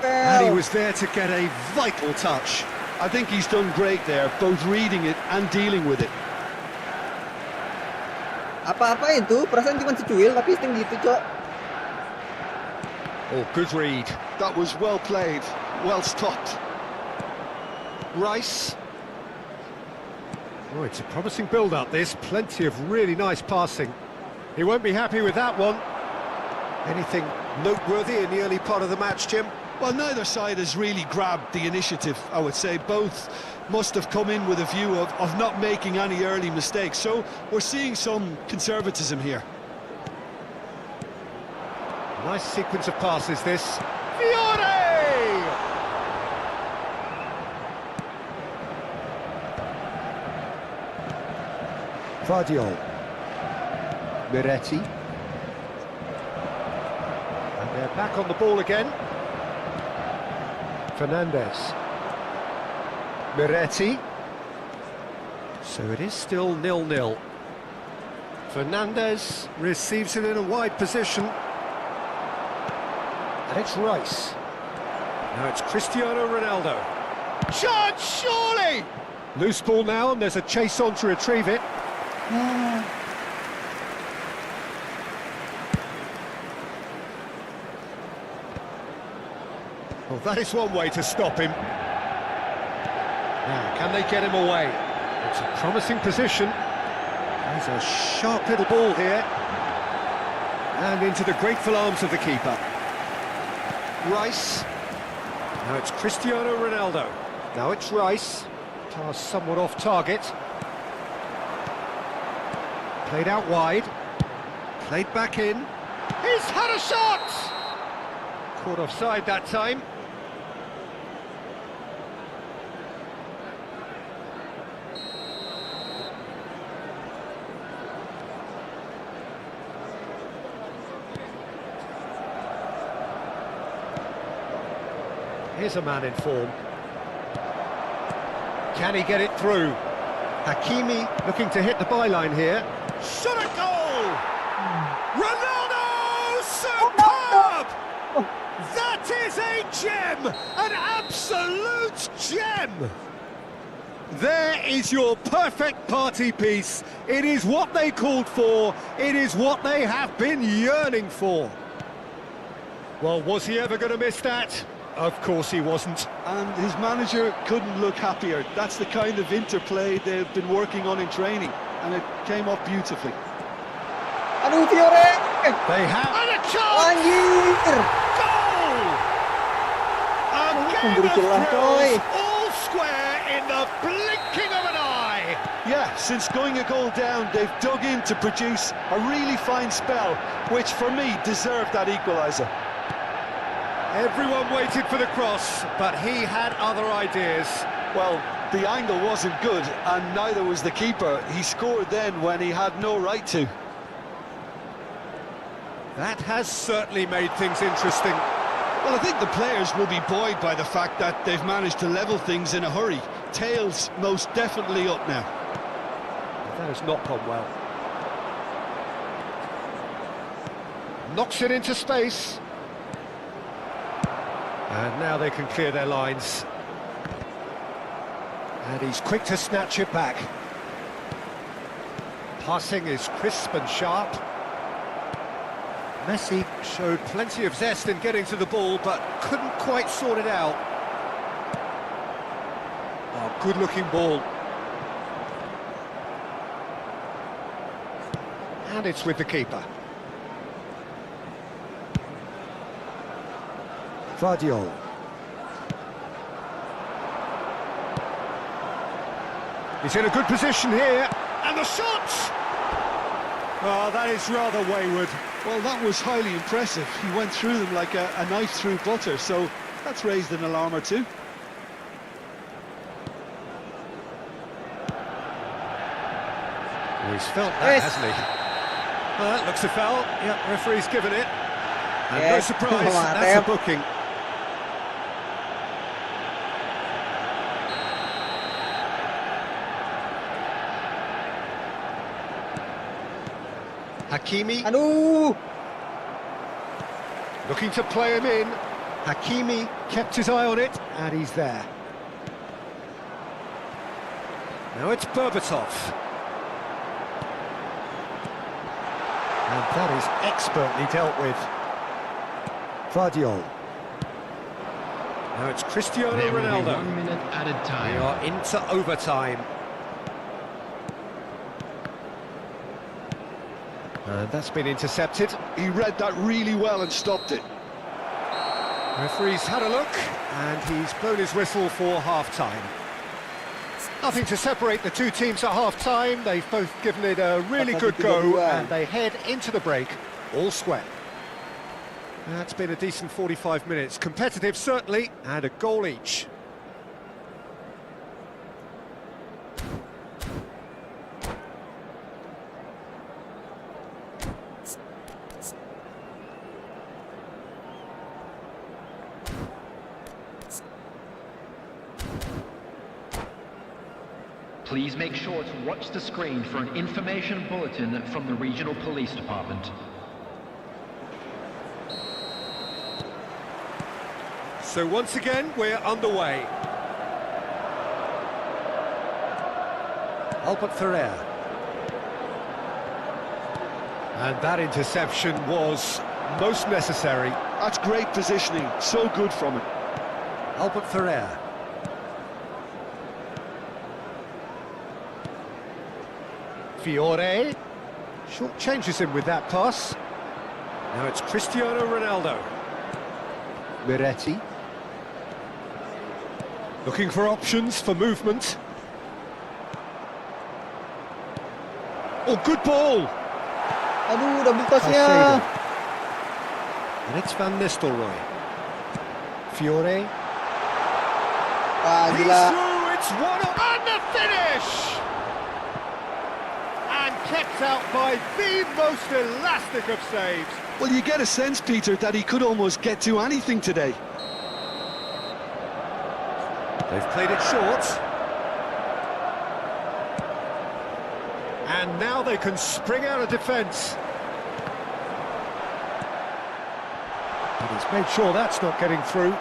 And he Tempel. was there to get a vital touch. I think he's done great there, both reading it and dealing with it. Apa-apa itu, perasaan cuma secuil tapi seting gitu, Cok. Oh, good read. That was well played, well stopped. Rice. Oh, it's a promising build-up, this. Plenty of really nice passing. He won't be happy with that one. Anything noteworthy in the early part of the match, Jim? Well, neither side has really grabbed the initiative, I would say. Both must have come in with a view of not making any early mistakes. So we're seeing some conservatism here. Nice sequence of passes, this. Fiore! Vardiol. Miretti. And they're back on the ball again. Fernandez. Miretti. So it is still 0-0. Fernandez receives it in a wide position. And it's Rice. Now it's Cristiano Ronaldo. Chance, surely! Loose ball now, and there's a chase on to retrieve it. Well, that is one way to stop him. Now, can they get him away? It's a promising position. There's a sharp little ball here. And into the grateful arms of the keeper. Rice. Now it's Cristiano Ronaldo. Now it's Rice. Pass somewhat off target. Played out wide. Played back in. He's had a shot! Caught offside that time. Here's a man in form. Can he get it through? Hakimi looking to hit the byline here. Shot a goal! Ronaldo! Superb! That is a gem! An absolute gem! There is your perfect party piece. It is what they called for. It is what they have been yearning for. Well, was he ever going to miss that? Of course he wasn't. And his manager couldn't look happier. That's the kind of interplay they've been working on in training, and it came off beautifully. Aduh, Fiore! They have and a chance! Anjir! Goal! A game Memberi of celah, coy. thrills, all square in the blinking of an eye. Yeah, since going a goal down, they've dug in to produce a really fine spell, which for me deserved that equaliser. Everyone waited for the cross, but he had other ideas. Well, the angle wasn't good, and neither was the keeper. He scored then when he had no right to. That has certainly made things interesting. Well, I think the players will be buoyed by the fact that they've managed to level things in a hurry. Tails most definitely up now. That has not gone well. Knocks it into space. And now they can clear their lines. And he's quick to snatch it back. Passing is crisp and sharp. Messi showed plenty of zest in getting to the ball, but couldn't quite sort it out. Oh, good-looking ball. And it's with the keeper. Vardiol. He's in a good position here, and the shot! Oh, that is rather wayward. Well, that was highly impressive. He went through them like a knife through butter, so that's raised an alarm or two. Oh, he's felt that, Yes. hasn't he? Well, that looks a foul. Yep, referee's given it. And no Yes. surprise, Come on, that's a Teo. booking. Hakimi Aduh. looking to play him in. Hakimi kept his eye on it, and he's there. Now it's Berbatov. And that is expertly dealt with. Vardiol. Now it's Cristiano There will be Ronaldo. 1 minute added We time. are into overtime. And that's been intercepted. He read that really well and stopped it. Referee's had a look, and he's blown his whistle for half-time. Nothing to separate the two teams at half-time. They've both given it a really good go, and they head into the break all square. That's been a decent 45 minutes. Competitive, certainly, and a goal each. Please make sure to watch the screen for an information bulletin from the regional police department. So once again, we're underway. Albert Ferrer. And that interception was most necessary. That's great positioning, so good from him. Albert Ferrer. Fiore. Short changes him with that pass. Now it's Cristiano Ronaldo. Miretti. Looking for options for movement. Oh, good ball! Aduh, double tossnya. Caicedo. And it's Van Nistelrooy. Fiore. Wah, He's gila. through, it's 1-0, and the finish! And kept out by the most elastic of saves. Well, you get a sense, Peter, that he could almost get to anything today. They've played it short. And now they can spring out of defence. But he's made sure that's not getting through.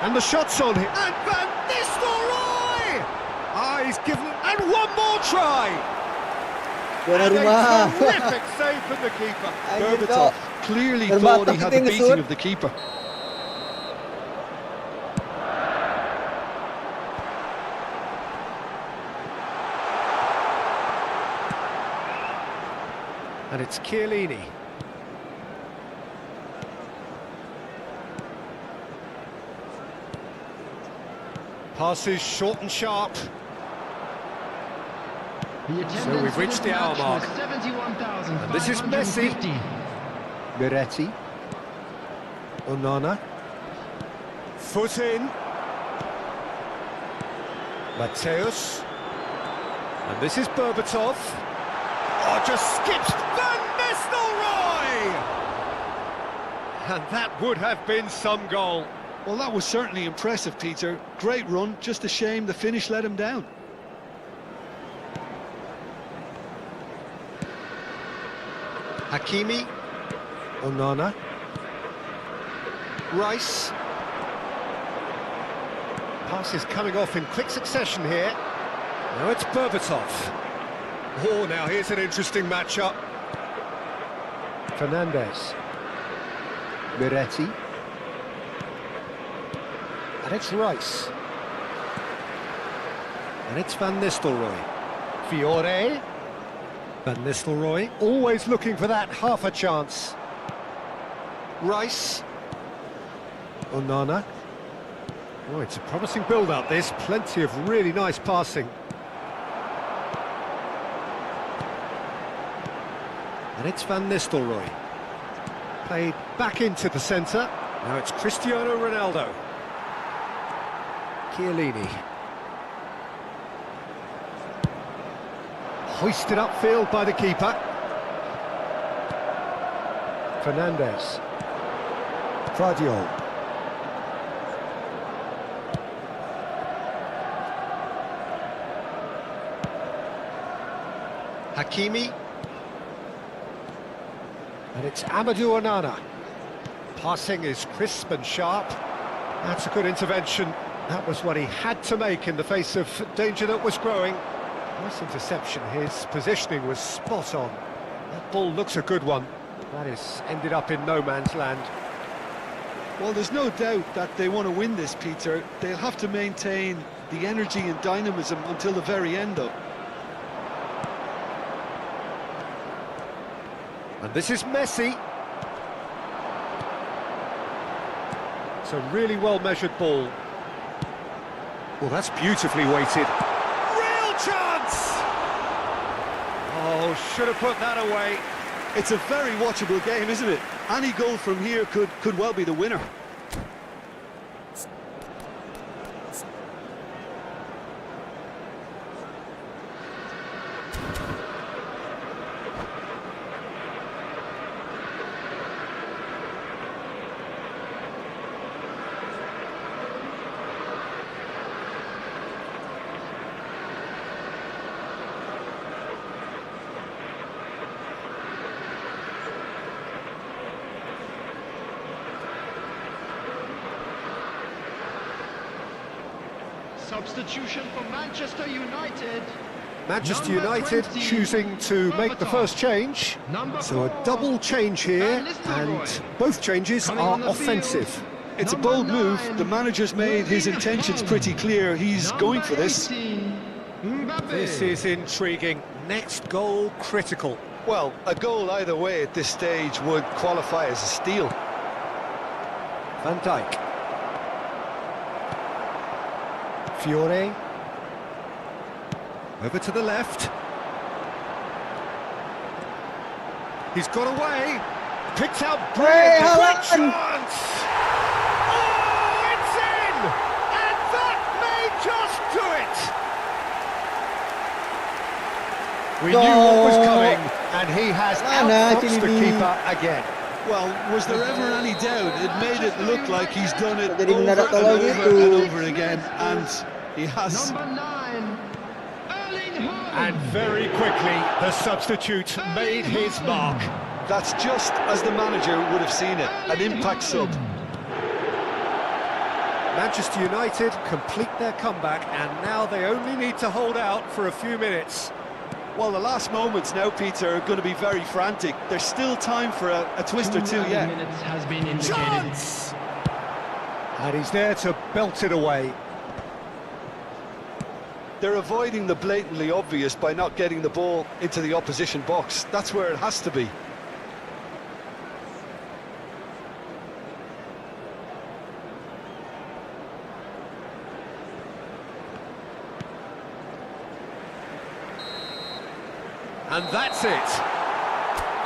And the shot's on him. And Van Nistelrooy! Ah, he's given... And one more try! Tuan And rumah. a terrific save from the keeper. Anjir, Berbatov Cok. clearly Berbatov thought he had the kita beating ngesut. of the keeper. And it's Chiellini. Passes short and sharp. So we've reached the hour mark. And this is Messi. Miretti. Onana. Foot in. Mateus. And this is Berbatov. Oh, just skips Van Nistelrooy! And that would have been some goal. Well, that was certainly impressive, Peter. Great run, just a shame the finish let him down. Hakimi. Onana. Rice. Passes coming off in quick succession here. Now it's Berbatov. Oh, now here's an interesting matchup. Fernandez. Miretti. And it's Rice. And it's Van Nistelrooy. Fiore. Van Nistelrooy, always looking for that half a chance. Rice. Onana. Oh, it's a promising build-up, this. Plenty of really nice passing. And it's Van Nistelrooy. Played back into the centre. Now it's Cristiano Ronaldo. Chiellini. Hoisted upfield by the keeper. Fernandez. Guardiola. Hakimi. And it's Amadou Onana. Passing is crisp and sharp. That's a good intervention. That was what he had to make in the face of danger that was growing. Nice interception. His positioning was spot on. That ball looks a good one. That is ended up in no man's land. Well, there's no doubt that they want to win this, Peter. They'll have to maintain the energy and dynamism until the very end, though. And this is Messi. It's a really well-measured ball. Well, that's beautifully weighted. Real chance! Oh, should have put that away. It's a very watchable game, isn't it? Any goal from here could well be the winner. Substitution for Manchester United. Manchester Number United 20, choosing to make the first change. So a double change here, and both changes are offensive. It's a bold move. The manager's made his intentions pretty clear. He's going for this. This is intriguing. Next goal critical. Well, a goal either way at this stage would qualify as a steal. Van Dijk. Fiore. Over to the left. He's got away. Picked out brilliant. Great chance. Oh, it's in! And that may just do it. We knew what was coming, and he has outfoxed the keeper again. Well, was there ever any doubt? It made it look like he's done it Jadi over mendadak and kalau over gitu. and over again, and he has. Number 9, Erling Haaland. And very quickly, the substitute made his mark. That's just as the manager would have seen it, an impact sub. Manchester United complete their comeback, and now they only need to hold out for a few minutes. Well, the last moments now, Peter, are going to be very frantic. There's still time for a twist or two yet. Minutes has been indicated. Chance! And he's there to belt it away. They're avoiding the blatantly obvious by not getting the ball into the opposition box. That's where it has to be. And that's it.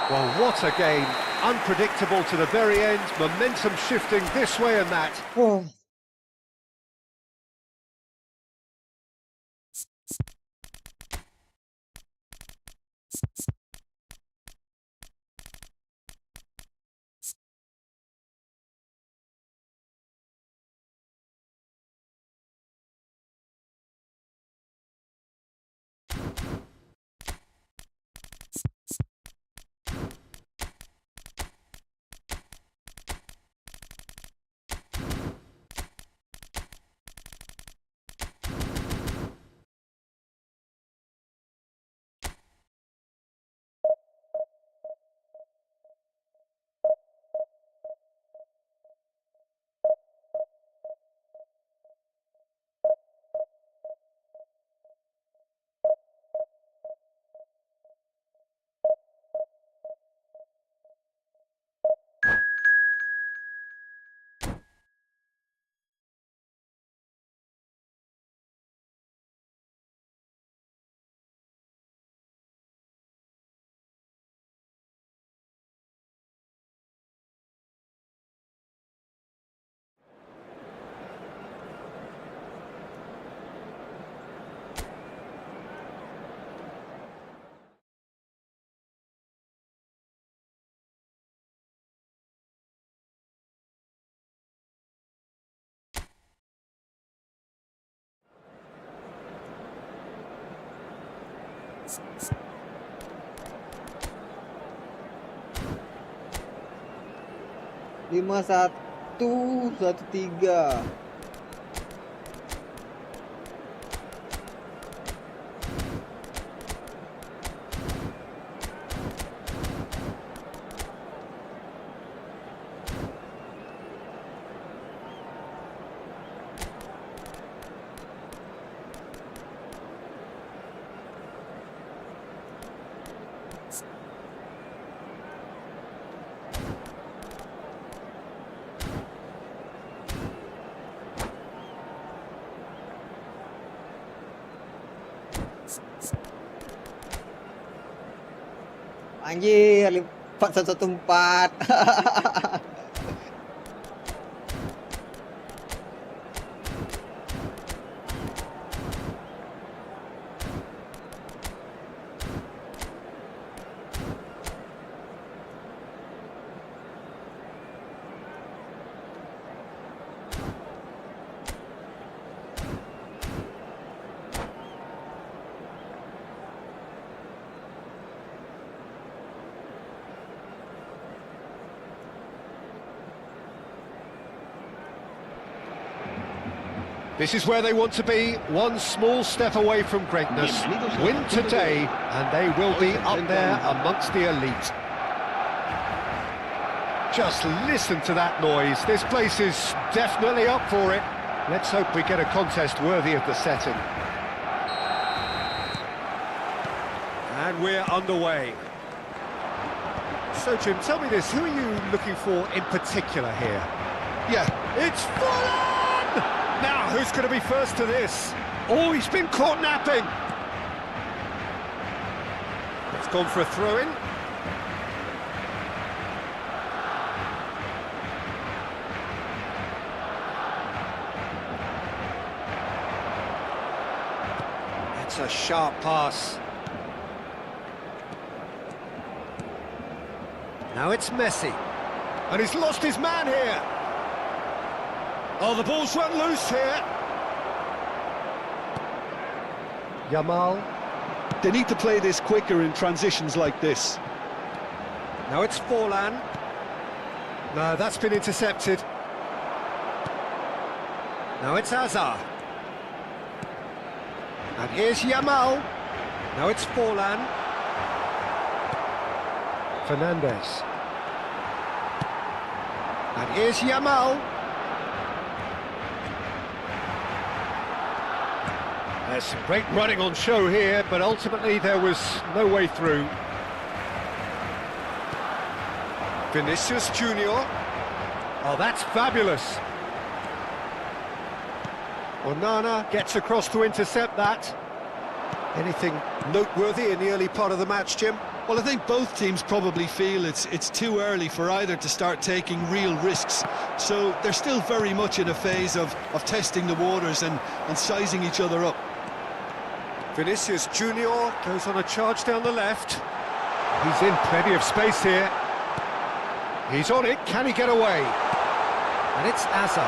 Well, what a game. Unpredictable to the very end. Momentum shifting this way and that. Oh, Lima satu, 1-3. Anjir, 4-1-4. This is where they want to be, one small step away from greatness. Win today, and they will be up there amongst the elite. Just listen to that noise. This place is definitely up for it. Let's hope we get a contest worthy of the setting. And we're underway. So, Jim, tell me this, who are you looking for in particular here? Yeah, it's Fulham! Now, who's going to be first to this? Oh, he's been caught napping. It's gone for a throw-in. It's a sharp pass. Now it's Messi. And he's lost his man here. Oh, the ball's run loose here. Yamal. They need to play this quicker in transitions like this. Now it's Forlan. No, that's been intercepted. Now it's Hazard. And here's Yamal. Now it's Forlan. Fernandez. And here's Yamal. There's some great running on show here, but ultimately there was no way through. Vinicius Junior. Oh, that's fabulous. Onana gets across to intercept that. Anything noteworthy in the early part of the match, Jim? Well, I think both teams probably feel it's too early for either to start taking real risks. So they're still very much in a phase of testing the waters and sizing each other up. Vinicius Junior goes on a charge down the left. He's in plenty of space here. He's on it, can he get away? And it's Hazard.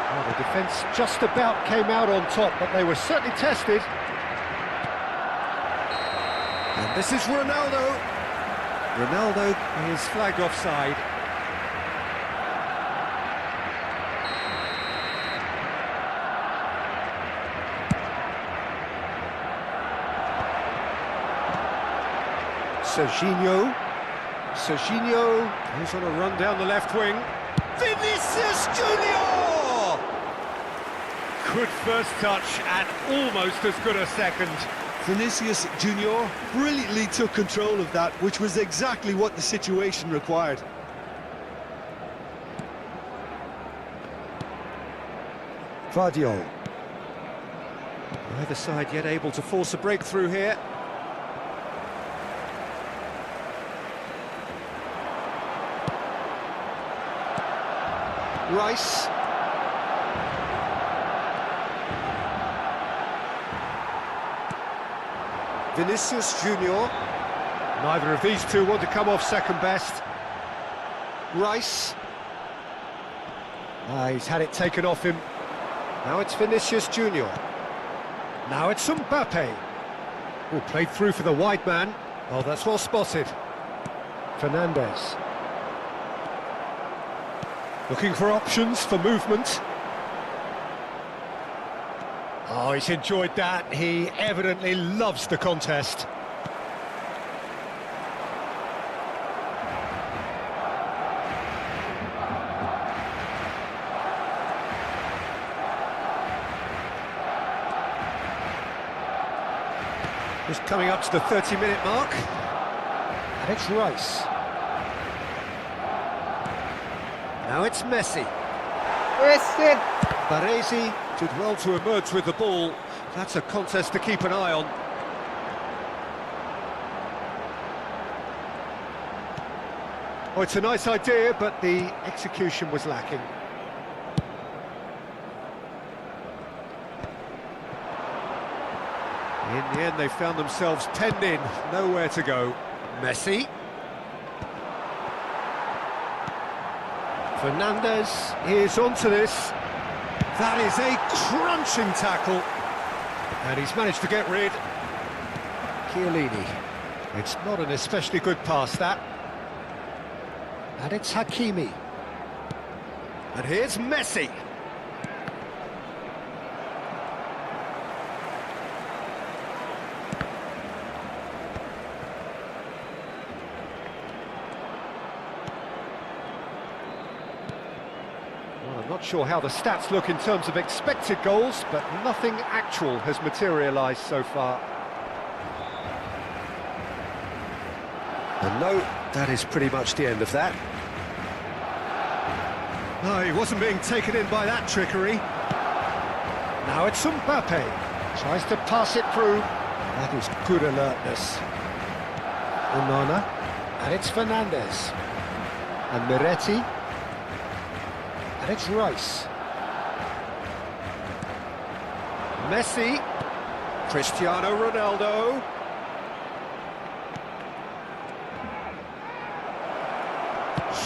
Well, the defence just about came out on top, but they were certainly tested. And this is Ronaldo. Ronaldo is flagged offside. Serginho goes on a run down the left wing. Vinicius Junior! Good first touch and almost as good a second. Vinicius Junior brilliantly took control of that, which was exactly what the situation required. Vardiol. Neither side yet able to force a breakthrough here. Rice. Vinicius Junior. Neither of these two want to come off second best. Rice. He's had it taken off him. Now it's Vinicius Junior. Now it's Mbappe. Oh, played through for the wide man. Oh, that's well spotted. Fernandez. Looking for options for movement. Oh, he's enjoyed that. He evidently loves the contest. Just coming up to the 30-minute mark. And it's Rice. Now it's Messi. Baresi did well to emerge with the ball. That's a contest to keep an eye on. Oh, it's a nice idea, but the execution was lacking. In the end, they found themselves penned in, nowhere to go. Messi. Fernandez is onto this. That is a crunching tackle. And he's managed to get rid. Chiellini. It's not an especially good pass, that. And it's Hakimi. And here's Messi. Well, I'm not sure how the stats look in terms of expected goals, but nothing actual has materialised so far. And no, that is pretty much the end of that. No, he wasn't being taken in by that trickery. Now it's Mbappe. Tries to pass it through. That is good alertness. Onana. And it's Fernandez. And Miretti. And it's Rice. Messi. Cristiano Ronaldo.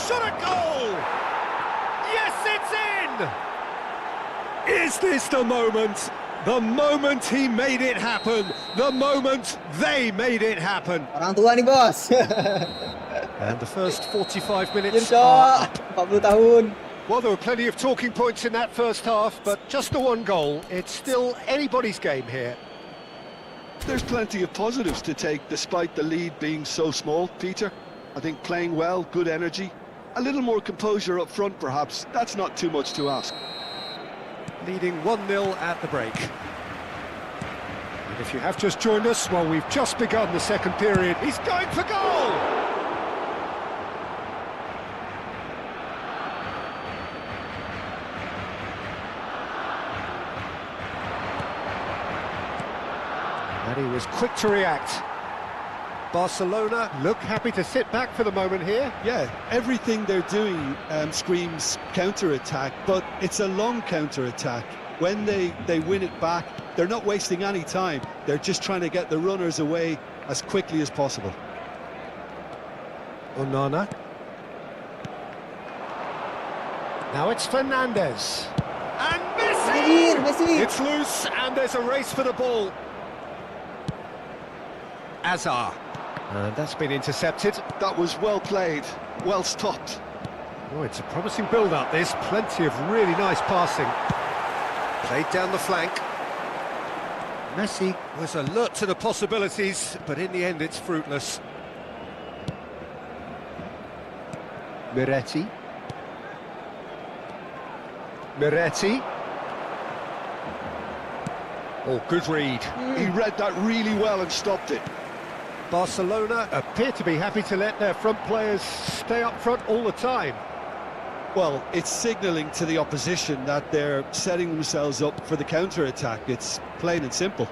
Shot a goal! Yes, it's in! Is this the moment? The moment he made it happen. The moment they made it happen. Orang tua nih, bos. And the first 45 minutes Diam, are Cok. up. 40 tahun. Well, there were plenty of talking points in that first half, but just the one goal. It's still anybody's game here. There's plenty of positives to take despite the lead being so small, Peter. I think playing well, good energy. A little more composure up front, perhaps. That's not too much to ask. Leading 1-0 at the break. And if you have just joined us, well, we've just begun the second period. He's going for goal! And he was quick to react. Barcelona look happy to sit back for the moment here. Yeah, everything they're doing screams counter-attack, but it's a long counter-attack. When they win it back, they're not wasting any time. They're just trying to get the runners away as quickly as possible. Onana. Now it's Fernandez. And Messi! Messi. It's loose, and there's a race for the ball. Azar. And that's been intercepted. That was well played, well stopped. Oh, it's a promising build-up. There's plenty of really nice passing. Played down the flank. Messi was alert to the possibilities, but in the end it's fruitless. Miretti. Miretti. Oh, good read. He read that really well and stopped it. Barcelona appear to be happy to let their front players stay up front all the time. Well, it's signalling to the opposition that they're setting themselves up for the counter-attack. It's plain and simple.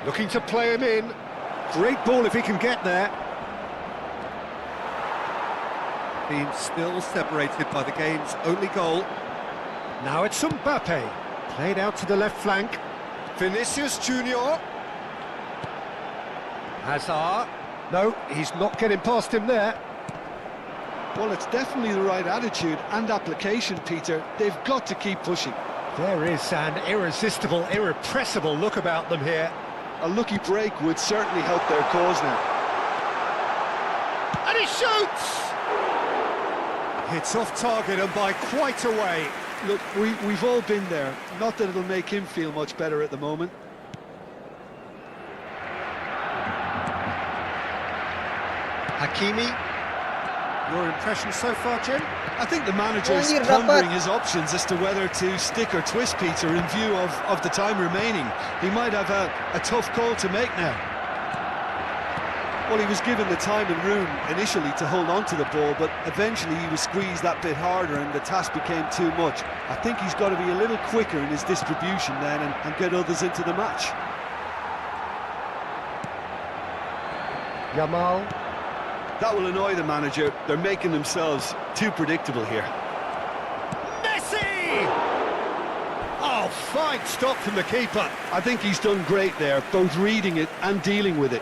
Looking to play him in. Great ball if he can get there. Being still separated by the game's only goal. Now it's Mbappe. Played out to the left flank. Vinicius Junior. Hazard. No, he's not getting past him there. Well, it's definitely the right attitude and application, Peter. They've got to keep pushing. There is an irresistible, irrepressible look about them here. A lucky break would certainly help their cause now. And he shoots! It's off target and by quite a way. Look, we've all been there. Not that it'll make him feel much better at the moment. Hakimi, your impression so far, Jim? I think the manager's Anjir, pondering dapat. his options as to whether to stick or twist Peter in view of the time remaining. He might have a tough call to make now. Well, he was given the time and room initially to hold on to the ball, but eventually he was squeezed that bit harder and the task became too much. I think he's got to be a little quicker in his distribution then and get others into the match. Yamal. That will annoy the manager. They're making themselves too predictable here. Messi! Oh, fine stop from the keeper. I think he's done great there, both reading it and dealing with it.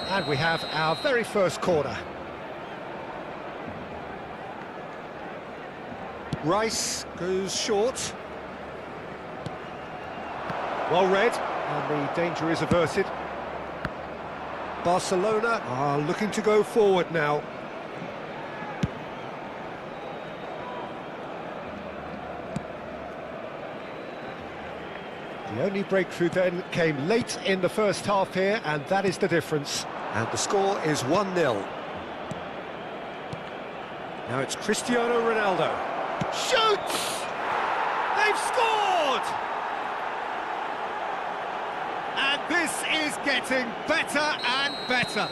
And we have our very first corner. Rice goes short. Well read, and the danger is averted. Barcelona are looking to go forward now. The only breakthrough then came late in the first half here, and that is the difference. And the score is 1-0. Now it's Cristiano Ronaldo. Shoots! They've scored! And this is getting better and better.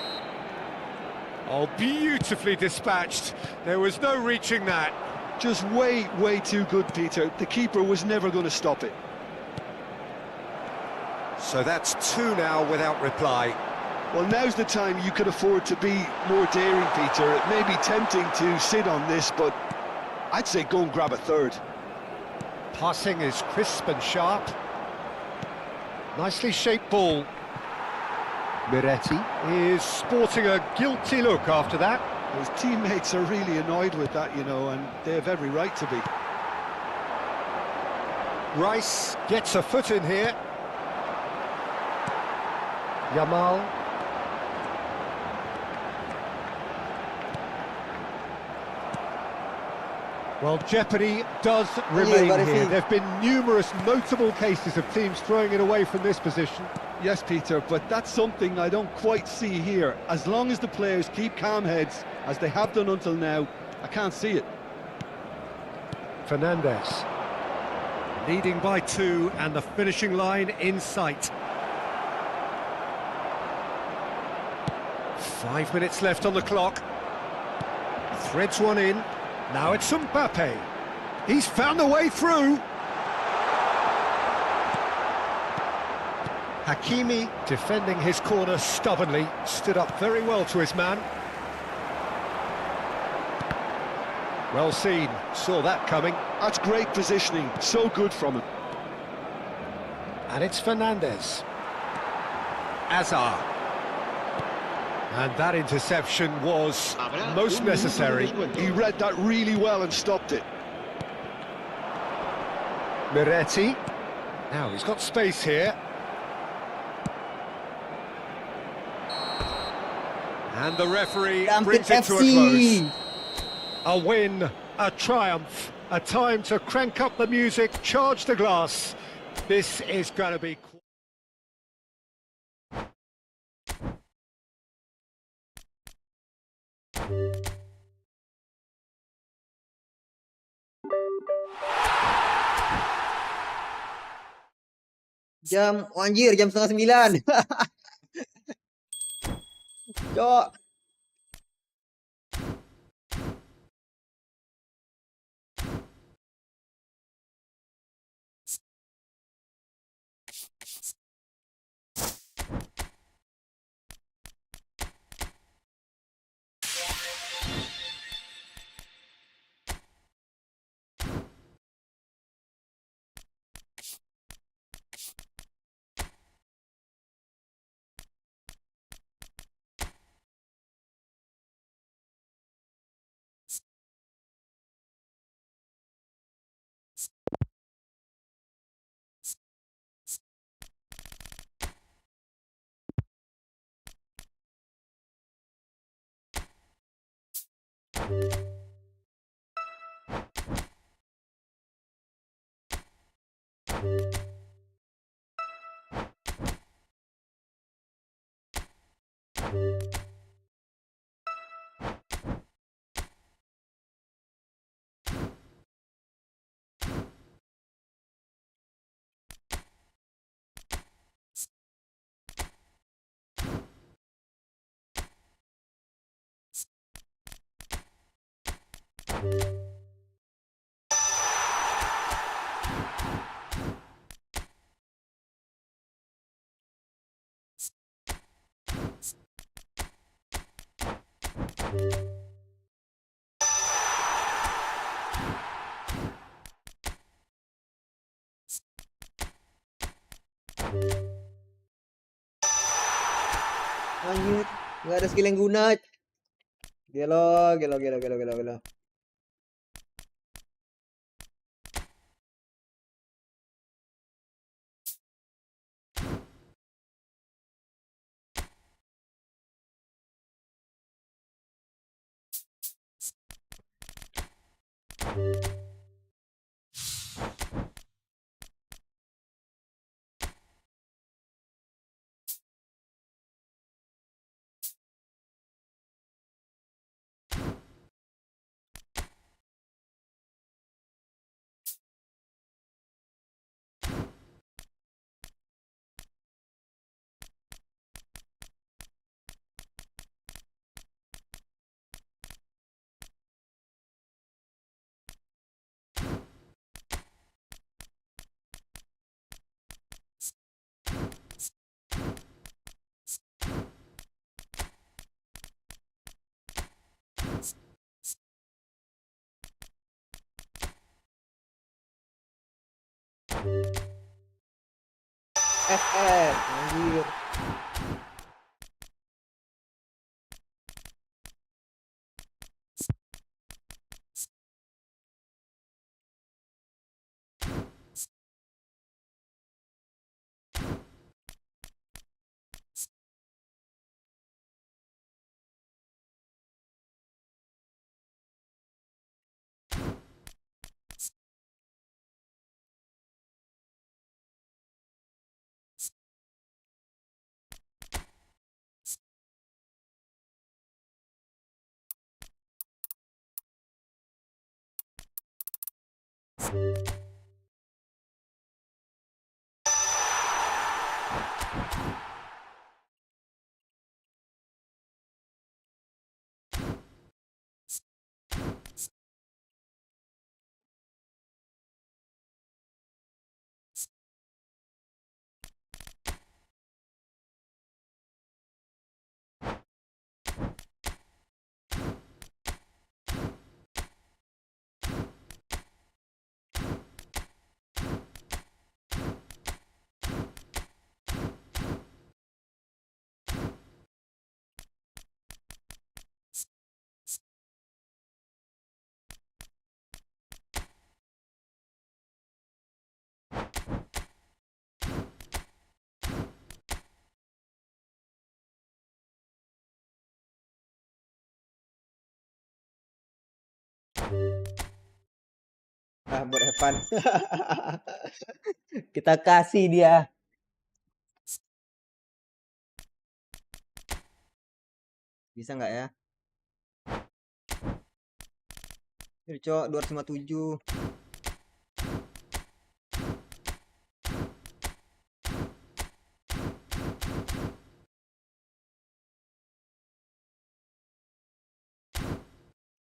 Oh, beautifully dispatched. There was no reaching that. Just way too good, Peter. The keeper was never going to stop it. So that's 2 now without reply. Well, now's the time you could afford to be more daring, Peter. It may be tempting to sit on this, but I'd say go and grab a third. Passing is crisp and sharp. Nicely shaped ball. Miretti is sporting a guilty look after that. His teammates are really annoyed with that, you know, and they have every right to be. Rice gets a foot in here. Yamal. Well, jeopardy does remain but if here. he- There have been numerous notable cases of teams throwing it away from this position. Yes, Peter, but that's something I don't quite see here. As long as the players keep calm heads, as they have done until now, I can't see it. Fernandez. Leading by 2 and the finishing line in sight. 5 minutes left on the clock. Threads one in. Now it's Mbappe. He's found a way through. Hakimi, defending his corner stubbornly, stood up very well to his man. Well seen, saw that coming. That's great positioning, so good from him. And it's Fernandez. Azar. And that interception was most necessary. He read that really well and stopped it. Miretti. Now he's got space here. And the referee Hampton brings it to a FC. close. A win, a triumph, a time to crank up the music, charge the glass. This is going to be... Anjir, jam 8:30. Cok. Anjir, nggak ada skill yang guna. Gelo, gelo, gelo, gelo, gelo, gelo. FF, anjir. Nah, buat Evan. Kita kasih dia. Bisa nggak ya? Ini cok 257.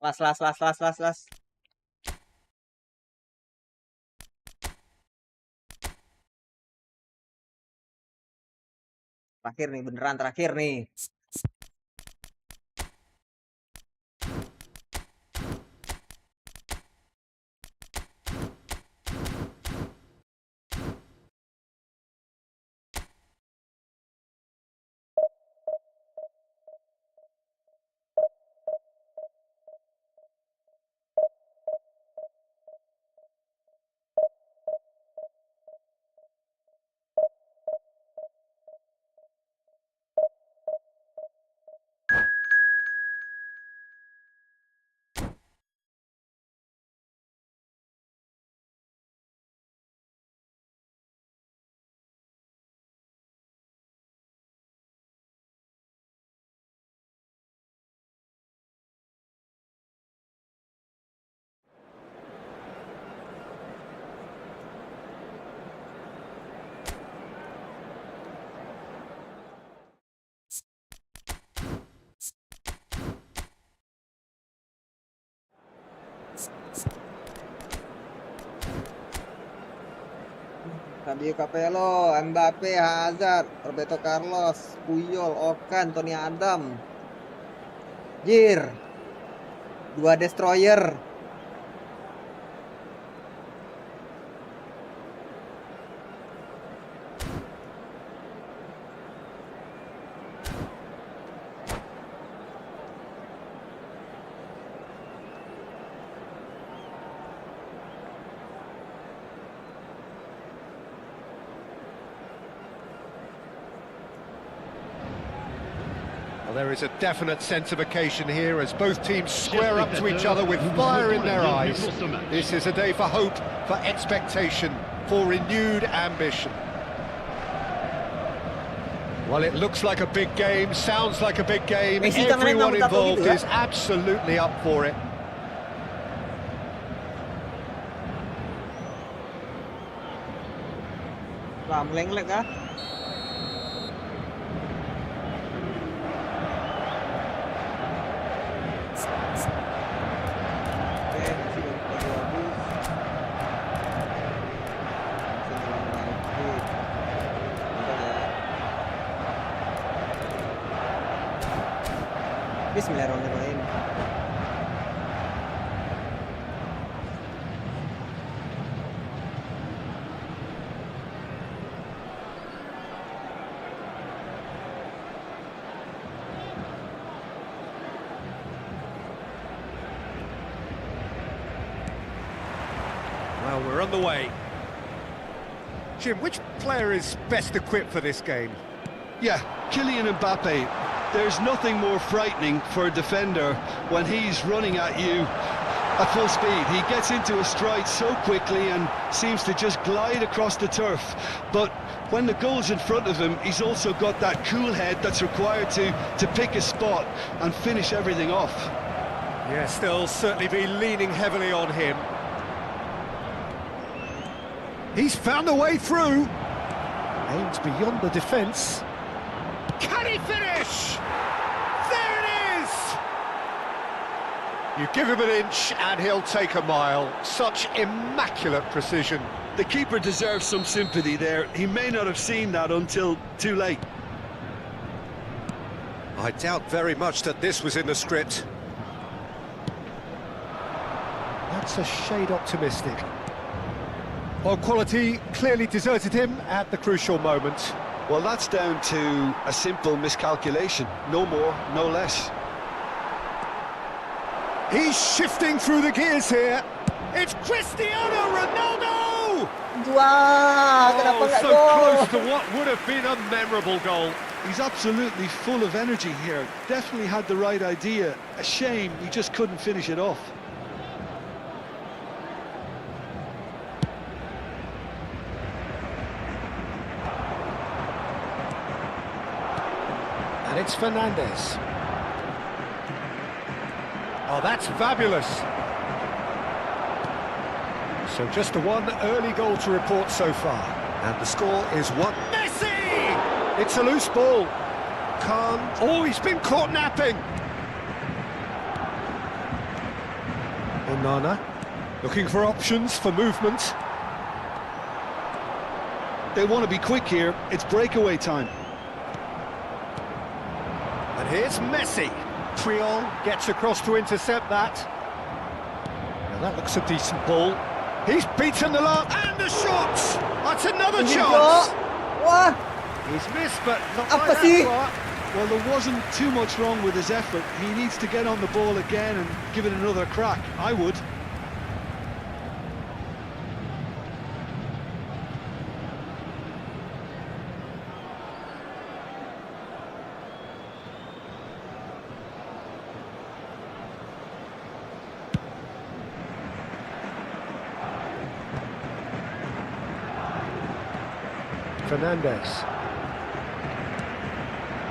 Las, las, las, las, las, las. Terakhir nih, beneran terakhir nih. Fabio Capello, Mbappe, Hazard, Roberto Carlos, Puyol, Okan, Tony Adam. Jir. 2 destroyer. Well, there is a definite sense of occasion here as both teams square up to each other with fire in their eyes. This is a day for hope, for expectation, for renewed ambition. Well, it looks like a big game, sounds like a big game. Messi tangannya Everyone ngangkat involved gitu ya? is absolutely up for it. Lah, meleng-leng kah? Oke, masih baru habis. Bismillahirrahmanirrahim. Well, we're on the way. Jim, which player is best equipped for this game? Yeah, Kylian Mbappe. There's nothing more frightening for a defender when he's running at you at full speed. He gets into a stride so quickly and seems to just glide across the turf. But when the goal's in front of him, he's also got that cool head that's required to pick a spot and finish everything off. Yes, they'll certainly be leaning heavily on him. He's found a way through. Aims beyond the defence. Can he finish? There it is! You give him an inch and he'll take a mile. Such immaculate precision. The keeper deserves some sympathy there. He may not have seen that until too late. I doubt very much that this was in the script. That's a shade optimistic. Well, quality clearly deserted him at the crucial moment. Well, that's down to a simple miscalculation. No more, no less. He's shifting through the gears here. It's Cristiano Ronaldo! Wah, kenapa nggak so gol? close to what would have been a memorable goal. He's absolutely full of energy here. Definitely had the right idea. A shame he just couldn't finish it off. And it's Fernandez. Oh, that's fabulous. So just the one early goal to report so far. And the score is 1. Messi! It's a loose ball. Can't. Oh, he's been caught napping. Onana looking for options for movement. They want to be quick here. It's breakaway time. And here's Messi. Triol gets across to intercept that. Now that looks a decent ball. He's beaten the lot, and the shot! That's another chance! Wah, He's missed, but not Apa by sih? that far. Well, there wasn't too much wrong with his effort. He needs to get on the ball again and give it another crack. I would. Fernandez.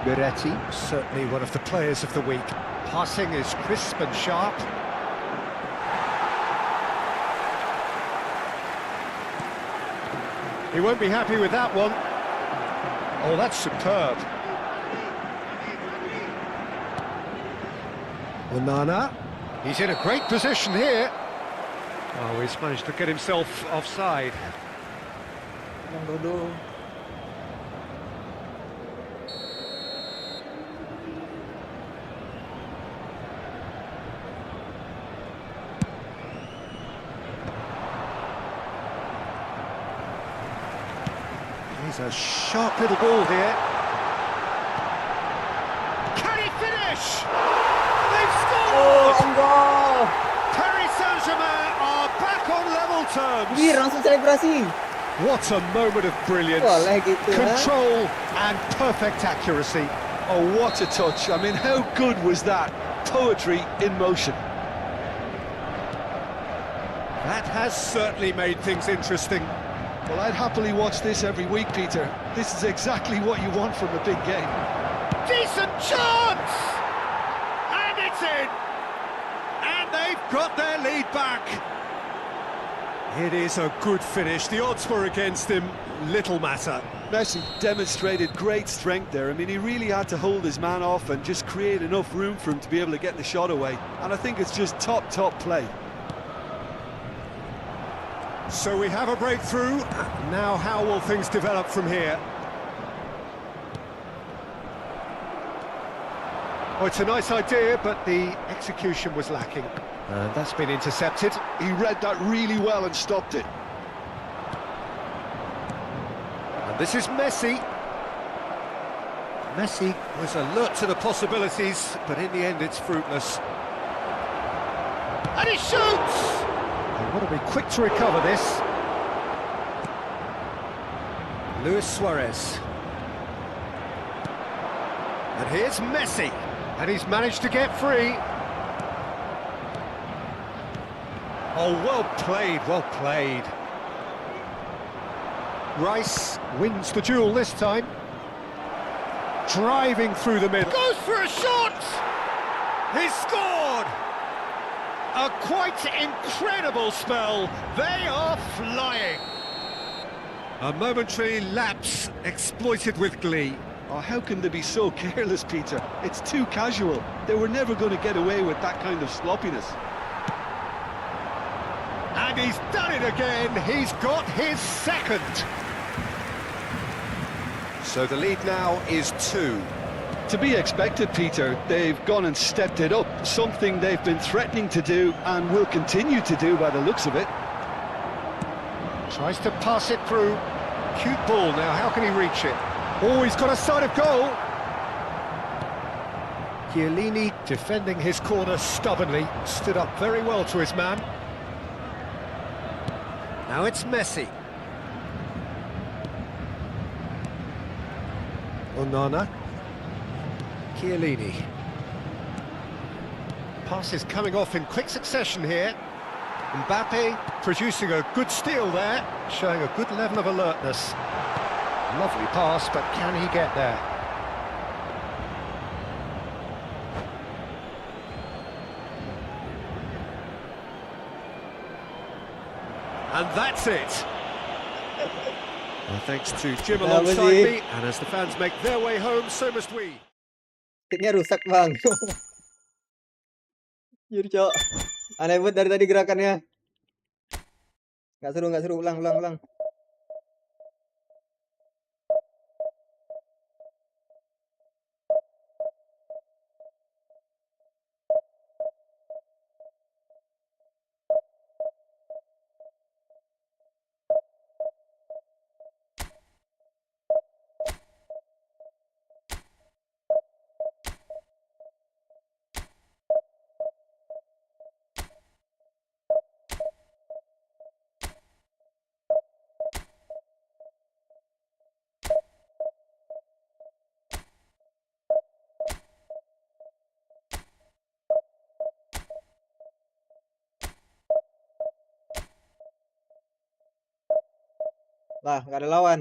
Miretti, certainly one of the players of the week. Passing is crisp and sharp. He won't be happy with that one. Oh, that's superb. Onana. He's in a great position here. Oh, he's managed to get himself offside. Bang Dodo. He's a sharp little ball here. Can he finish? They've Oh, scored! Allah. Paris Saint-Germain are back on level terms. Wih, langsung selebrasi. What a moment of brilliance. Boleh gitu, ha? Control and perfect accuracy. Oh, what a touch. I mean, how good was that? Poetry in motion. That has certainly made things interesting. Well, I'd happily watch this every week, Peter. This is exactly what you want from a big game. Decent chance! And it's in! And they've got their lead back. It is a good finish. The odds were against him. Little matter. Messi demonstrated great strength there. I mean, he really had to hold his man off and just create enough room for him to be able to get the shot away. And I think it's just top play. So we have a breakthrough. Now how will things develop from here? Oh, it's a nice idea, but the execution was lacking. And that's been intercepted. He read that really well and stopped it. And this is Messi. Messi was alert to the possibilities, but in the end it's fruitless. And he shoots! They've got to be quick to recover this. Luis Suarez. And here's Messi. And he's managed to get free. Oh, well played, well played. Rice wins the duel this time. Driving through the middle. Goes for a shot! He's scored! A quite incredible spell. They are flying. A momentary lapse exploited with glee. Oh, how can they be so careless, Peter? It's too casual. They were never going to get away with that kind of sloppiness. And he's done it again. He's got his second. So the lead now is 2. To be expected, Peter. They've gone and stepped it up. Something they've been threatening to do and will continue to do by the looks of it. Tries to pass it through. Cute ball now. How can he reach it? Oh, he's got a sight of goal. Chiellini defending his corner stubbornly. Stood up very well to his man. Now it's Messi. Onana. Chiellini. Passes coming off in quick succession here. Mbappe producing a good steal there, showing a good level of alertness. Lovely pass, but can he get there? And that's it. Well, thanks to Jim alongside me, and as the fans make their way home, so must we. Tiknya rusak, Bang. Jujur, Cok. Aneh banget dari tadi gerakannya. Nggak seru. Ulang. Lah, nggak ada lawan.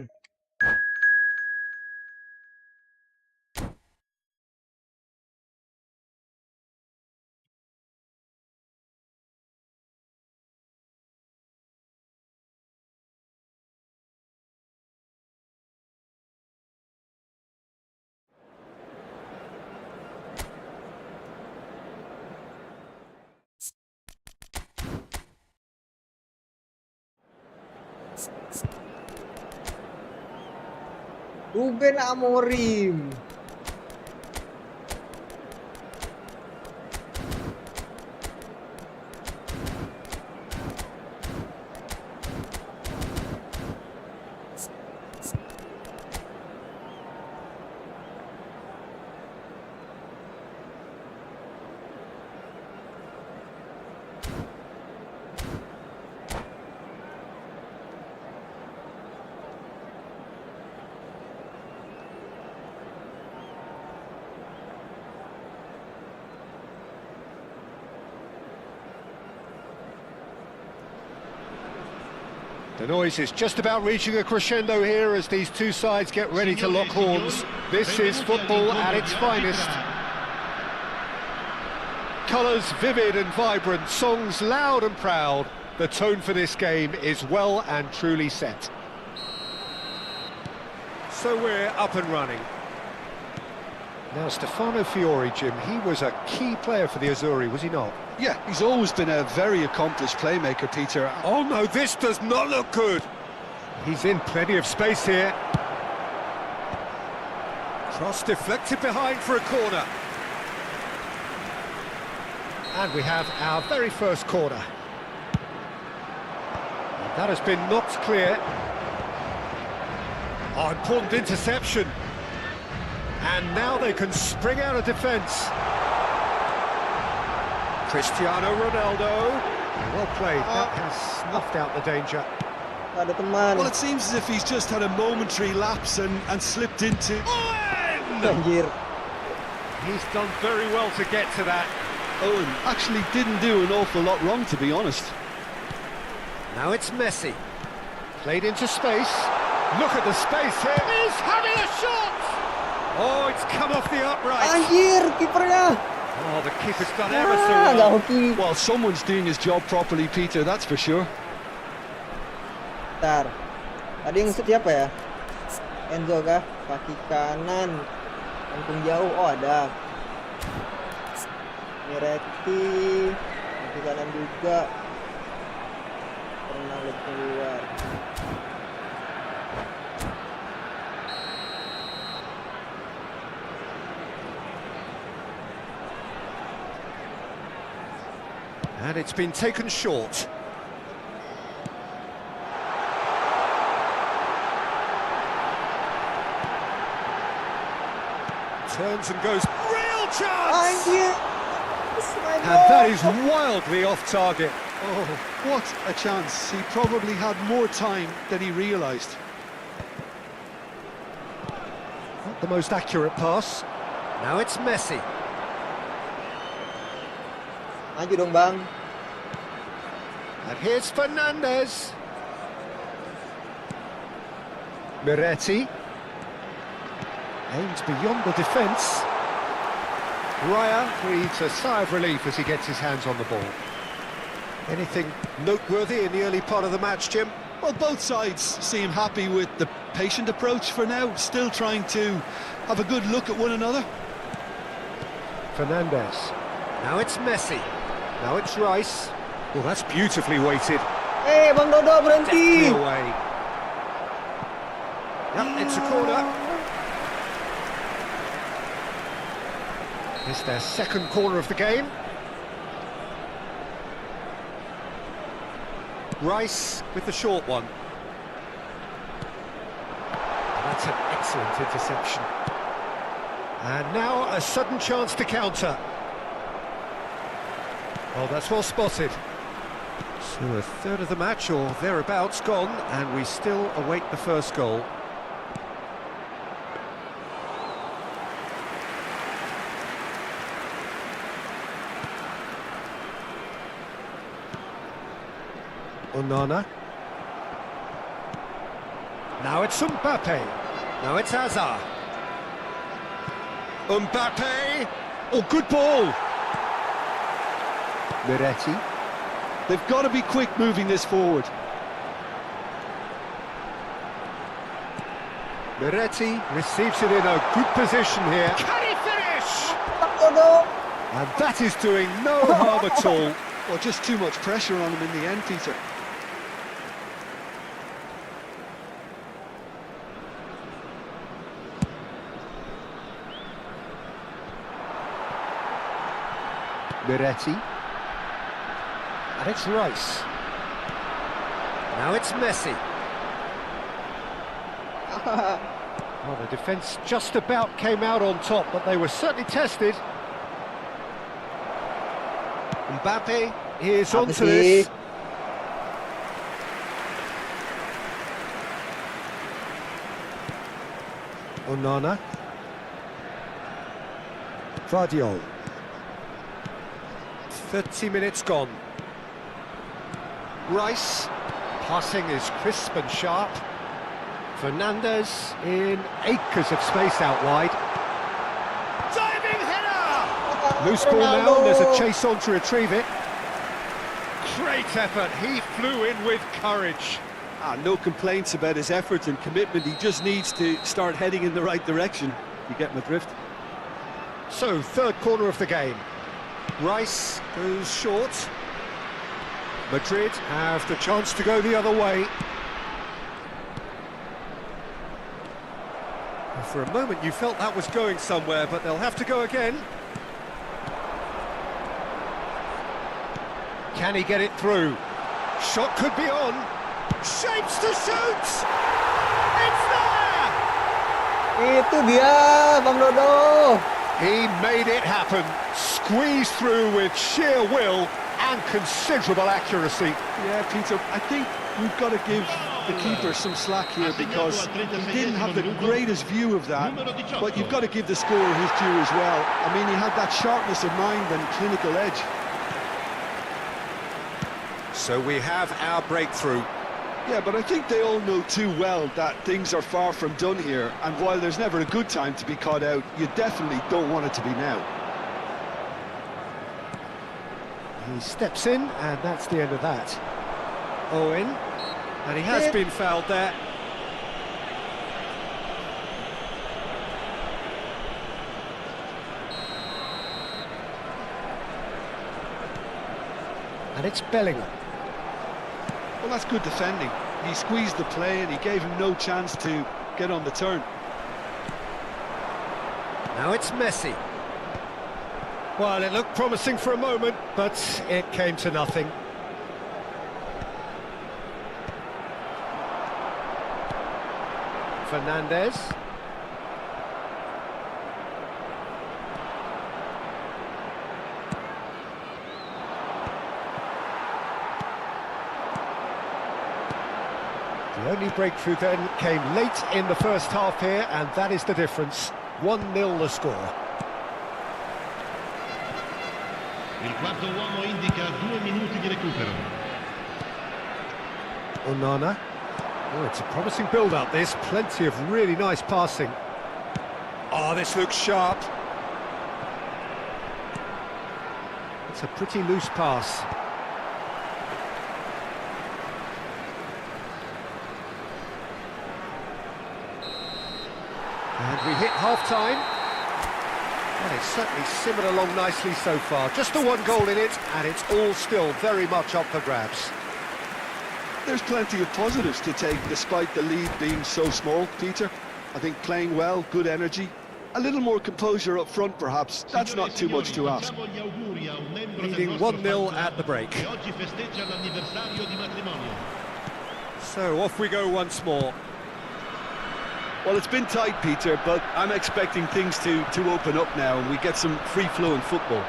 Ruben Amorim. The noise is just about reaching a crescendo here as these two sides get ready to lock horns. This is football at its finest. Colours vivid and vibrant, songs loud and proud. The tone for this game is well and truly set. So we're up and running. Now Stefano Fiori, Jim, he was a key player for the Azzurri, was he not? Yeah, he's always been a very accomplished playmaker, Peter. Oh no, this does not look good. He's in plenty of space here. Cross deflected behind for a corner. And we have our very first corner. That has been knocked clear. Oh, important interception. And now they can spring out of defence. Cristiano Ronaldo. Well played, that has snuffed out the danger. Ada teman. Well, it seems as if he's just had a momentary lapse and slipped into... Anjir. He's done very well to get to that. Owen actually didn't do an awful lot wrong, to be honest. Now it's Messi. Played into space. Look at the space here. He's having a shot! Oh, it's come off the upright. Anjir, kipernya. Oh, the keeper's done ever so Nggak well. hoki. Well, someone's doing his job properly, Peter, that's for sure. Bentar. Tadi yang shoot siapa ya? Enzo kah? Kaki kanan. Langsung jauh. Oh, ada. Miretti. Kaki kanan juga. Pernah keluar. And it's been taken short. Turns and goes, real chance! Anjir. And that is wildly off target. Oh, what a chance. He probably had more time than he realised. Not the most accurate pass. Now it's Messi. Maju dong, Bang. And here's Fernandez. Miretti. Aims beyond the defence. Raya breathes a sigh of relief as he gets his hands on the ball. Anything noteworthy in the early part of the match, Jim? Well, both sides seem happy with the patient approach for now, still trying to have a good look at one another. Fernandez. Now it's Messi. Now it's Rice. Well, that's beautifully weighted. Bang Dodo berhenti. Away. Yep, it's a corner. It's their second corner of the game. Rice with the short one. That's an excellent interception. And now a sudden chance to counter. Oh, that's well spotted. So a third of the match or thereabouts gone, and we still await the first goal. Onana. Now it's Mbappe. Now it's Hazard. Mbappe. Oh, good ball. Miretti. They've got to be quick moving this forward. Miretti receives it in a good position here. Can he finish? Dodo. And that is doing no harm at all. Well, just too much pressure on him in the end, Peter. Miretti. And it's Rice. Now it's Messi. Well, the defence just about came out on top, but they were certainly tested. Mbappe is Apa onto sih? this. Onana. Vardiol. 30 minutes gone. Rice. Passing is crisp and sharp. Fernandez in acres of space out wide. Diving header! Loose ball now, there's a chase on to retrieve it. Great effort, he flew in with courage. No complaints about his effort and commitment. He just needs to start heading in the right direction. You get my drift? So, third corner of the game. Rice goes short. Madrid have the chance to go the other way. For a moment you felt that was going somewhere, but they'll have to go again. Can he get it through? Shot could be on. Shapes to shoot! It's there! Itu dia, Bang Dodo. He made it happen. Squeezed through with sheer will and considerable accuracy. Yeah, Peter, I think we've got to give the keeper some slack here because he didn't have the greatest view of that, but you've got to give the scorer his due as well. I mean, he had that sharpness of mind and clinical edge. So we have our breakthrough. Yeah, but I think they all know too well that things are far from done here, and while there's never a good time to be caught out, you definitely don't want it to be now. He steps in, and that's the end of that. Owen, and he has been fouled there. And it's Bellingham. Well, that's good defending. He squeezed the play and he gave him no chance to get on the turn. Now it's Messi. Well, it looked promising for a moment, but it came to nothing. Fernandez. The only breakthrough then came late in the first half here, and that is the difference. 1-0 the score. Il quarto uomo indica 2 minuti di recupero. Onana. Oh, it's a promising build-up, this. Plenty of really nice passing. Oh, this looks sharp. It's a pretty loose pass. And we hit half-time. And it's certainly simmered along nicely so far. Just the one goal in it, and it's all still very much up for grabs. There's plenty of positives to take despite the lead being so small, Peter. I think playing well, good energy, a little more composure up front perhaps. That's not too much to ask. Leading 1-0 at the break. So off we go once more. Well, it's been tight, Peter, but I'm expecting things to open up now and we get some free-flowing football.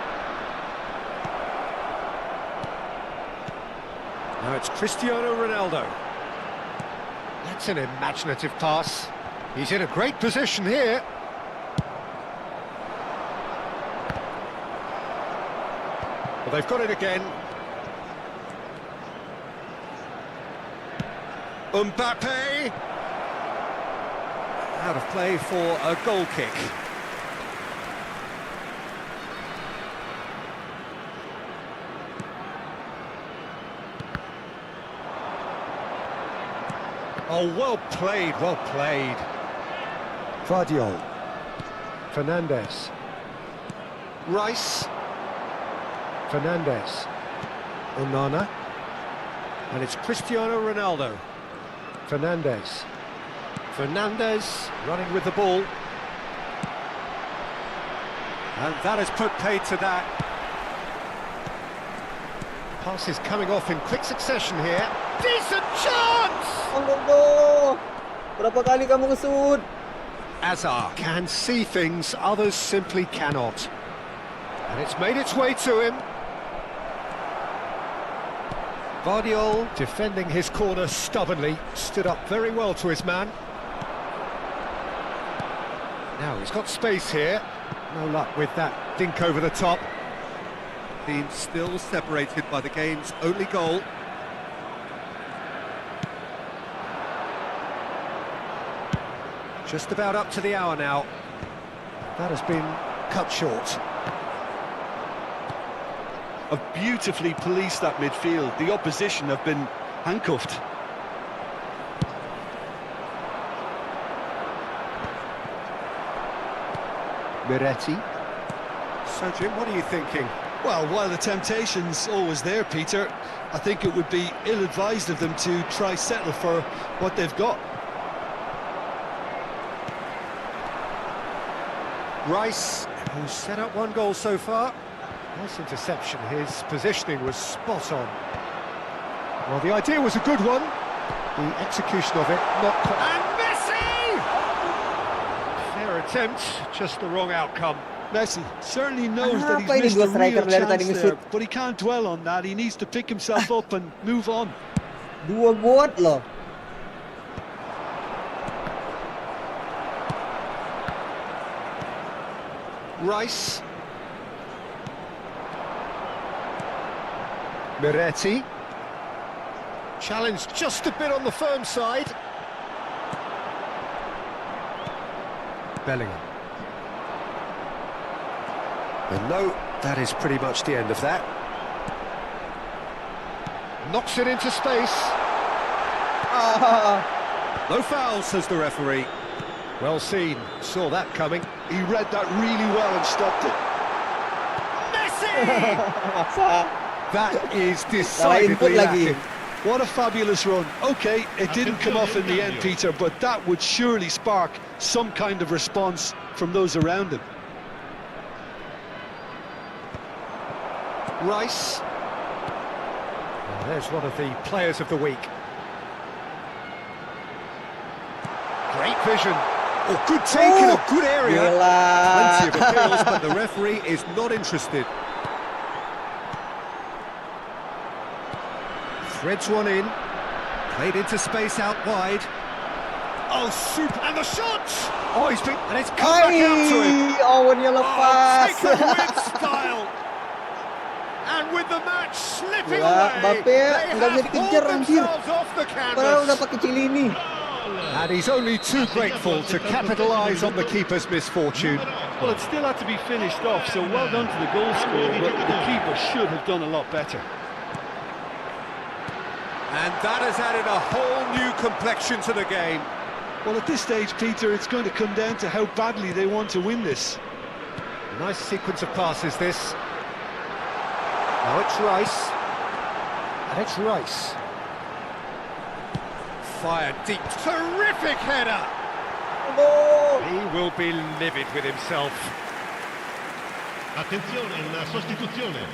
Now it's Cristiano Ronaldo. That's an imaginative pass. He's in a great position here. Well, they've got it again. Mbappe! Out of play for a goal kick. Oh, well played, well played. Vardiol. Fernandez. Rice. Fernandez. Onana. And it's Cristiano Ronaldo. Fernandez. Fernandez running with the ball. And that has put paid to that. Passes coming off in quick succession here. Decent chance! Oh, no. Berapa kali kamu ngesut? Azar can see things others simply cannot. And it's made its way to him. Vardiol defending his corner stubbornly, stood up very well to his man. Now he's got space here. No luck with that dink over the top. Team still separated by the game's only goal. Just about up to the hour now. That has been cut short. Have beautifully policed that midfield. The opposition have been handcuffed. Miretti. So Jim, what are you thinking? Well, while the temptation's always there, Peter, I think it would be ill-advised of them to try settle for what they've got. Rice, who's set up one goal so far. Nice interception, his positioning was spot on. Well, the idea was a good one. The execution of it, not quite. And Messi! Fair attempt, just the wrong outcome. Messi certainly knows that Apa ini he's dua missed a real striker dari tadi chance there, nge-shoot? but he can't dwell on that. He needs to pick himself up and move on. Dua buat loh. Rice. Miretti. Challenged just a bit on the firm side. Bellingham. And no, that is pretty much the end of that. Knocks it into space. No foul, says the referee. Well seen, saw that coming. He read that really well and stopped it. Messi! Maksa. That is input decidedly lagi. lacking. What a fabulous run. OK, it didn't come off in the end, Peter, but that would surely spark some kind of response from those around him. Rice. Well, there's one of the players of the week. Great vision. Oh, good take in a good area. Plenty of Gila. appeals, but the referee is not interested. Threads one in. Played into space out wide. Oh, super. And the shot! Oh, he's been... And it's come back out to him. Awannya Oh, lepas. take a win style. And with the match slipping Gila, away, Mbappe they nggak bisa have dikejar, pulled anjir. themselves off the Padahal udah canvas. pakai Cilini. And he's only too grateful to capitalise on the keeper's misfortune. Well, it still had to be finished off, so well done to the goal scorer, but the keeper should have done a lot better. And that has added a whole new complexion to the game. Well, at this stage, Peter, it's going to come down to how badly they want to win this. Nice sequence of passes, this. Now it's Rice. And it's Rice. Fired deep. Terrific header! No. He will be livid with himself. Attenzione, una sostituzione.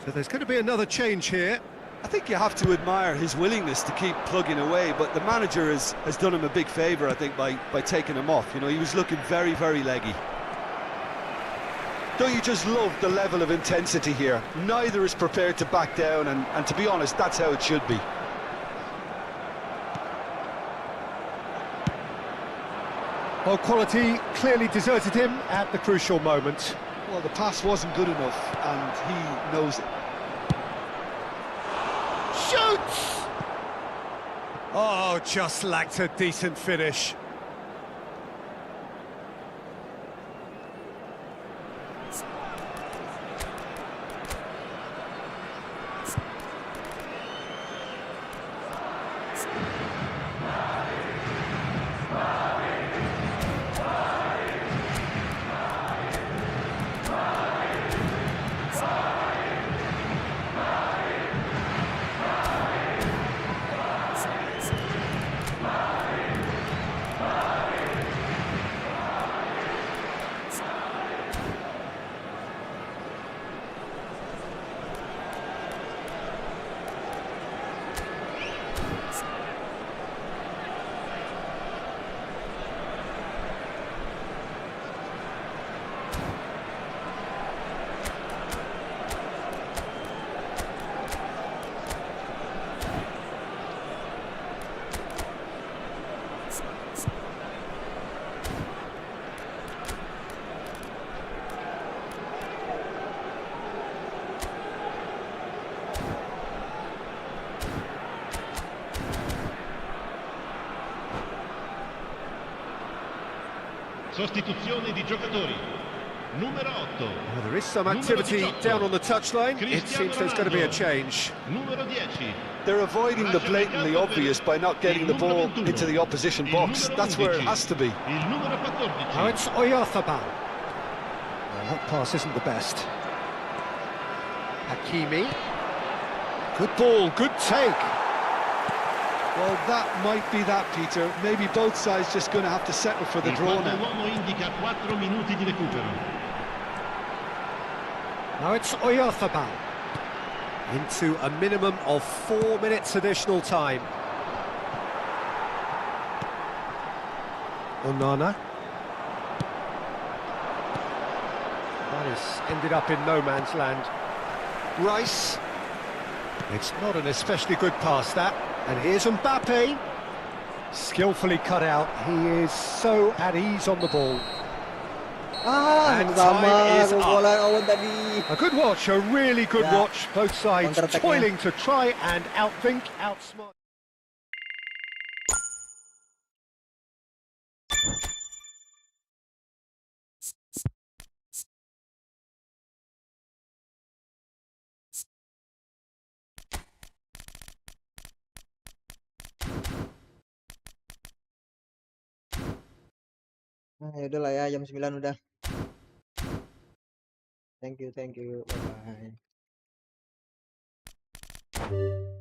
So there's going to be another change here. I think you have to admire his willingness to keep plugging away, but the manager has done him a big favour, I think, by taking him off. You know, he was looking very, very leggy. Don't you just love the level of intensity here? Neither is prepared to back down, and to be honest, that's how it should be. Well, quality clearly deserted him at the crucial moment. Well, the pass wasn't good enough, and he knows it. Shoots! Oh, just lacked a decent finish. Sostituzione di giocatori. Numero 8. Well, there is some activity down on the touchline. It seems there's going to be a change. Numero 10. They're avoiding the blatantly obvious by not getting the ball into the opposition box. That's where it has to be. Il numero 14. Now it's Oyarzabal. Well, that pass isn't the best. Hakimi. Good ball, good take. Well, that might be that, Peter. Maybe both sides just going to have to settle for the Il draw now. uomo indica 4 minuti di recupero. Now it's Oyarzabal. Into a minimum of 4 minutes additional time. Onana. That has ended up in no man's land. Rice. It's not an especially good pass, that. And here's Mbappe. Skillfully cut out. He is so at ease on the ball. And Sama time is up. kebobolan Owen tadi. A good watch, a really good Yeah. watch. Both sides Counter-attack-nya. toiling to try and outthink, outsmart. Nah, ya udah lah ya, jam 9 udah. Thank you, bye bye.